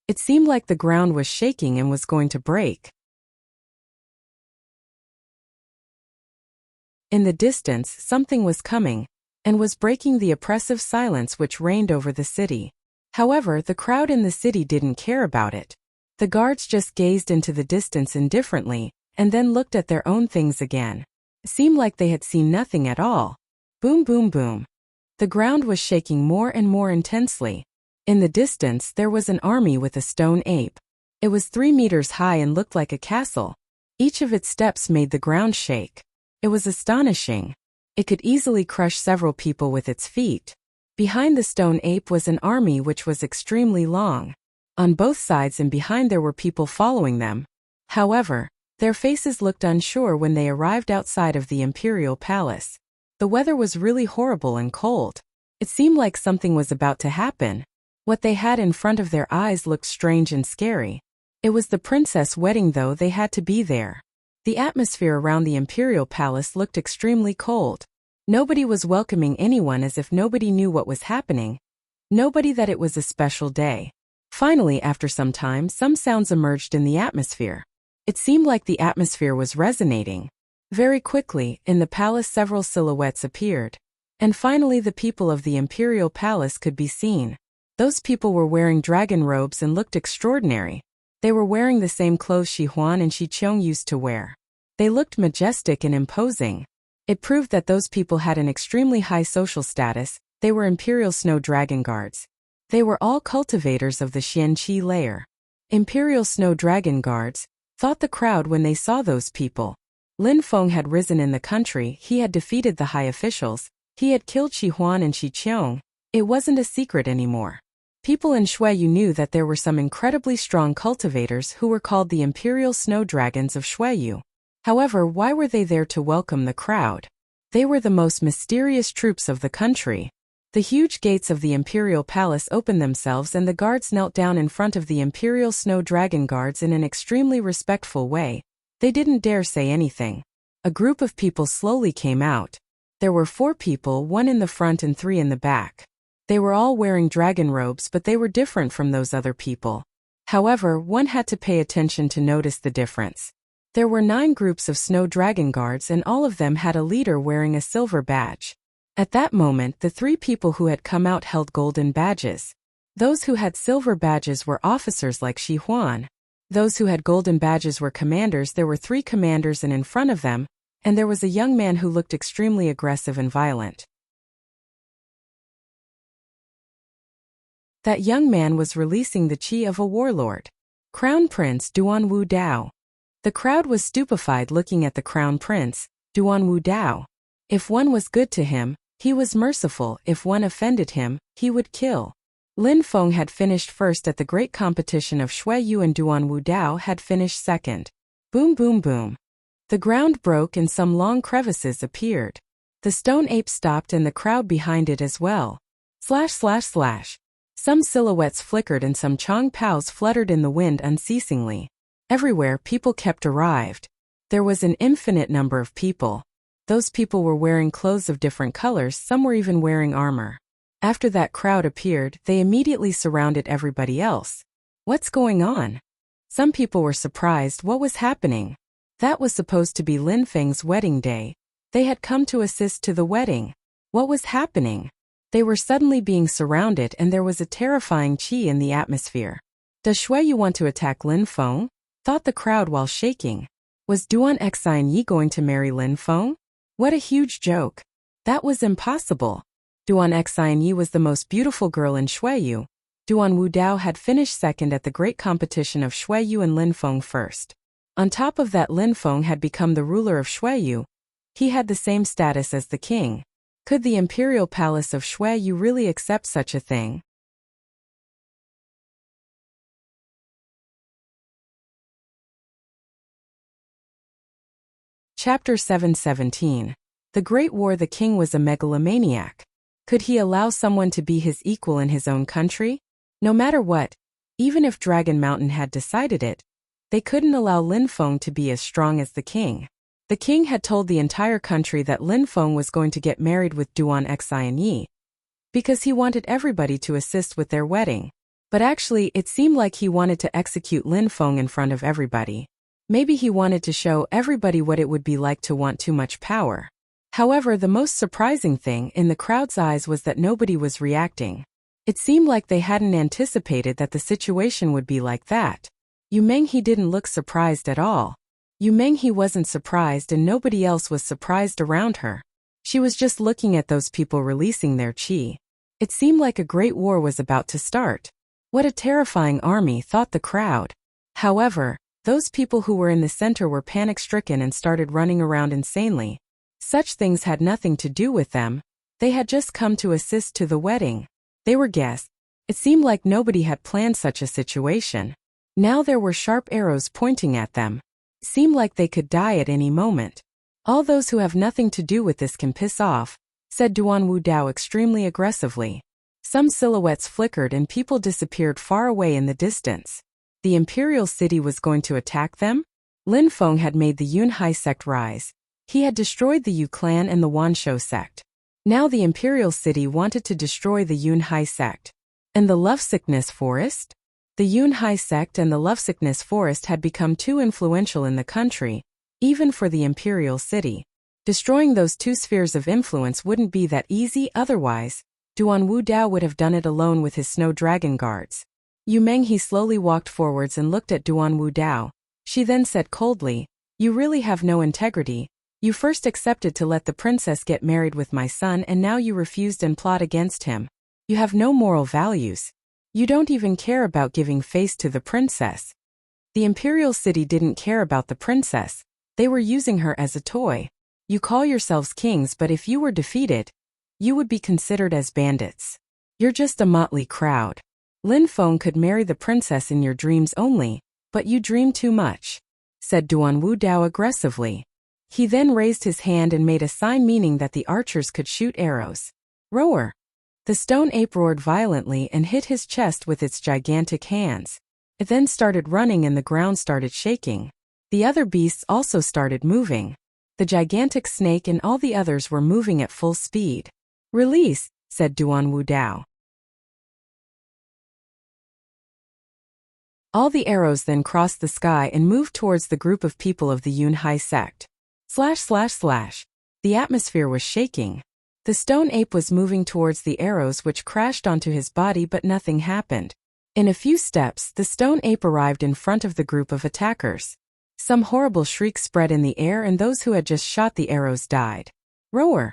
It seemed like the ground was shaking and was going to break. In the distance, something was coming, and was breaking the oppressive silence which reigned over the city. However, the crowd in the city didn't care about it. The guards just gazed into the distance indifferently, and then looked at their own things again. It seemed like they had seen nothing at all. Boom, boom, boom. The ground was shaking more and more intensely. In the distance, there was an army with a stone ape. It was 3 meters high and looked like a castle. Each of its steps made the ground shake. It was astonishing. It could easily crush several people with its feet. Behind the stone ape was an army which was extremely long. On both sides and behind there were people following them. However, their faces looked unsure when they arrived outside of the imperial palace. The weather was really horrible and cold. It seemed like something was about to happen. What they had in front of their eyes looked strange and scary. It was the princess wedding, though they had to be there. The atmosphere around the imperial palace looked extremely cold. Nobody was welcoming anyone as if nobody knew what was happening. Nobody that it was a special day. Finally, after some time, some sounds emerged in the atmosphere. It seemed like the atmosphere was resonating. Very quickly, in the palace several silhouettes appeared. And finally the people of the imperial palace could be seen. Those people were wearing dragon robes and looked extraordinary. They were wearing the same clothes Shi Huan and Shi Qiong used to wear. They looked majestic and imposing. It proved that those people had an extremely high social status. They were Imperial Snow Dragon Guards. They were all cultivators of the Xian Qi layer. Imperial Snow Dragon Guards, thought the crowd when they saw those people. Lin Feng had risen in the country, he had defeated the high officials, he had killed Shi Huan and Shi Qiong. It wasn't a secret anymore. People in Xueyu knew that there were some incredibly strong cultivators who were called the Imperial Snow Dragons of Xueyu. However, why were they there to welcome the crowd? They were the most mysterious troops of the country. The huge gates of the Imperial Palace opened themselves and the guards knelt down in front of the Imperial Snow Dragon Guards in an extremely respectful way. They didn't dare say anything. A group of people slowly came out. There were 4 people, 1 in the front and 3 in the back. They were all wearing dragon robes, but they were different from those other people. However, one had to pay attention to notice the difference. There were 9 groups of Snow Dragon Guards and all of them had a leader wearing a silver badge. At that moment, the 3 people who had come out held golden badges. Those who had silver badges were officers like Shi Huan. Those who had golden badges were commanders. There were 3 commanders and in front of them, and there was a young man who looked extremely aggressive and violent. That young man was releasing the qi of a warlord. Crown Prince Duan Wu Dao. The crowd was stupefied looking at the Crown Prince, Duan Wu Dao. If one was good to him, he was merciful. If one offended him, he would kill. Lin Feng had finished first at the great competition of Xueyu and Duan Wu Dao had finished second. Boom boom boom. The ground broke and some long crevices appeared. The stone ape stopped and the crowd behind it as well. Slash slash slash. Some silhouettes flickered and some Chong Paos fluttered in the wind unceasingly. Everywhere people kept arrived. There was an infinite number of people. Those people were wearing clothes of different colors, some were even wearing armor. After that crowd appeared, they immediately surrounded everybody else. What's going on? Some people were surprised what was happening. That was supposed to be Lin Feng's wedding day. They had come to assist to the wedding. What was happening? They were suddenly being surrounded and there was a terrifying qi in the atmosphere. Does Xueyu want to attack Lin Feng? Thought the crowd while shaking. Was Duan Xinyi going to marry Lin Feng? What a huge joke. That was impossible. Duan Xinyi was the most beautiful girl in Xueyu. Duan Wu Dao had finished second at the great competition of Xueyu and Lin Feng first. On top of that, Lin Feng had become the ruler of Xueyu. He had the same status as the king. Could the imperial palace of Xueyu really accept such a thing? Chapter 717. The Great War. The king was a megalomaniac. Could he allow someone to be his equal in his own country? No matter what, even if Dragon Mountain had decided it, they couldn't allow Lin Feng to be as strong as the king. The king had told the entire country that Lin Feng was going to get married with Duan Xinyi, because he wanted everybody to assist with their wedding. But actually, it seemed like he wanted to execute Lin Feng in front of everybody. Maybe he wanted to show everybody what it would be like to want too much power. However, the most surprising thing in the crowd's eyes was that nobody was reacting. It seemed like they hadn't anticipated that the situation would be like that. Yu Menghe didn't look surprised at all. Yu Menghe wasn't surprised and nobody else was surprised around her. She was just looking at those people releasing their qi. It seemed like a great war was about to start. What a terrifying army, thought the crowd. However, those people who were in the center were panic-stricken and started running around insanely. Such things had nothing to do with them. They had just come to assist to the wedding. They were guests. It seemed like nobody had planned such a situation. Now there were sharp arrows pointing at them. It seemed like they could die at any moment. All those who have nothing to do with this can piss off, said Duan Wu Dao extremely aggressively. Some silhouettes flickered and people disappeared far away in the distance. The imperial city was going to attack them? Lin Feng had made the Yunhai sect rise. He had destroyed the Yu clan and the Wanshou sect. Now the Imperial City wanted to destroy the Yunhai sect. And the Lovesickness Forest? The Yunhai sect and the Lovesickness Forest had become too influential in the country, even for the Imperial City. Destroying those two spheres of influence wouldn't be that easy otherwise. Duan Wudao would have done it alone with his snow dragon guards. Yu Menghe slowly walked forwards and looked at Duan Wudao. She then said coldly, "You really have no integrity. You first accepted to let the princess get married with my son and now you refused and plot against him. You have no moral values. You don't even care about giving face to the princess." The Imperial City didn't care about the princess. They were using her as a toy. You call yourselves kings, but if you were defeated, you would be considered as bandits. You're just a motley crowd. Lin Feng could marry the princess in your dreams only, but you dream too much, said Duan Wudao aggressively. He then raised his hand and made a sign meaning that the archers could shoot arrows. Roar! The stone ape roared violently and hit his chest with its gigantic hands. It then started running and the ground started shaking. The other beasts also started moving. The gigantic snake and all the others were moving at full speed. Release, said Duan Wudao. All the arrows then crossed the sky and moved towards the group of people of the Yunhai sect. Slash slash slash. The atmosphere was shaking. The stone ape was moving towards the arrows which crashed onto his body, but nothing happened. In a few steps, the stone ape arrived in front of the group of attackers. Some horrible shrieks spread in the air and those who had just shot the arrows died. Roar!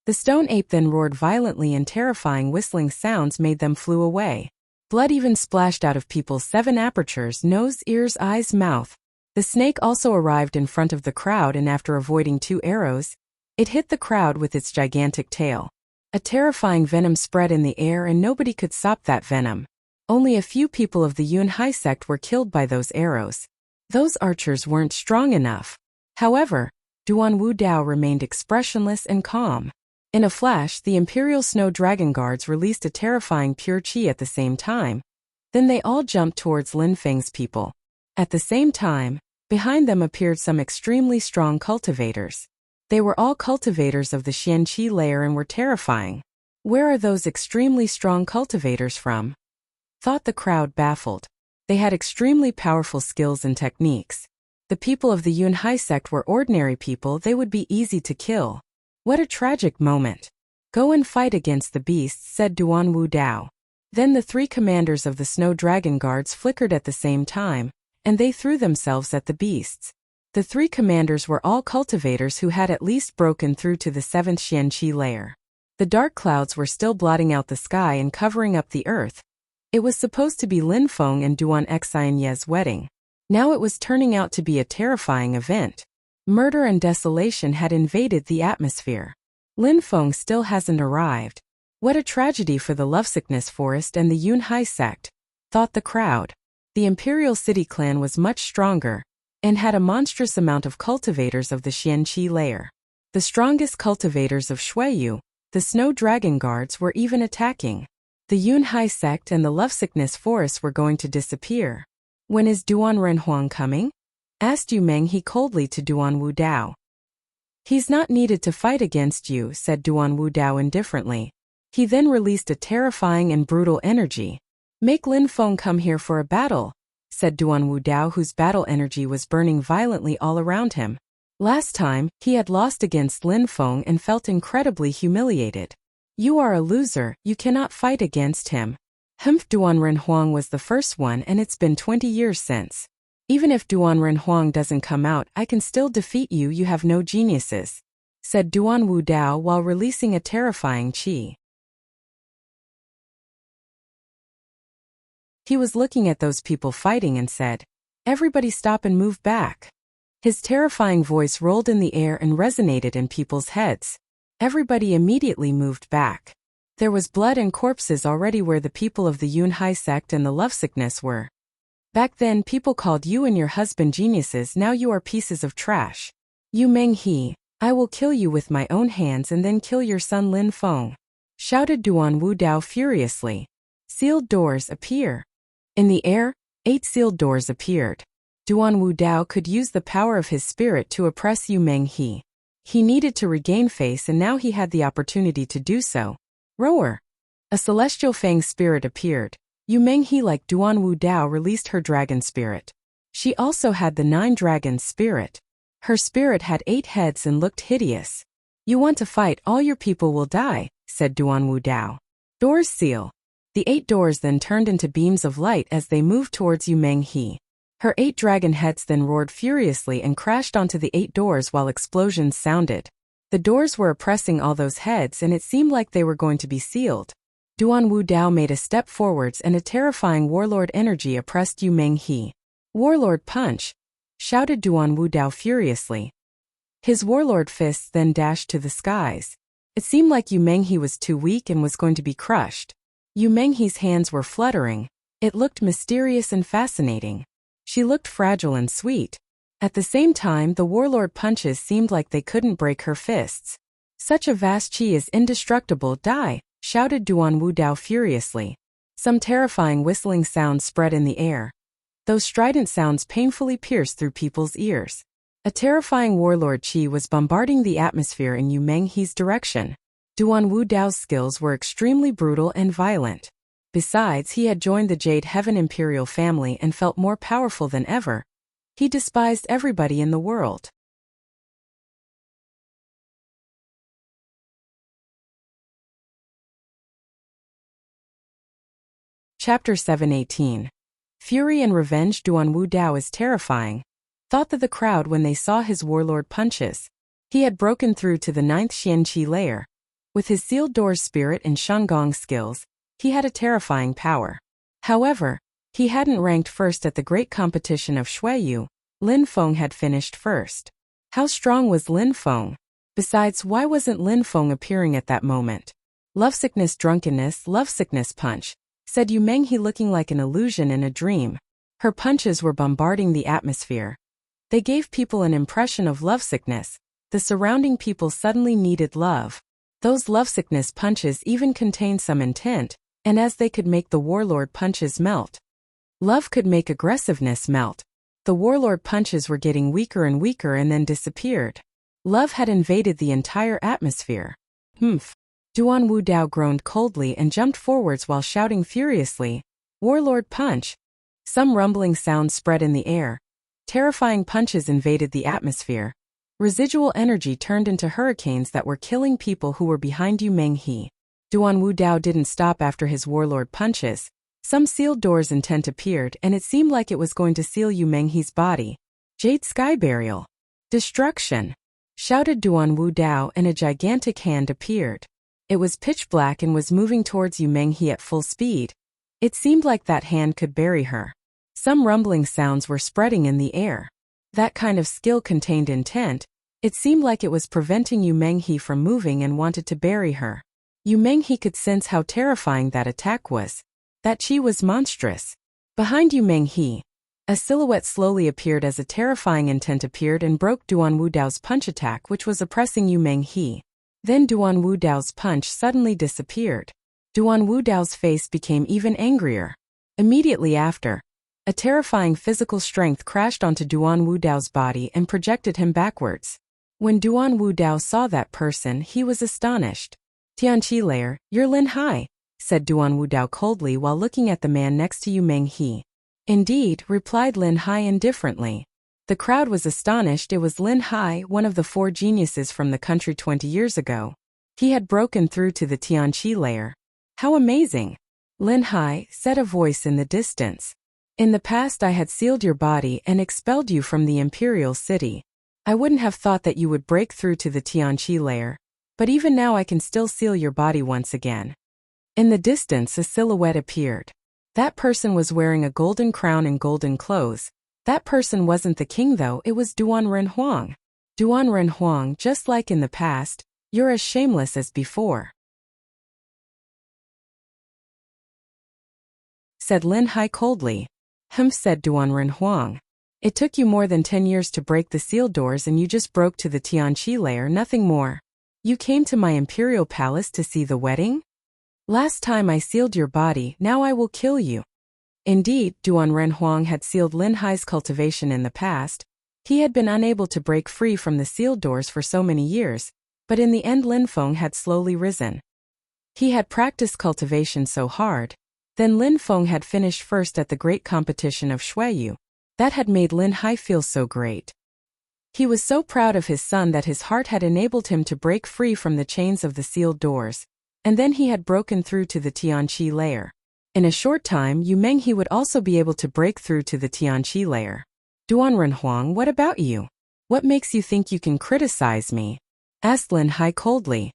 The stone ape then roared violently and terrifying whistling sounds made them flew away. Blood even splashed out of people's 7 apertures: nose, ears, eyes, mouth. The snake also arrived in front of the crowd and after avoiding 2 arrows, it hit the crowd with its gigantic tail. A terrifying venom spread in the air and nobody could stop that venom. Only a few people of the Yunhai sect were killed by those arrows. Those archers weren't strong enough. However, Duan Wudao remained expressionless and calm. In a flash, the Imperial Snow Dragon Guards released a terrifying pure chi at the same time. Then they all jumped towards Lin Feng's people. At the same time, behind them appeared some extremely strong cultivators. They were all cultivators of the Xianqi layer and were terrifying. Where are those extremely strong cultivators from? Thought the crowd baffled. They had extremely powerful skills and techniques. The people of the Yunhai sect were ordinary people, they would be easy to kill. What a tragic moment. Go and fight against the beasts, said Duan Wudao. Then the 3 commanders of the Snow Dragon Guards flickered at the same time, and they threw themselves at the beasts. The 3 commanders were all cultivators who had at least broken through to the 7th Xianqi layer. The dark clouds were still blotting out the sky and covering up the earth. It was supposed to be Lin Feng and Duan Xianye's wedding. Now it was turning out to be a terrifying event. Murder and desolation had invaded the atmosphere. Lin Feng still hasn't arrived. What a tragedy for the Lovesickness Forest and the Yunhai sect, thought the crowd. The Imperial City clan was much stronger and had a monstrous amount of cultivators of the Xianqi layer. The strongest cultivators of Shuiyu, the Snow Dragon Guards, were even attacking. The Yunhai sect and the Lovesickness Forest were going to disappear. When is Duan Renhuang coming? Asked Yu Menghe coldly to Duan Wudao. He's not needed to fight against you, said Duan Wudao indifferently. He then released a terrifying and brutal energy. Make Lin Feng come here for a battle, said Duan Wudao, whose battle energy was burning violently all around him. Last time, he had lost against Lin Feng and felt incredibly humiliated. You are a loser, you cannot fight against him. Duan Renhuang was the first one and it's been 20 years since. Even if Duan Renhuang doesn't come out, I can still defeat you, you have no geniuses, said Duan Wudao while releasing a terrifying qi. He was looking at those people fighting and said, "Everybody stop and move back." His terrifying voice rolled in the air and resonated in people's heads. Everybody immediately moved back. There was blood and corpses already where the people of the Yunhai sect and the Lovesickness were. Back then people called you and your husband geniuses, now you are pieces of trash. Yu Menghe, I will kill you with my own hands and then kill your son Lin Feng, shouted Duan Wudao furiously. Sealed doors appear. In the air, 8 sealed doors appeared. Duan Wudao could use the power of his spirit to oppress Yu Menghe. He needed to regain face and now he had the opportunity to do so. Roar! A celestial fang spirit appeared. Yu Menghe, like Duan Wu Dao, released her dragon spirit. She also had the 9 dragons spirit. Her spirit had 8 heads and looked hideous. You want to fight, all your people will die, said Duan Wu Dao. Doors seal. The 8 doors then turned into beams of light as they moved towards Yu Menghe. Her 8 dragon heads then roared furiously and crashed onto the 8 doors while explosions sounded. The doors were oppressing all those heads and it seemed like they were going to be sealed. Duan Wu Dao made a step forwards and a terrifying warlord energy oppressed Yu Menghe. Warlord punch! Shouted Duan Wu Dao furiously. His warlord fists then dashed to the skies. It seemed like Yu Menghe was too weak and was going to be crushed. Yu Menghe's hands were fluttering. It looked mysterious and fascinating. She looked fragile and sweet. At the same time, the warlord punches seemed like they couldn't break her fists. Such a vast chi is indestructible. Die! Shouted Duan Wu Dao furiously. Some terrifying whistling sounds spread in the air. Those strident sounds painfully pierced through people's ears. A terrifying warlord chi was bombarding the atmosphere in Yu Menghe's direction. Duan Wu Dao's skills were extremely brutal and violent. Besides, he had joined the Jade Heaven Imperial family and felt more powerful than ever. He despised everybody in the world. Chapter 718. Fury and Revenge. Duan Wu Dao is terrifying, thought the crowd when they saw his warlord punches. He had broken through to the 9th Xianqi layer. With his sealed doors spirit and Shangong skills, he had a terrifying power. However, he hadn't ranked first at the great competition of Shuiyu. Lin Feng had finished first. How strong was Lin Feng? Besides, why wasn't Lin Feng appearing at that moment? Lovesickness, drunkenness, lovesickness punch, said Yu Menghe, looking like an illusion in a dream. Her punches were bombarding the atmosphere. They gave people an impression of lovesickness. The surrounding people suddenly needed love. Those lovesickness punches even contained some intent, and as they could make the warlord punches melt. Love could make aggressiveness melt. The warlord punches were getting weaker and weaker and then disappeared. Love had invaded the entire atmosphere. Humph. Duan Wu Dao groaned coldly and jumped forwards while shouting furiously, "Warlord punch!" Some rumbling sounds spread in the air. Terrifying punches invaded the atmosphere. Residual energy turned into hurricanes that were killing people who were behind Yu Menghe. Duan Wu Dao didn't stop after his warlord punches. Some sealed doors in tent appeared and it seemed like it was going to seal Yu Menghe's body. Jade Sky Burial. Destruction! Shouted Duan Wu Dao and a gigantic hand appeared. It was pitch black and was moving towards Yu Menghe at full speed. It seemed like that hand could bury her. Some rumbling sounds were spreading in the air. That kind of skill contained intent. It seemed like it was preventing Yu Menghe from moving and wanted to bury her. Yu Menghe could sense how terrifying that attack was. That chi was monstrous. Behind Yu Menghe, a silhouette slowly appeared as a terrifying intent appeared and broke Duan Wu Dao's punch attack, which was oppressing Yu Menghe. Then Duan Wu Dao's punch suddenly disappeared. Duan Wu Dao's face became even angrier. Immediately after, a terrifying physical strength crashed onto Duan Wu Dao's body and projected him backwards. When Duan Wu Dao saw that person, he was astonished. "Tianqi layer, you're Lin Hai," said Duan Wu Dao coldly while looking at the man next to Yu Menghe. "Indeed," replied Lin Hai indifferently. The crowd was astonished. It was Lin Hai, one of the 4 geniuses from the country 20 years ago. He had broken through to the Tianqi layer. How amazing! Lin Hai, said a voice in the distance. "In the past I had sealed your body and expelled you from the imperial city. I wouldn't have thought that you would break through to the Tianqi layer, but even now I can still seal your body once again." In the distance a silhouette appeared. That person was wearing a golden crown and golden clothes. That person wasn't the king though, it was Duan Renhuang. "Duan Renhuang, just like in the past, you're as shameless as before," said Lin Hai coldly. Said Duan Renhuang. "It took you more than 10 years to break the sealed doors and you just broke to the Tianqi layer, nothing more. You came to my imperial palace to see the wedding? Last time I sealed your body, now I will kill you." Indeed, Duan Renhuang had sealed Lin Hai's cultivation in the past. He had been unable to break free from the sealed doors for so many years, but in the end Lin Feng had slowly risen. He had practiced cultivation so hard. Then Lin Feng had finished first at the great competition of Shuiyu. That had made Lin Hai feel so great. He was so proud of his son that his heart had enabled him to break free from the chains of the sealed doors, and then he had broken through to the Tianqi layer. In a short time Yu Menghe would also be able to break through to the Tianqi layer. Duan Renhuang, what about you? What makes you think you can criticize me? Asked Lin Hai coldly.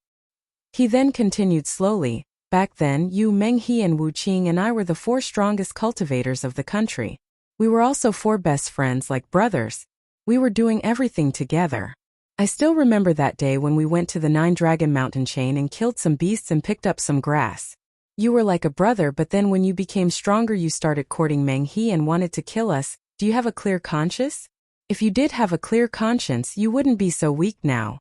He then continued slowly, back then Yu Menghe and Wu Qing and I were the 4 strongest cultivators of the country. We were also 4 best friends like brothers. We were doing everything together. I still remember that day when we went to the 9-Dragon Mountain chain and killed some beasts and picked up some grass. You were like a brother, but then when you became stronger you started courting Menghe and wanted to kill us. Do you have a clear conscience? If you did have a clear conscience you wouldn't be so weak now.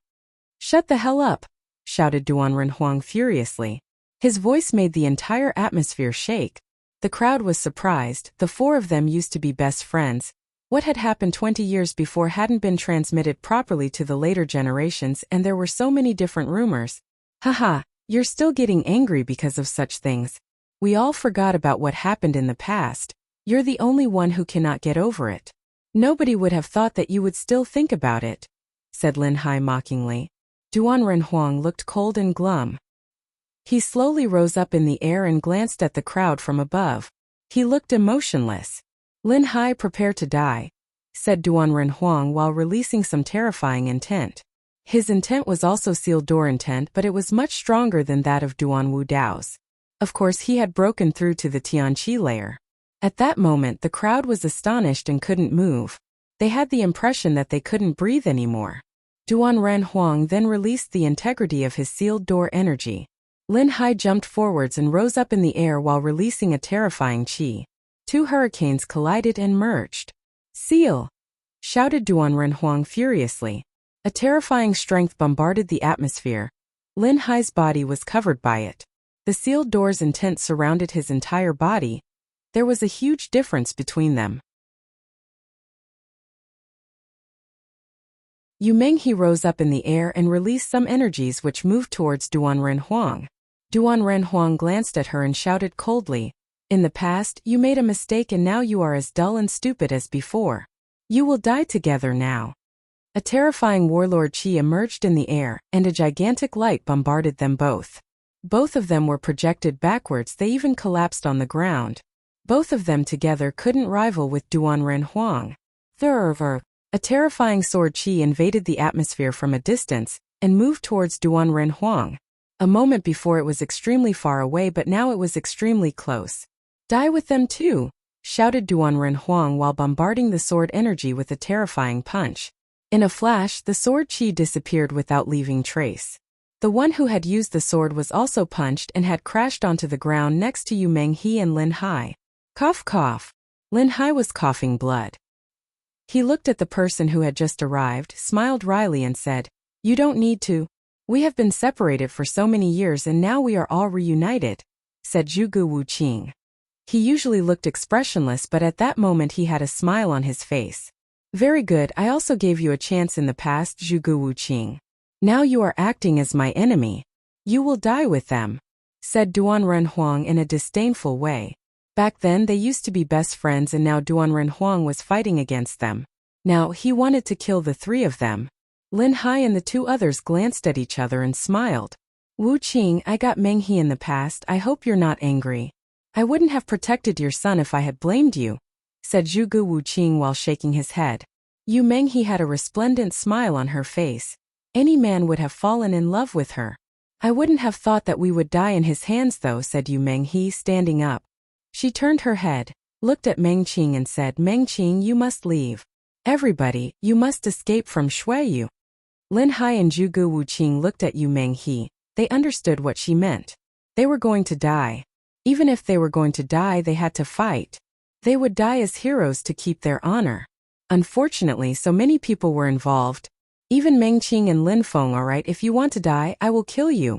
Shut the hell up, shouted Duan Renhuang furiously. His voice made the entire atmosphere shake. The crowd was surprised. The 4 of them used to be best friends. What had happened 20 years before hadn't been transmitted properly to the later generations, and there were so many different rumors. Haha, you're still getting angry because of such things. We all forgot about what happened in the past. You're the only one who cannot get over it. Nobody would have thought that you would still think about it, said Lin Hai mockingly. Duan Renhuang looked cold and glum. He slowly rose up in the air and glanced at the crowd from above. He looked emotionless. Lin Hai, prepare to die, said Duan Renhuang while releasing some terrifying intent. His intent was also sealed door intent, but it was much stronger than that of Duan Wu Dao's. Of course he had broken through to the Tianqi layer. At that moment the crowd was astonished and couldn't move. They had the impression that they couldn't breathe anymore. Duan Renhuang then released the integrity of his sealed door energy. Lin Hai jumped forwards and rose up in the air while releasing a terrifying qi. 2 hurricanes collided and merged. Seal! Shouted Duan Renhuang furiously. A terrifying strength bombarded the atmosphere. Lin Hai's body was covered by it. The sealed door's intent surrounded his entire body. There was a huge difference between them. Yu Menghe rose up in the air and released some energies which moved towards Duan Renhuang. Duan Renhuang glanced at her and shouted coldly, "In the past, you made a mistake and now you are as dull and stupid as before. You will die together now." A terrifying warlord qi emerged in the air, and a gigantic light bombarded them both. Both of them were projected backwards, they even collapsed on the ground. Both of them together couldn't rival with Duan Renhuang. A terrifying sword qi invaded the atmosphere from a distance, and moved towards Duan Renhuang. A moment before it was extremely far away, but now it was extremely close. Die with them too, shouted Duan Renhuang while bombarding the sword energy with a terrifying punch. In a flash, the sword qi disappeared without leaving trace. The one who had used the sword was also punched and had crashed onto the ground next to Yu Menghe and Lin Hai. Cough cough. Lin Hai was coughing blood. He looked at the person who had just arrived, smiled wryly and said, "You don't need to. We have been separated for so many years and now we are all reunited," said Zhuge Wu Qing. He usually looked expressionless, but at that moment he had a smile on his face. "Very good, I also gave you a chance in the past, Zhuge Wu Qing. Now you are acting as my enemy. You will die with them," said Duan Renhuang in a disdainful way. Back then they used to be best friends and now Duan Renhuang was fighting against them. Now he wanted to kill the 3 of them. Lin Hai and the 2 others glanced at each other and smiled. "Wu Qing, I got Menghe in the past, I hope you're not angry. I wouldn't have protected your son if I had blamed you," said Zhuge Wu Qing while shaking his head. Yu Menghe had a resplendent smile on her face. Any man would have fallen in love with her. "I wouldn't have thought that we would die in his hands though," said Yu Menghe, standing up. She turned her head, looked at Meng Qing and said, "Meng Qing, you must leave. Everybody, you must escape from Shuiyu." Lin Hai and Zhuge Wu Qing looked at Yu Menghe. They understood what she meant. They were going to die. Even if they were going to die, they had to fight. They would die as heroes to keep their honor. Unfortunately, so many people were involved. Even Meng Qing and Lin Feng. "Alright, if you want to die, I will kill you,"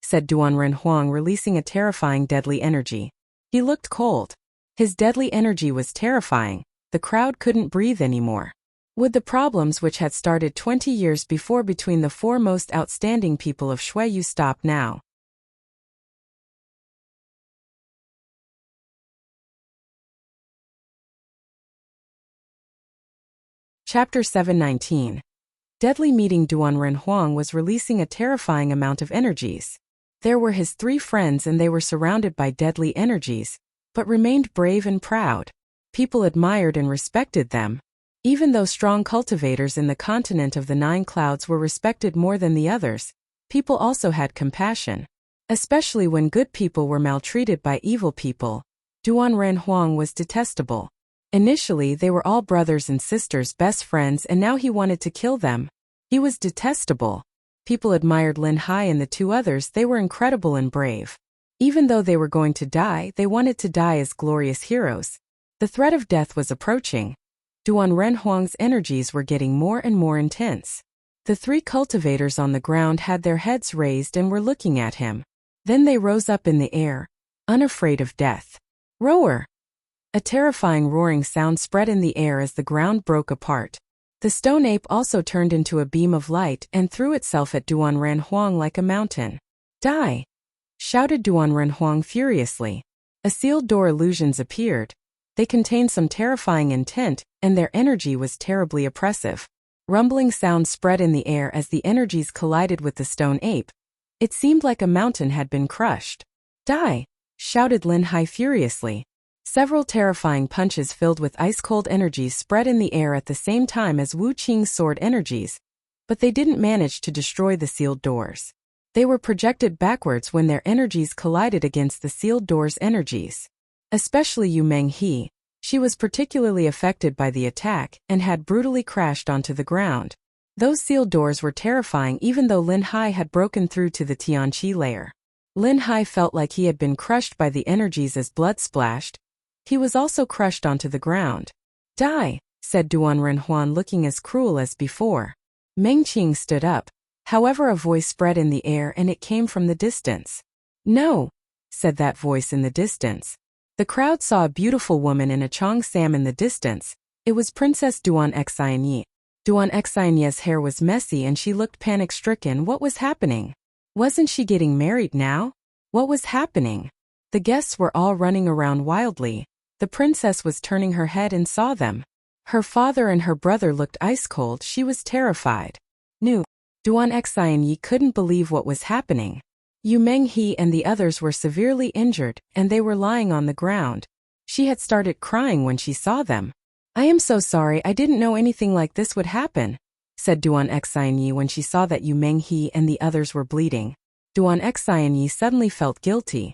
said Duan Renhuang, releasing a terrifying deadly energy. He looked cold. His deadly energy was terrifying. The crowd couldn't breathe anymore. Would the problems which had started 20 years before between the four most outstanding people of Shuiyu stop now? Chapter 719. Deadly meeting. Duan Renhuang was releasing a terrifying amount of energies. There were his three friends and they were surrounded by deadly energies, but remained brave and proud. People admired and respected them. Even though strong cultivators in the continent of the Nine Clouds were respected more than the others, people also had compassion. Especially when good people were maltreated by evil people. Duan Renhuang was detestable. Initially they were all brothers and sisters, best friends, and now he wanted to kill them. He was detestable. People admired Lin Hai and the two others. They were incredible and brave. Even though they were going to die, they wanted to die as glorious heroes. The threat of death was approaching. Duan Renhuang's energies were getting more and more intense. The three cultivators on the ground had their heads raised and were looking at him. Then they rose up in the air, unafraid of death. Roar! A terrifying roaring sound spread in the air as the ground broke apart. The stone ape also turned into a beam of light and threw itself at Duan Renhuang like a mountain. Die! Shouted Duan Renhuang furiously. A sealed door illusions appeared. They contained some terrifying intent, and their energy was terribly oppressive. Rumbling sounds spread in the air as the energies collided with the stone ape. It seemed like a mountain had been crushed. Die! Shouted Lin Hai furiously. Several terrifying punches filled with ice-cold energies spread in the air at the same time as Wu Qing's sword energies, but they didn't manage to destroy the sealed doors. They were projected backwards when their energies collided against the sealed door's energies. Especially Yu Menghe. She was particularly affected by the attack and had brutally crashed onto the ground. Those sealed doors were terrifying even though Lin Hai had broken through to the Tianqi layer. Lin Hai felt like he had been crushed by the energies as blood splashed. He was also crushed onto the ground. Die, said Duan Renhuang looking as cruel as before. Meng Qing stood up. However, a voice spread in the air and it came from the distance. No, said that voice in the distance. The crowd saw a beautiful woman in a cheongsam in the distance. It was Princess Duan Xinyi. Duan Xinyi's hair was messy and she looked panic-stricken. What was happening? Wasn't she getting married now? What was happening? The guests were all running around wildly. The princess was turning her head and saw them. Her father and her brother looked ice-cold. She was terrified. Duan Xinyi couldn't believe what was happening. Yu Menghe and the others were severely injured, and they were lying on the ground. She had started crying when she saw them. I am so sorry, I didn't know anything like this would happen, said Duan Xinyi when she saw that Yu Menghe and the others were bleeding. Duan Xinyi suddenly felt guilty.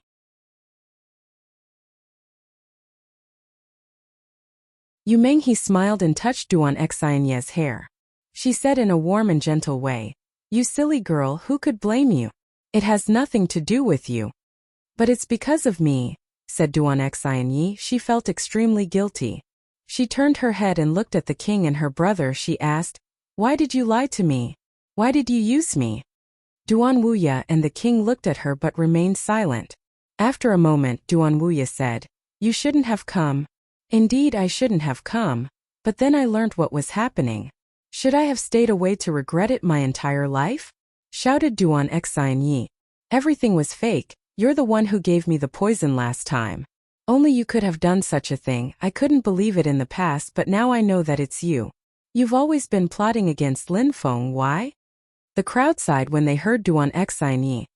Yu Menghe smiled and touched Duan Xinyi's hair. She said in a warm and gentle way, "You silly girl, who could blame you? It has nothing to do with you." "But it's because of me," said Duan Xinyi. She felt extremely guilty. She turned her head and looked at the king and her brother. She asked, "Why did you lie to me? Why did you use me?" Duan Wuya and the king looked at her but remained silent. After a moment, Duan Wuya said, "You shouldn't have come." "Indeed, I shouldn't have come. But then I learned what was happening. Should I have stayed away to regret it my entire life?" shouted Duan Xinyi. "Everything was fake. You're the one who gave me the poison last time. Only you could have done such a thing. I couldn't believe it in the past, but now I know that it's you. You've always been plotting against Lin Feng. Why?" The crowd sighed when they heard Duan Xinyi.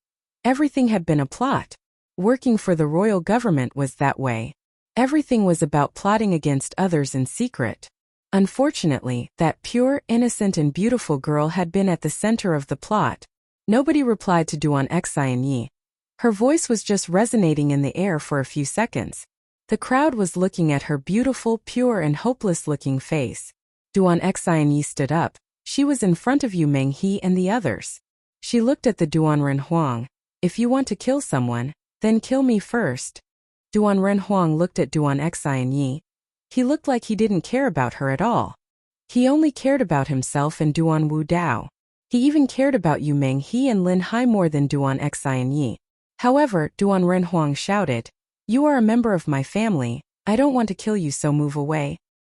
Everything had been a plot. Working for the royal government was that way. Everything was about plotting against others in secret. Unfortunately, that pure, innocent and beautiful girl had been at the center of the plot. Nobody replied to Duan Xinyi. Her voice was just resonating in the air for a few seconds. The crowd was looking at her beautiful, pure and hopeless-looking face. Duan Xinyi stood up. She was in front of Yu Menghe and the others. She looked at the Duan Renhuang. "If you want to kill someone, then kill me first." Duan Renhuang looked at Duan Xinyi. He looked like he didn't care about her at all. He only cared about himself and Duan Wu Dao. He even cared about Yu Menghe and Lin Hai more than Duan Xinyi. However, Duan Renhuang shouted, "You are a member of my family. I don't want to kill you, so move away."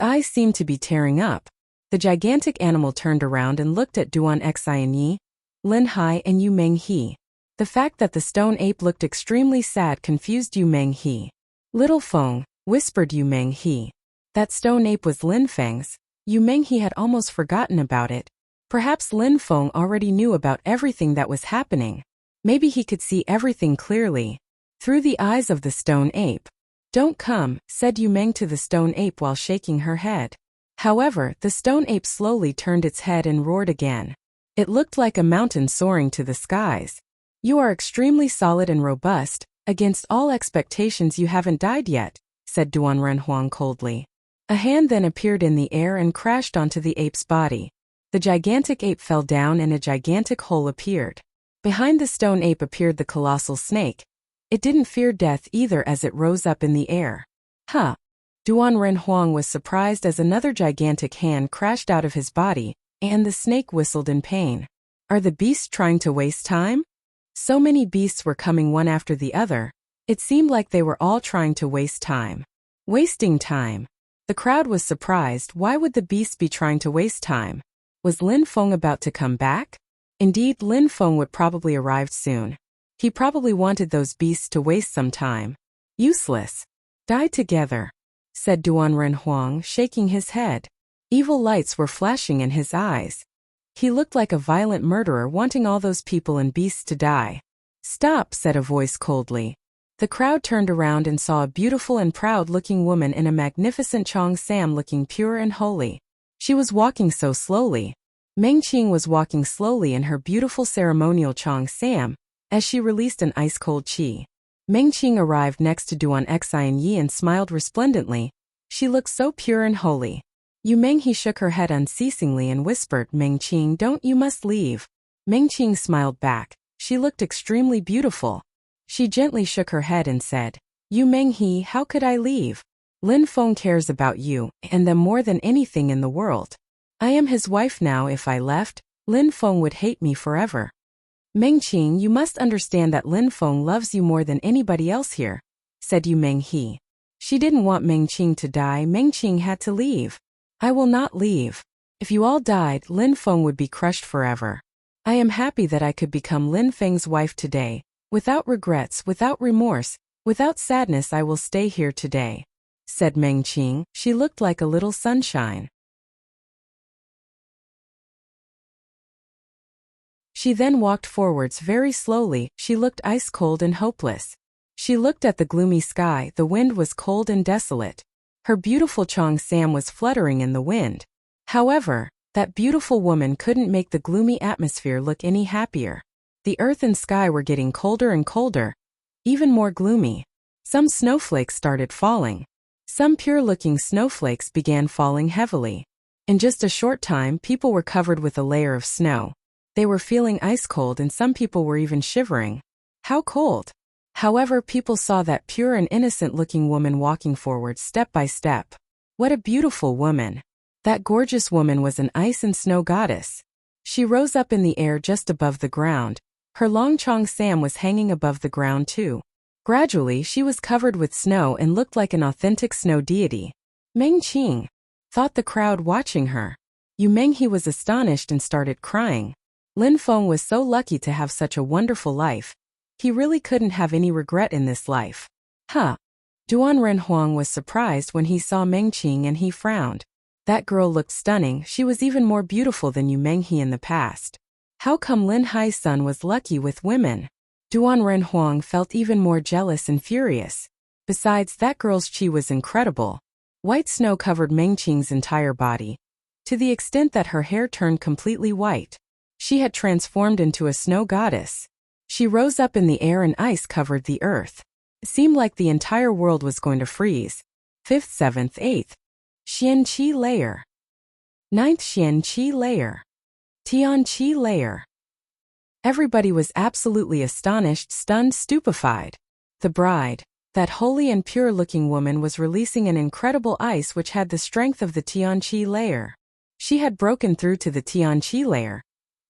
Its eyes seemed to be tearing up. The gigantic animal turned around and looked at Duan Xianyi, Lin Hai and Yu Menghe. The fact that the stone ape looked extremely sad confused Yu Menghe. Little Feng, whispered Yu Menghe. That stone ape was Lin Feng's. Yu Menghe had almost forgotten about it. Perhaps Lin Feng already knew about everything that was happening. Maybe he could see everything clearly. Through the eyes of the stone ape. Don't come, said Yu Meng to the stone ape while shaking her head. However, the stone ape slowly turned its head and roared again. It looked like a mountain soaring to the skies. You are extremely solid and robust. Against all expectations you haven't died yet, said Duan Renhuang coldly. A hand then appeared in the air and crashed onto the ape's body. The gigantic ape fell down and a gigantic hole appeared. Behind the stone ape appeared the colossal snake. It didn't fear death either as it rose up in the air. Huh! Duan Renhuang was surprised as another gigantic hand crashed out of his body, And the snake whistled in pain. Are the beasts trying to waste time? So many beasts were coming one after the other. It seemed like they were all trying to waste time. Wasting time. The crowd was surprised. Why would the beasts be trying to waste time? Was Lin Feng about to come back? Indeed, Lin Feng would probably arrive soon. He probably wanted those beasts to waste some time. Useless. Die together, said Duan Renhuang, shaking his head. Evil lights were flashing in his eyes. He looked like a violent murderer wanting all those people and beasts to die. Stop, said a voice coldly. The crowd turned around and saw a beautiful and proud-looking woman in a magnificent cheongsam looking pure and holy. She was walking so slowly. Meng Qing was walking slowly in her beautiful ceremonial cheongsam as she released an ice-cold qi. Meng Qing arrived next to Duan Xianyi and smiled resplendently. She looked so pure and holy. Yu Menghe shook her head unceasingly and whispered, Meng Qing, don't you must leave. Meng Qing smiled back. She looked extremely beautiful. She gently shook her head and said, Yu Menghe, how could I leave? Lin Feng cares about you and them more than anything in the world. I am his wife now. If I left, Lin Feng would hate me forever. Meng Qing, you must understand that Lin Feng loves you more than anybody else here, said Yu Menghe. She didn't want Meng Qing to die. Meng Qing had to leave. I will not leave. If you all died, Lin Feng would be crushed forever. I am happy that I could become Lin Feng's wife today. Without regrets, without remorse, without sadness, I will stay here today, said Meng Qing. She looked like a little sunshine. She then walked forwards very slowly. She looked ice-cold and hopeless. She looked at the gloomy sky. The wind was cold and desolate. Her beautiful cheongsam was fluttering in the wind. However, that beautiful woman couldn't make the gloomy atmosphere look any happier. The earth and sky were getting colder and colder, even more gloomy. Some snowflakes started falling. Some pure-looking snowflakes began falling heavily. In just a short time, people were covered with a layer of snow. They were feeling ice-cold and some people were even shivering. How cold! However, people saw that pure and innocent-looking woman walking forward step by step. What a beautiful woman! That gorgeous woman was an ice and snow goddess. She rose up in the air just above the ground. Her long cheongsam was hanging above the ground too. Gradually, she was covered with snow and looked like an authentic snow deity. Meng Qing, thought the crowd watching her. Yu Menghe was astonished and started crying. Lin Feng was so lucky to have such a wonderful life. He really couldn't have any regret in this life. Huh. Duan Renhuang was surprised when he saw Meng Qing and he frowned. That girl looked stunning. She was even more beautiful than Yu Menghe in the past. How come Lin Hai's son was lucky with women? Duan Renhuang felt even more jealous and furious. Besides, that girl's qi was incredible. White snow covered Meng Qing's entire body, to the extent that her hair turned completely white. She had transformed into a snow goddess. She rose up in the air and ice covered the earth. It seemed like the entire world was going to freeze. 5th, 7th, 8th. Xian Qi layer. 9th Xian Qi layer. Tian Qi layer. Everybody was absolutely astonished, stunned, stupefied. The bride, that holy and pure-looking woman, was releasing an incredible ice which had the strength of the Tian Qi layer. She had broken through to the Tian Qi layer,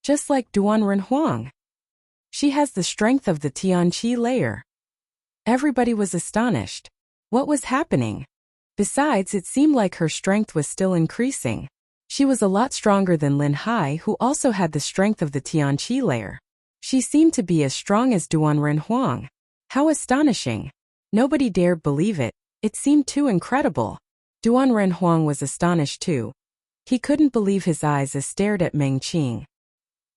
just like Duan Renhuang. She has the strength of the Tian Qi layer. Everybody was astonished. What was happening? Besides, it seemed like her strength was still increasing. She was a lot stronger than Lin Hai, who also had the strength of the Tian Qi layer. She seemed to be as strong as Duan Renhuang. How astonishing! Nobody dared believe it. It seemed too incredible. Duan Renhuang was astonished too. He couldn't believe his eyes as stared at Meng Qing.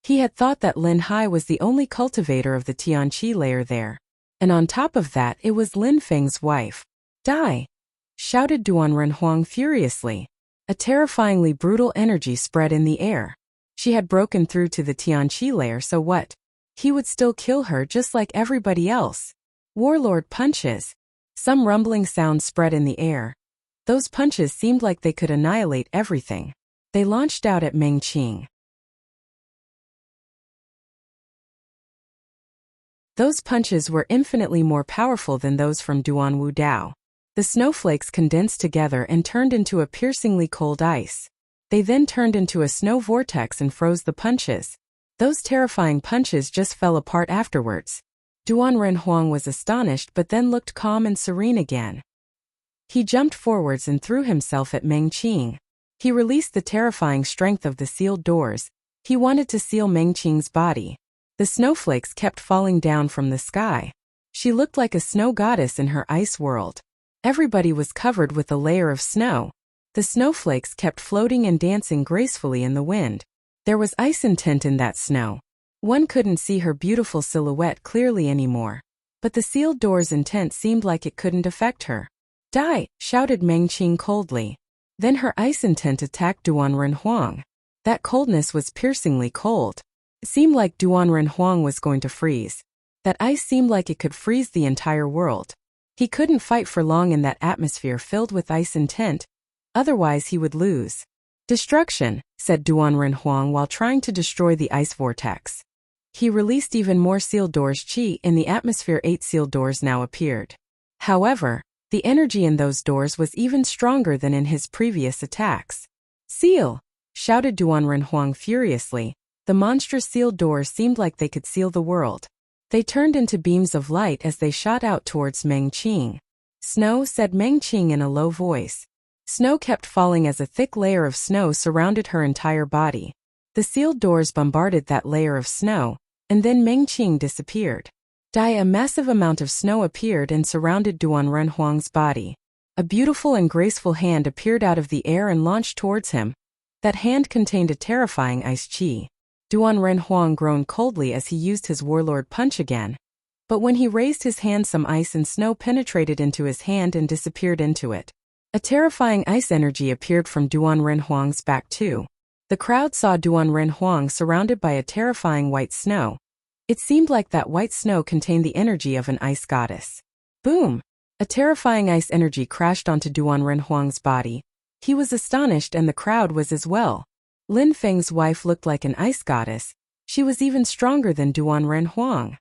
He had thought that Lin Hai was the only cultivator of the Tian Qi layer there. And on top of that, it was Lin Feng's wife. Die! Shouted Duan Renhuang furiously. A terrifyingly brutal energy spread in the air. She had broken through to the Tian Qi layer, so what? He would still kill her just like everybody else. Warlord punches. Some rumbling sounds spread in the air. Those punches seemed like they could annihilate everything. They launched out at Meng Qing. Those punches were infinitely more powerful than those from Duan Wu Dao. The snowflakes condensed together and turned into a piercingly cold ice. They then turned into a snow vortex and froze the punches. Those terrifying punches just fell apart afterwards. Duan Renhuang was astonished but then looked calm and serene again. He jumped forwards and threw himself at Meng Qing. He released the terrifying strength of the sealed doors. He wanted to seal Meng Qing's body. The snowflakes kept falling down from the sky. She looked like a snow goddess in her ice world. Everybody was covered with a layer of snow. The snowflakes kept floating and dancing gracefully in the wind. There was ice intent in that snow. One couldn't see her beautiful silhouette clearly anymore. But the sealed door's intent seemed like it couldn't affect her. Die! Shouted Meng Qing coldly. Then her ice intent attacked Duan Renhuang. That coldness was piercingly cold. It seemed like Duan Renhuang was going to freeze. That ice seemed like it could freeze the entire world. He couldn't fight for long in that atmosphere filled with ice intent. Otherwise he would lose. Destruction, said Duan Renhuang while trying to destroy the ice vortex. He released even more sealed doors chi in the atmosphere. 8 sealed doors now appeared. However, the energy in those doors was even stronger than in his previous attacks. Seal! Shouted Duan Renhuang furiously. The monstrous sealed doors seemed like they could seal the world. They turned into beams of light as they shot out towards Meng Qing. Snow, said Meng Qing in a low voice. Snow kept falling as a thick layer of snow surrounded her entire body. The sealed doors bombarded that layer of snow, and then Meng Qing disappeared. A massive amount of snow appeared and surrounded Duan Renhuang's body. A beautiful and graceful hand appeared out of the air and launched towards him. That hand contained a terrifying ice chi. Duan Renhuang groaned coldly as he used his warlord punch again. But when he raised his hand, some ice and snow penetrated into his hand and disappeared into it. A terrifying ice energy appeared from Duan Renhuang's back too. The crowd saw Duan Renhuang surrounded by a terrifying white snow. It seemed like that white snow contained the energy of an ice goddess. Boom! A terrifying ice energy crashed onto Duan Renhuang's body. He was astonished and the crowd was as well. Lin Feng's wife looked like an ice goddess. She was even stronger than Duan Renhuang.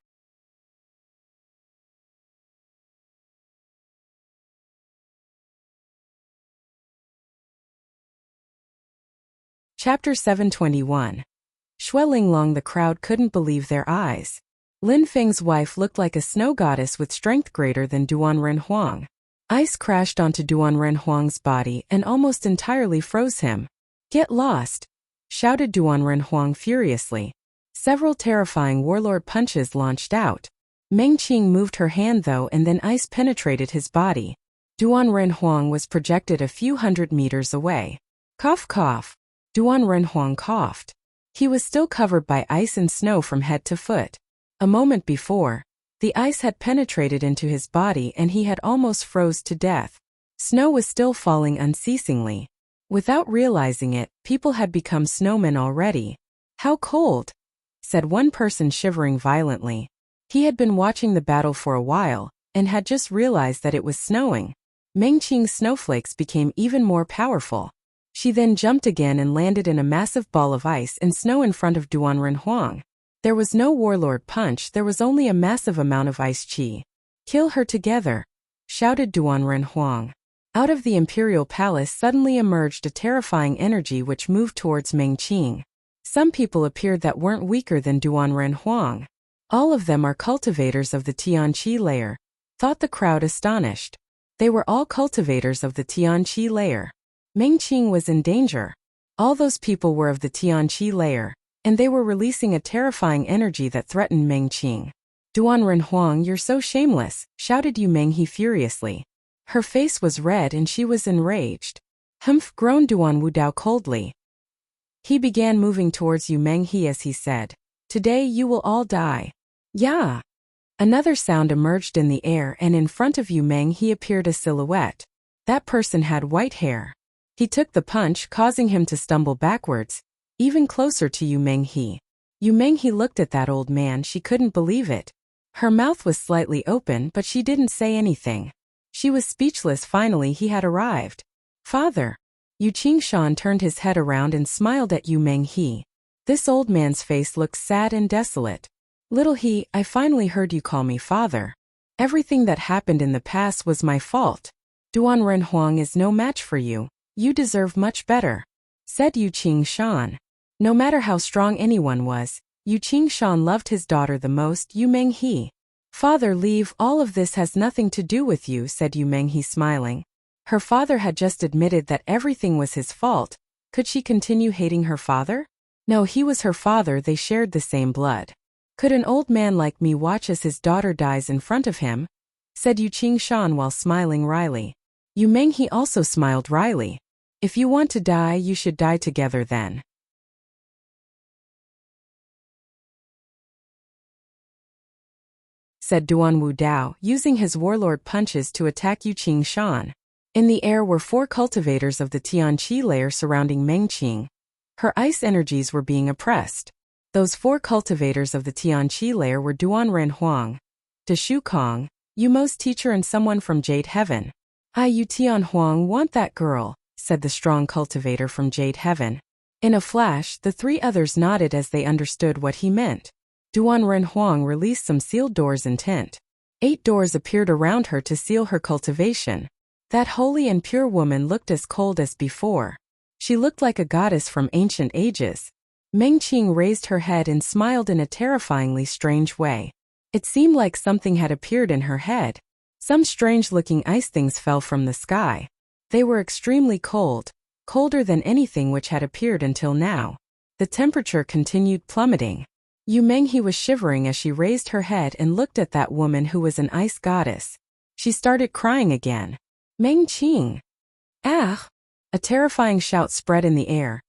Chapter 721. Xuelinglong. The crowd couldn't believe their eyes. Lin Feng's wife looked like a snow goddess with strength greater than Duan Renhuang. Ice crashed onto Duan Renhuang's body and almost entirely froze him. Get lost! Shouted Duan Renhuang furiously. Several terrifying warlord punches launched out. Meng Qing moved her hand though, and then ice penetrated his body. Duan Renhuang was projected a few hundred meters away. Cough cough. Duan Renhuang coughed. He was still covered by ice and snow from head to foot. A moment before, the ice had penetrated into his body and he had almost froze to death. Snow was still falling unceasingly. Without realizing it, people had become snowmen already. How cold! Said one person, shivering violently. He had been watching the battle for a while, and had just realized that it was snowing. Meng Qing's snowflakes became even more powerful. She then jumped again and landed in a massive ball of ice and snow in front of Duan Renhuang. There was no warlord punch, there was only a massive amount of ice chi. Kill her together! Shouted Duan Renhuang. Out of the imperial palace suddenly emerged a terrifying energy which moved towards Meng Qing. Some people appeared that weren't weaker than Duan Renhuang. All of them are cultivators of the Tianqi layer, thought the crowd astonished. They were all cultivators of the Tianqi layer. Meng Qing was in danger. All those people were of the Tianqi layer, and they were releasing a terrifying energy that threatened Meng Qing. Duan Renhuang, you're so shameless, shouted Yu Menghe furiously. Her face was red and she was enraged. Humph, groaned Duan Wudao coldly. He began moving towards Yu Menghe as he said, Today you will all die. Yeah. Another sound emerged in the air and in front of Yu Menghe appeared a silhouette. That person had white hair. He took the punch, causing him to stumble backwards, even closer to Yu Menghe. Yu Menghe looked at that old man, she couldn't believe it. Her mouth was slightly open but she didn't say anything. She was speechless. Finally he had arrived. Father! Yu Qingshan turned his head around and smiled at Yu Menghe. This old man's face looked sad and desolate. Little he, I finally heard you call me father. Everything that happened in the past was my fault. Duan Renhuang is no match for you. You deserve much better. said Yu Qing-shan. No matter how strong anyone was, Yu Qing-shan loved his daughter the most. Yu Menghe. Father, leave, all of this has nothing to do with you, said Yu Menghe, smiling. Her father had just admitted that everything was his fault. Could she continue hating her father? No, he was her father, they shared the same blood. Could an old man like me watch as his daughter dies in front of him? Said Yu Qing-shan while smiling wryly. Yu Menghe also smiled wryly. If you want to die, you should die together then. Said Duan Wu Dao, using his warlord punches to attack Yu Qing-shan. In the air were 4 cultivators of the Tianqi layer surrounding Meng Qing. Her ice energies were being oppressed. Those 4 cultivators of the Tianqi layer were Duan Renhuang, De Shu Kong, Yu Mo's teacher, and someone from Jade Heaven. Yu Tianhuang want that girl, said the strong cultivator from Jade Heaven. In a flash, the 3 others nodded as they understood what he meant. Duan Renhuang released some sealed doors in tent. 8 doors appeared around her to seal her cultivation. That holy and pure woman looked as cold as before. She looked like a goddess from ancient ages. Meng Qing raised her head and smiled in a terrifyingly strange way. It seemed like something had appeared in her head. Some strange-looking ice things fell from the sky. They were extremely cold, colder than anything which had appeared until now. The temperature continued plummeting. Yu Menghe was shivering as she raised her head and looked at that woman who was an ice goddess. She started crying again. Meng Qing! Ah! A terrifying shout spread in the air.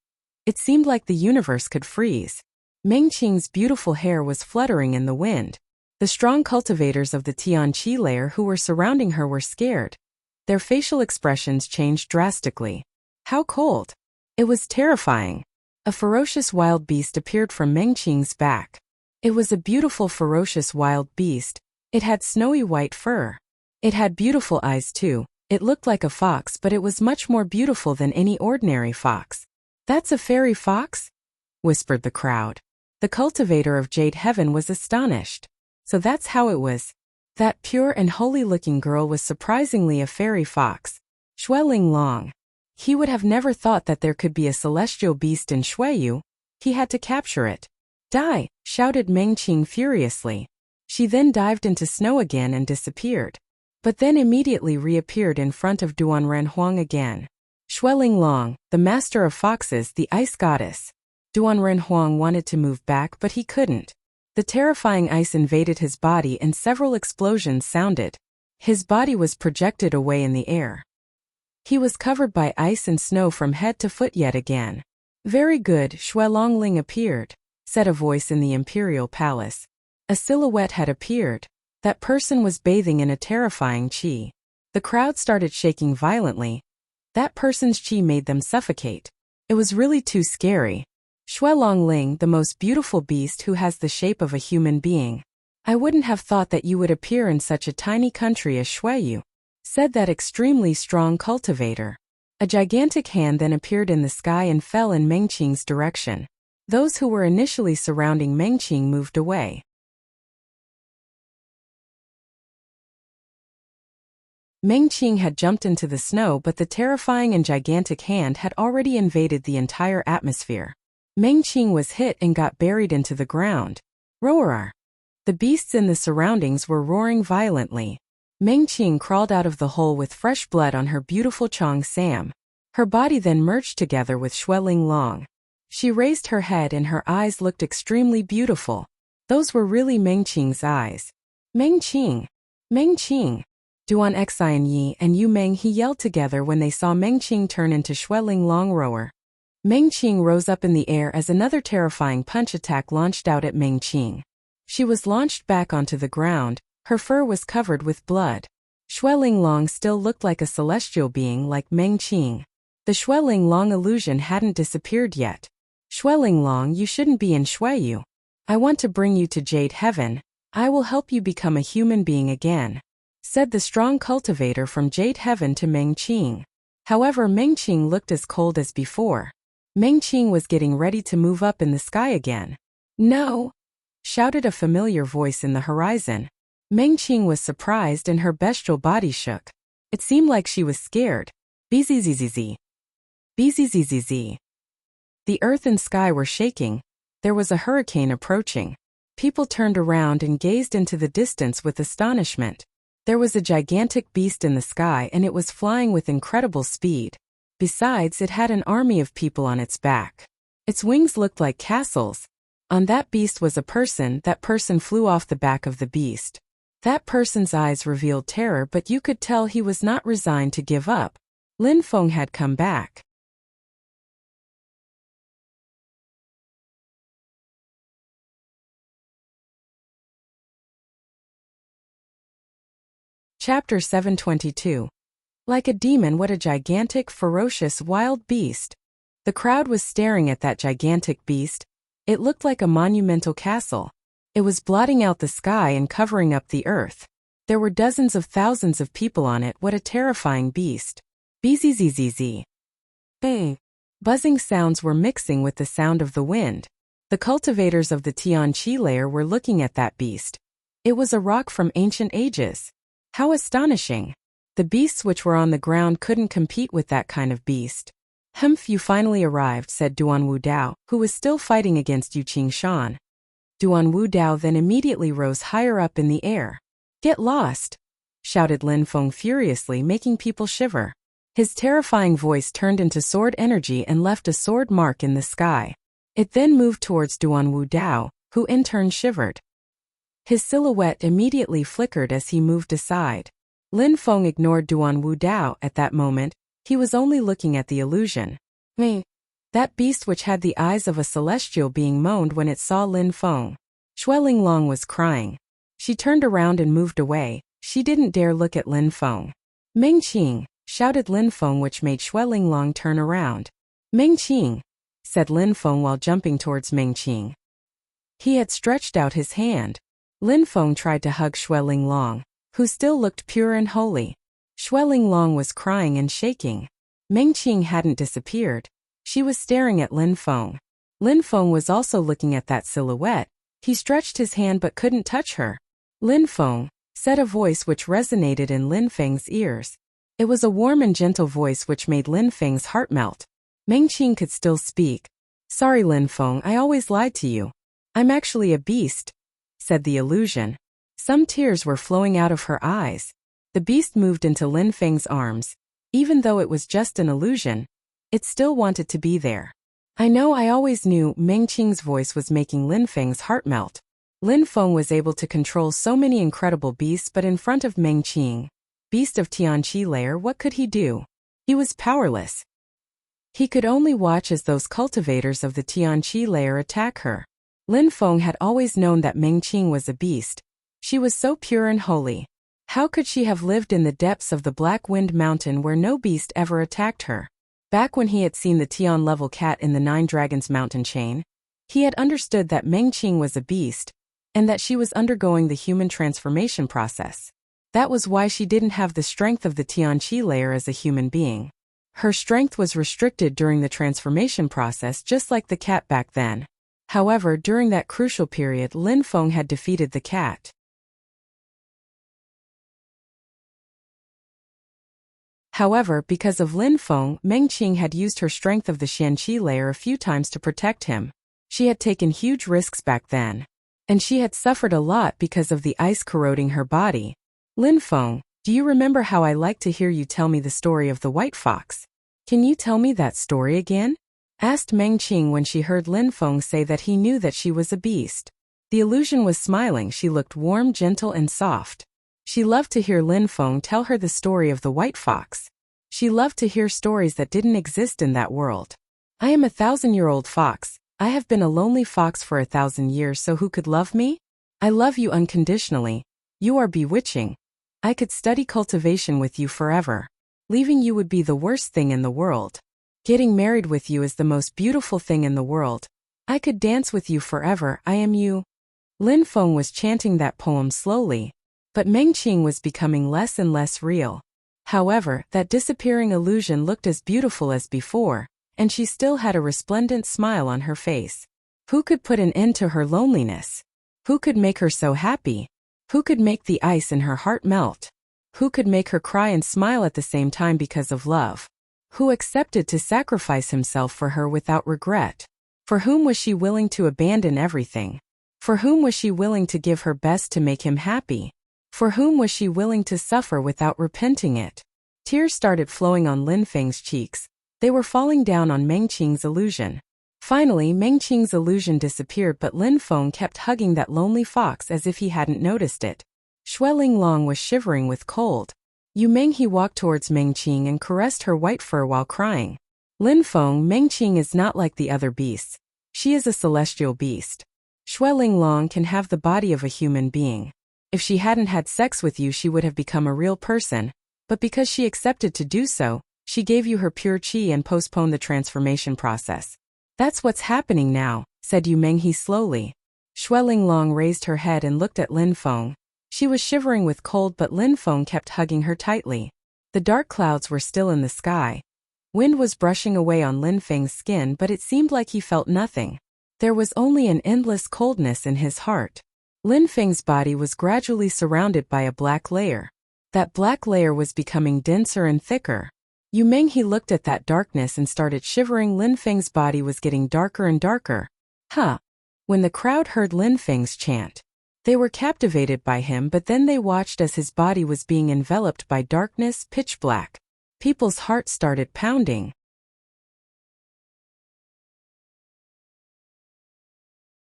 It seemed like the universe could freeze. Meng Qing's beautiful hair was fluttering in the wind. The strong cultivators of the Tianqi layer who were surrounding her were scared. Their facial expressions changed drastically. How cold! It was terrifying. A ferocious wild beast appeared from Meng Qing's back. It was a beautiful ferocious wild beast. It had snowy white fur. It had beautiful eyes too. It looked like a fox, but it was much more beautiful than any ordinary fox. That's a fairy fox? Whispered the crowd. The cultivator of Jade Heaven was astonished. So that's how it was. That pure and holy-looking girl was surprisingly a fairy fox. Xueling Long. He would have never thought that there could be a celestial beast in Xueyu. He had to capture it. Die! Shouted Meng Qing furiously. She then dived into snow again and disappeared. But then immediately reappeared in front of Duan Renhuang again. Xueling Long, the master of foxes, the ice goddess. Duan Renhuang wanted to move back, but he couldn't. The terrifying ice invaded his body and several explosions sounded. His body was projected away in the air. He was covered by ice and snow from head to foot yet again. Very good, Xuelongling appeared, said a voice in the imperial palace. A silhouette had appeared. That person was bathing in a terrifying qi. The crowd started shaking violently. That person's qi made them suffocate. It was really too scary. Xuelongling, the most beautiful beast who has the shape of a human being. I wouldn't have thought that you would appear in such a tiny country as Xueyu, said that extremely strong cultivator. A gigantic hand then appeared in the sky and fell in Meng Qing's direction. Those who were initially surrounding Meng Qing moved away. Meng Qing had jumped into the snow, but the terrifying and gigantic hand had already invaded the entire atmosphere. Meng Qing was hit and got buried into the ground. Roar! The beasts in the surroundings were roaring violently. Meng Qing crawled out of the hole with fresh blood on her beautiful Chong Sam. Her body then merged together with Xueling Long. She raised her head and her eyes looked extremely beautiful. Those were really Meng Qing's eyes. Meng Qing! Meng Qing! Duan Xianyi and Yu Menghe yelled together when they saw Meng Qing turn into Xueling Long Rower. Meng Qing rose up in the air as another terrifying punch attack launched out at Meng Qing. She was launched back onto the ground. Her fur was covered with blood. Xueling Long still looked like a celestial being like Meng Qing. The Xueling Long illusion hadn't disappeared yet. Xueling Long, you shouldn't be in Xueyu. I want to bring you to Jade Heaven. I will help you become a human being again, said the strong cultivator from Jade Heaven to Meng Qing. However, Meng Qing looked as cold as before. Meng Qing was getting ready to move up in the sky again. No! Shouted a familiar voice in the horizon. Meng Qing was surprised and her bestial body shook. It seemed like she was scared. Bzzz. Bzzz. The earth and sky were shaking. There was a hurricane approaching. People turned around and gazed into the distance with astonishment. There was a gigantic beast in the sky and it was flying with incredible speed. Besides, it had an army of people on its back. Its wings looked like castles. On that beast was a person. That person flew off the back of the beast. That person's eyes revealed terror, but you could tell he was not resigned to give up. Lin Feng had come back. Chapter 722. Like a demon, what a gigantic, ferocious, wild beast. The crowd was staring at that gigantic beast. It looked like a monumental castle. It was blotting out the sky and covering up the earth. There were dozens of thousands of people on it. What a terrifying beast. Bzzzzz. Bang. Buzzing sounds were mixing with the sound of the wind. The cultivators of the Tianqi layer were looking at that beast. It was a rock from ancient ages. How astonishing. The beasts which were on the ground couldn't compete with that kind of beast. Humph, you finally arrived, said Duan Wu Dao, who was still fighting against Yu Qingshan. Duan Wu Dao then immediately rose higher up in the air. Get lost! Shouted Lin Feng furiously, making people shiver. His terrifying voice turned into sword energy and left a sword mark in the sky. It then moved towards Duan Wu Dao, who in turn shivered. His silhouette immediately flickered as he moved aside. Lin Feng ignored Duan Wu Dao at that moment. He was only looking at the illusion. That beast which had the eyes of a celestial being moaned when it saw Lin Feng. Xue Linglong was crying. She turned around and moved away. She didn't dare look at Lin Feng. Mengqing, shouted Lin Feng, which made Xue Linglong turn around. Mengqing, said Lin Feng while jumping towards Mengqing. He had stretched out his hand. Lin Feng tried to hug Xue Linglong, who still looked pure and holy. Xue Linglong was crying and shaking. Mengqing hadn't disappeared. She was staring at Lin Feng. Lin Feng was also looking at that silhouette. He stretched his hand but couldn't touch her. Lin Feng, said a voice which resonated in Lin Feng's ears. It was a warm and gentle voice which made Lin Feng's heart melt. Mengqing could still speak. Sorry Lin Feng, I always lied to you. I'm actually a beast, said the illusion. Some tears were flowing out of her eyes. The beast moved into Lin Feng's arms. Even though it was just an illusion, it still wanted to be there. I know, I always knew. Mengqing's voice was making Lin Feng's heart melt. Lin Feng was able to control so many incredible beasts, but in front of Mengqing, beast of Tianqi layer, what could he do? He was powerless. He could only watch as those cultivators of the Tianqi layer attack her. Lin Feng had always known that Mengqing was a beast. She was so pure and holy. How could she have lived in the depths of the Black Wind Mountain where no beast ever attacked her? Back when he had seen the Tian-level cat in the Nine Dragons mountain chain, he had understood that Mengqing was a beast, and that she was undergoing the human transformation process. That was why she didn't have the strength of the Tianqi layer as a human being. Her strength was restricted during the transformation process, just like the cat back then. However, during that crucial period, Lin Feng had defeated the cat. However, because of Lin Feng, Mengqing had used her strength of the Xianqi layer a few times to protect him. She had taken huge risks back then. And she had suffered a lot because of the ice corroding her body. Lin Feng, do you remember how I liked to hear you tell me the story of the white fox? Can you tell me that story again? Asked Mengqing when she heard Lin Feng say that he knew that she was a beast. The illusion was smiling. She looked warm, gentle, and soft. She loved to hear Lin Feng tell her the story of the white fox. She loved to hear stories that didn't exist in that world. I am a 1,000-year-old fox. I have been a lonely fox for 1,000 years, so who could love me? I love you unconditionally. You are bewitching. I could study cultivation with you forever. Leaving you would be the worst thing in the world. Getting married with you is the most beautiful thing in the world. I could dance with you forever. I am you. Lin Feng was chanting that poem slowly. But Mengqing was becoming less and less real. However, that disappearing illusion looked as beautiful as before, and she still had a resplendent smile on her face. Who could put an end to her loneliness? Who could make her so happy? Who could make the ice in her heart melt? Who could make her cry and smile at the same time because of love? who accepted to sacrifice himself for her without regret. For whom was she willing to abandon everything? For whom was she willing to give her best to make him happy? For whom was she willing to suffer without repenting it? Tears started flowing on Lin Feng's cheeks. They were falling down on Meng Qing's illusion. Finally, Meng Qing's illusion disappeared, but Lin Feng kept hugging that lonely fox as if he hadn't noticed it. Xue Linglong was shivering with cold. Yu Menghe walked towards Meng Qing and caressed her white fur while crying. Lin Feng, Meng Qing is not like the other beasts. She is a celestial beast. Xue Linglong can have the body of a human being. If she hadn't had sex with you, she would have become a real person, but because she accepted to do so, she gave you her pure qi and postponed the transformation process. That's what's happening now, said Yu Menghe slowly. Xue Linglong raised her head and looked at Lin Feng. She was shivering with cold, but Lin Feng kept hugging her tightly. The dark clouds were still in the sky. Wind was brushing away on Lin Feng's skin, but it seemed like he felt nothing. There was only an endless coldness in his heart. Lin Feng's body was gradually surrounded by a black layer. That black layer was becoming denser and thicker. Yu Menghe looked at that darkness and started shivering. Lin Feng's body was getting darker and darker. Huh. When the crowd heard Lin Feng's chant, they were captivated by him, but then they watched as his body was being enveloped by darkness, pitch black. People's hearts started pounding.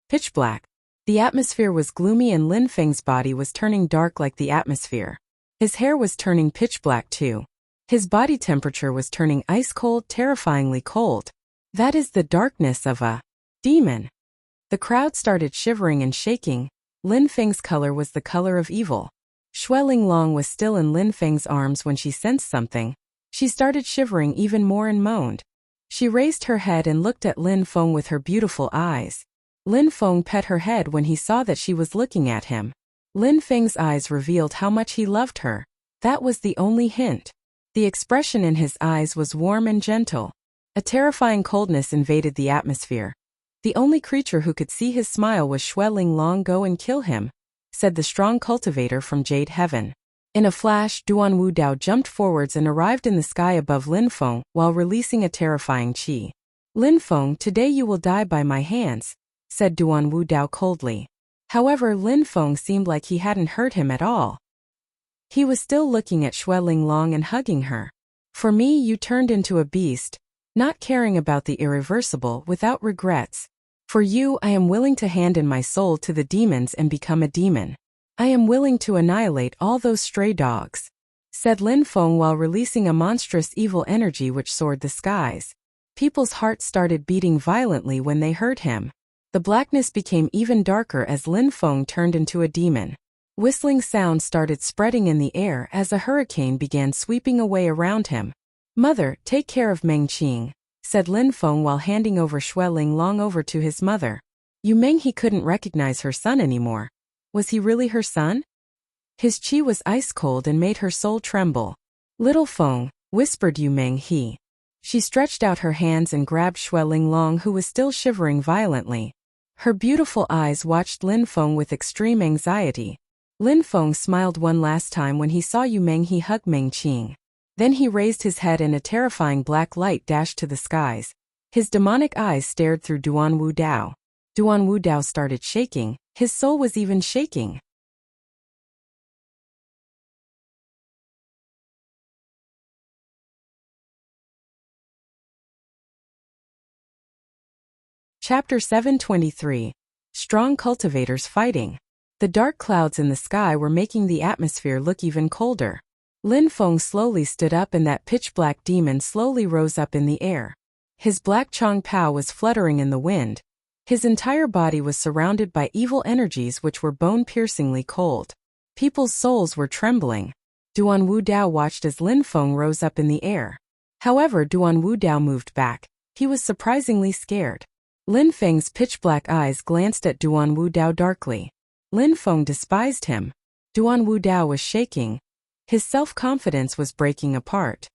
Pitch black. The atmosphere was gloomy and Lin Feng's body was turning dark like the atmosphere. His hair was turning pitch black too. His body temperature was turning ice cold, terrifyingly cold. That is the darkness of a demon. The crowd started shivering and shaking. Lin Feng's color was the color of evil. Xue Linglong was still in Lin Feng's arms when she sensed something. She started shivering even more and moaned. She raised her head and looked at Lin Feng with her beautiful eyes. Lin Feng pet her head when he saw that she was looking at him. Lin Feng's eyes revealed how much he loved her. That was the only hint. The expression in his eyes was warm and gentle. A terrifying coldness invaded the atmosphere. The only creature who could see his smile was Xue Linglong. Go and kill him, said the strong cultivator from Jade Heaven. In a flash, Duan Wu Dao jumped forwards and arrived in the sky above Lin Feng while releasing a terrifying qi. Lin Feng, today you will die by my hands, said Duan Wu Dao coldly. However, Lin Feng seemed like he hadn't heard him at all. He was still looking at Xue Linglong and hugging her. For me, you turned into a beast, not caring about the irreversible, without regrets. For you, I am willing to hand in my soul to the demons and become a demon. I am willing to annihilate all those stray dogs, said Lin Feng while releasing a monstrous evil energy which soared the skies. People's hearts started beating violently when they heard him. The blackness became even darker as Lin Feng turned into a demon. Whistling sounds started spreading in the air as a hurricane began sweeping away around him. Mother, take care of Meng Qing, said Lin Feng while handing over Xue Linglong over to his mother. Yu Menghe couldn't recognize her son anymore. Was he really her son? His qi was ice cold and made her soul tremble. Little Feng, whispered Yu Menghe. She stretched out her hands and grabbed Xue Linglong, who was still shivering violently. Her beautiful eyes watched Lin Feng with extreme anxiety. Lin Feng smiled one last time when he saw Yu Menghe hug Meng Qing. Then he raised his head and a terrifying black light dashed to the skies. His demonic eyes stared through Duan Wu Dao. Duan Wu Dao started shaking. His soul was even shaking. Chapter 723. Strong cultivators fighting. The dark clouds in the sky were making the atmosphere look even colder. Lin Feng slowly stood up and that pitch-black demon slowly rose up in the air. His black Chong Pao was fluttering in the wind. His entire body was surrounded by evil energies which were bone-piercingly cold. People's souls were trembling. Duan Wu Dao watched as Lin Feng rose up in the air. However, Duan Wu Dao moved back. He was surprisingly scared. Lin Feng's pitch-black eyes glanced at Duan Wu Dao darkly. Lin Feng despised him. Duan Wu Dao was shaking. His self-confidence was breaking apart.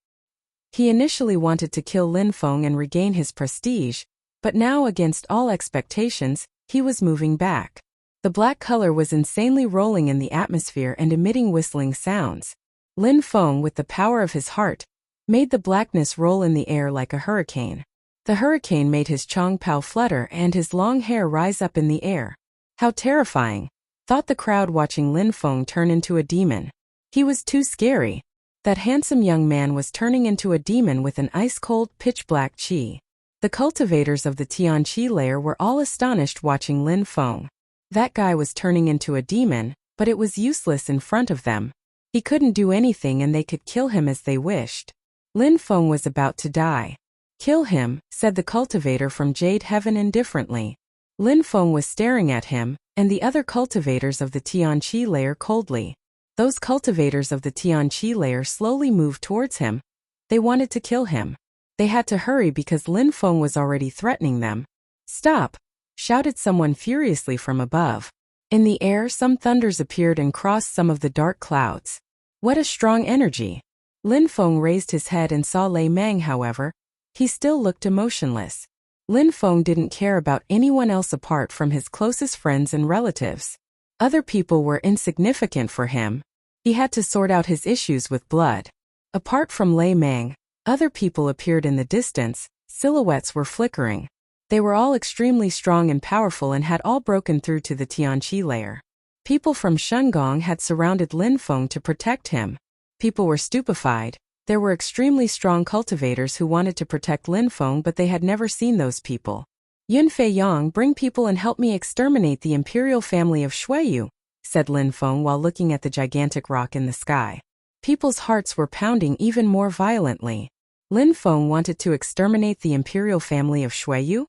He initially wanted to kill Lin Feng and regain his prestige, but now, against all expectations, he was moving back. The black color was insanely rolling in the atmosphere and emitting whistling sounds. Lin Feng, with the power of his heart, made the blackness roll in the air like a hurricane. The hurricane made his Chong Pao flutter and his long hair rise up in the air. How terrifying, thought the crowd watching Lin Feng turn into a demon. He was too scary. That handsome young man was turning into a demon with an ice-cold, pitch-black chi. The cultivators of the Tianqi lair were all astonished watching Lin Feng. That guy was turning into a demon, but it was useless in front of them. He couldn't do anything and they could kill him as they wished. Lin Feng was about to die. Kill him, said the cultivator from Jade Heaven indifferently. Lin Feng was staring at him, and the other cultivators of the Tianqi lair coldly. Those cultivators of the Tianqi lair slowly moved towards him. They wanted to kill him. They had to hurry because Lin Feng was already threatening them. Stop! Shouted someone furiously from above. In the air, some thunders appeared and crossed some of the dark clouds. What a strong energy! Lin Feng raised his head and saw Lei Mang, however. He still looked emotionless. Lin Feng didn't care about anyone else apart from his closest friends and relatives. Other people were insignificant for him. He had to sort out his issues with blood. Apart from Lei Mang, other people appeared in the distance. Silhouettes were flickering. They were all extremely strong and powerful and had all broken through to the Tianqi lair. People from Shengong had surrounded Lin Feng to protect him. People were stupefied. There were extremely strong cultivators who wanted to protect Lin Feng, but they had never seen those people. Yunfei Yang, bring people and help me exterminate the imperial family of Shuiyu, said Lin Feng while looking at the gigantic rock in the sky. People's hearts were pounding even more violently. Lin Feng wanted to exterminate the imperial family of Shuiyu?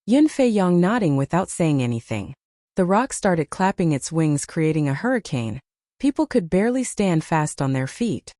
Yunfei Yang nodding without saying anything. The rock started clapping its wings, creating a hurricane. People could barely stand fast on their feet.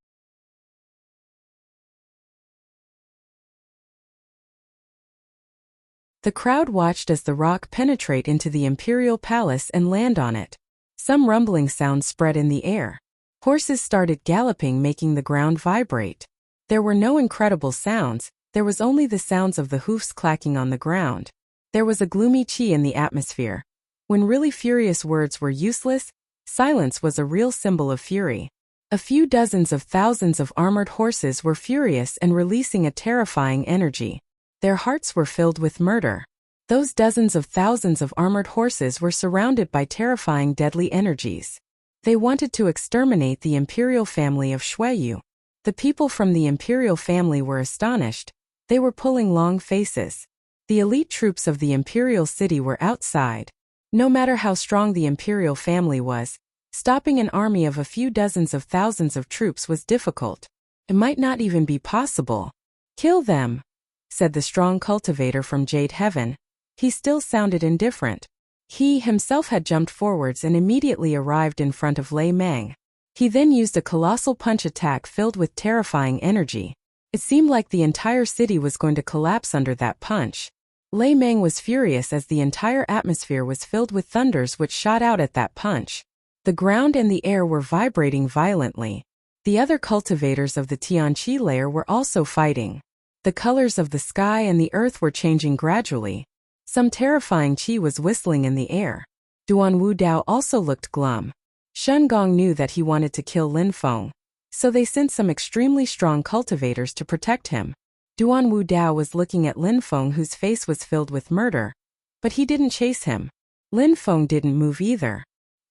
The crowd watched as the rock penetrate into the imperial palace and land on it. Some rumbling sounds spread in the air. Horses started galloping, making the ground vibrate. There were no incredible sounds, there was only the sounds of the hoofs clacking on the ground. There was a gloomy chi in the atmosphere. When really furious words were useless, silence was a real symbol of fury. A few dozens of thousands of armored horses were furious and releasing a terrifying energy. Their hearts were filled with murder. Those dozens of thousands of armored horses were surrounded by terrifying deadly energies. They wanted to exterminate the imperial family of Shuiyu. The people from the imperial family were astonished. They were pulling long faces. The elite troops of the imperial city were outside. No matter how strong the imperial family was, stopping an army of a few dozens of thousands of troops was difficult. It might not even be possible. Kill them, said the strong cultivator from Jade Heaven. He still sounded indifferent. He himself had jumped forwards and immediately arrived in front of Lei Mang. He then used a colossal punch attack filled with terrifying energy. It seemed like the entire city was going to collapse under that punch. Lei Mang was furious as the entire atmosphere was filled with thunders which shot out at that punch. The ground and the air were vibrating violently. The other cultivators of the Tianqi lair were also fighting. The colors of the sky and the earth were changing gradually. Some terrifying chi was whistling in the air. Duan Wu Dao also looked glum. Shen Gong knew that he wanted to kill Lin Feng, so they sent some extremely strong cultivators to protect him. Duan Wu Dao was looking at Lin Feng, whose face was filled with murder. But he didn't chase him. Lin Feng didn't move either.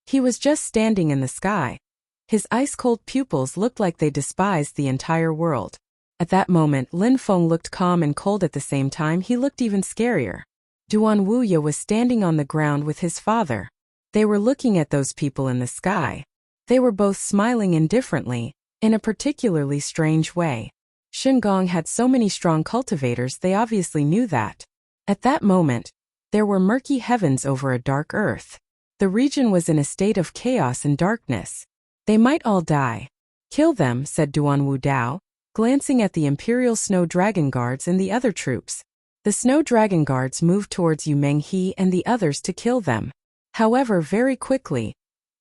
He was just standing in the sky. His ice-cold pupils looked like they despised the entire world. At that moment, Lin Feng looked calm and cold at the same time. He looked even scarier. Duan Wuya was standing on the ground with his father. They were looking at those people in the sky. They were both smiling indifferently, in a particularly strange way. Shengong had so many strong cultivators, they obviously knew that. At that moment, there were murky heavens over a dark earth. The region was in a state of chaos and darkness. They might all die. Kill them, said Duan Wu Dao, glancing at the Imperial Snow Dragon Guards and the other troops. The Snow Dragon Guards moved towards Yu Menghe and the others to kill them. However, very quickly,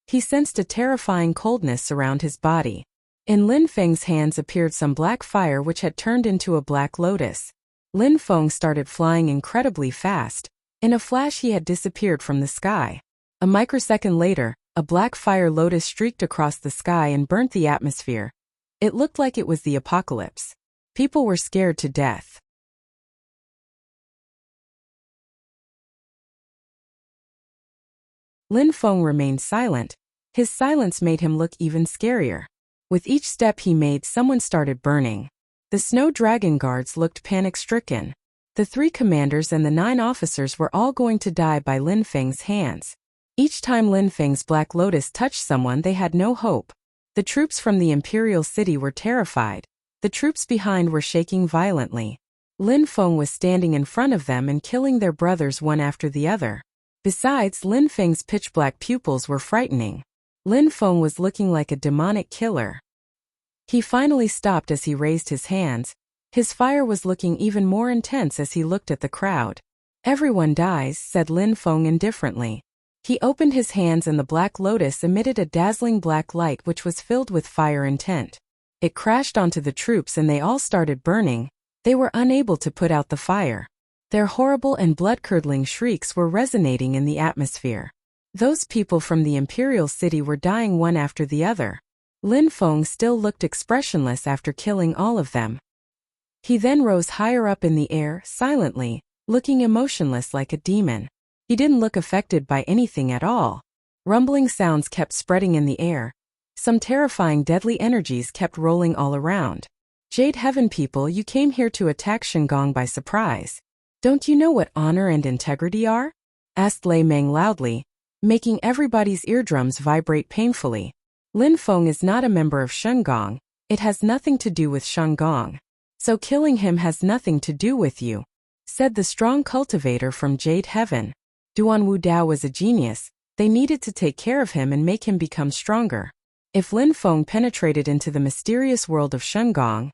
he sensed a terrifying coldness surround his body. In Lin Feng's hands appeared some black fire which had turned into a black lotus. Lin Feng started flying incredibly fast. In a flash he had disappeared from the sky. A microsecond later, a black fire lotus streaked across the sky and burnt the atmosphere. It looked like it was the apocalypse. People were scared to death. Lin Feng remained silent. His silence made him look even scarier. With each step he made, someone started burning. The Snow Dragon guards looked panic-stricken. The 3 commanders and the 9 officers were all going to die by Lin Feng's hands. Each time Lin Feng's Black Lotus touched someone, they had no hope. The troops from the Imperial City were terrified. The troops behind were shaking violently. Lin Feng was standing in front of them and killing their brothers one after the other. Besides, Lin Feng's pitch-black pupils were frightening. Lin Feng was looking like a demonic killer. He finally stopped as he raised his hands. His fire was looking even more intense as he looked at the crowd. "Everyone dies," said Lin Feng indifferently. He opened his hands and the Black Lotus emitted a dazzling black light which was filled with fire intent. It crashed onto the troops and they all started burning. They were unable to put out the fire. Their horrible and blood-curdling shrieks were resonating in the atmosphere. Those people from the Imperial City were dying one after the other. Lin Feng still looked expressionless after killing all of them. He then rose higher up in the air, silently, looking emotionless like a demon. He didn't look affected by anything at all. Rumbling sounds kept spreading in the air. Some terrifying deadly energies kept rolling all around. "Jade Heaven people, you came here to attack Shingon by surprise. Don't you know what honor and integrity are?" asked Lei Meng loudly, making everybody's eardrums vibrate painfully. "Lin Feng is not a member of Shingon. It has nothing to do with Shingon. So killing him has nothing to do with you," said the strong cultivator from Jade Heaven. Duan Wu Dao was a genius. They needed to take care of him and make him become stronger. If Lin Feng penetrated into the mysterious world of Shingon,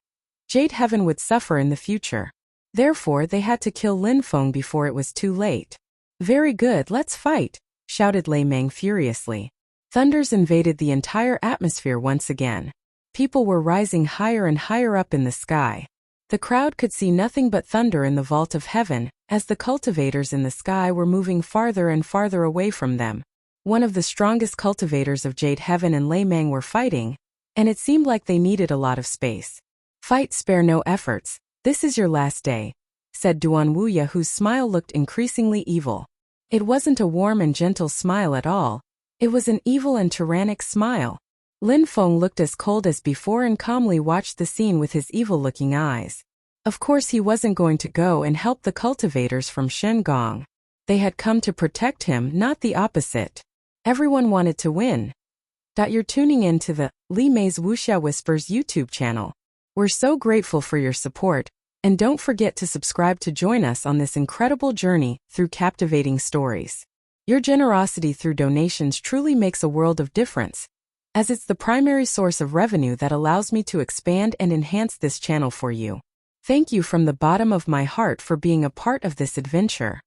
Jade Heaven would suffer in the future. Therefore, they had to kill Lin Feng before it was too late. "Very good, let's fight," shouted Lei Meng furiously. Thunders invaded the entire atmosphere once again. People were rising higher and higher up in the sky. The crowd could see nothing but thunder in the vault of heaven, as the cultivators in the sky were moving farther and farther away from them. One of the strongest cultivators of Jade Heaven and Lei Meng were fighting, and it seemed like they needed a lot of space. "Fight, spare no efforts. This is your last day," said Duan Wuya, whose smile looked increasingly evil. It wasn't a warm and gentle smile at all. It was an evil and tyrannic smile. Lin Feng looked as cold as before and calmly watched the scene with his evil-looking eyes. Of course he wasn't going to go and help the cultivators from Shingon. They had come to protect him, not the opposite. Everyone wanted to win. You're tuning in to the Li Mei's Wuxia Whispers YouTube channel. We're so grateful for your support, and don't forget to subscribe to join us on this incredible journey through captivating stories. Your generosity through donations truly makes a world of difference, as it's the primary source of revenue that allows me to expand and enhance this channel for you. Thank you from the bottom of my heart for being a part of this adventure.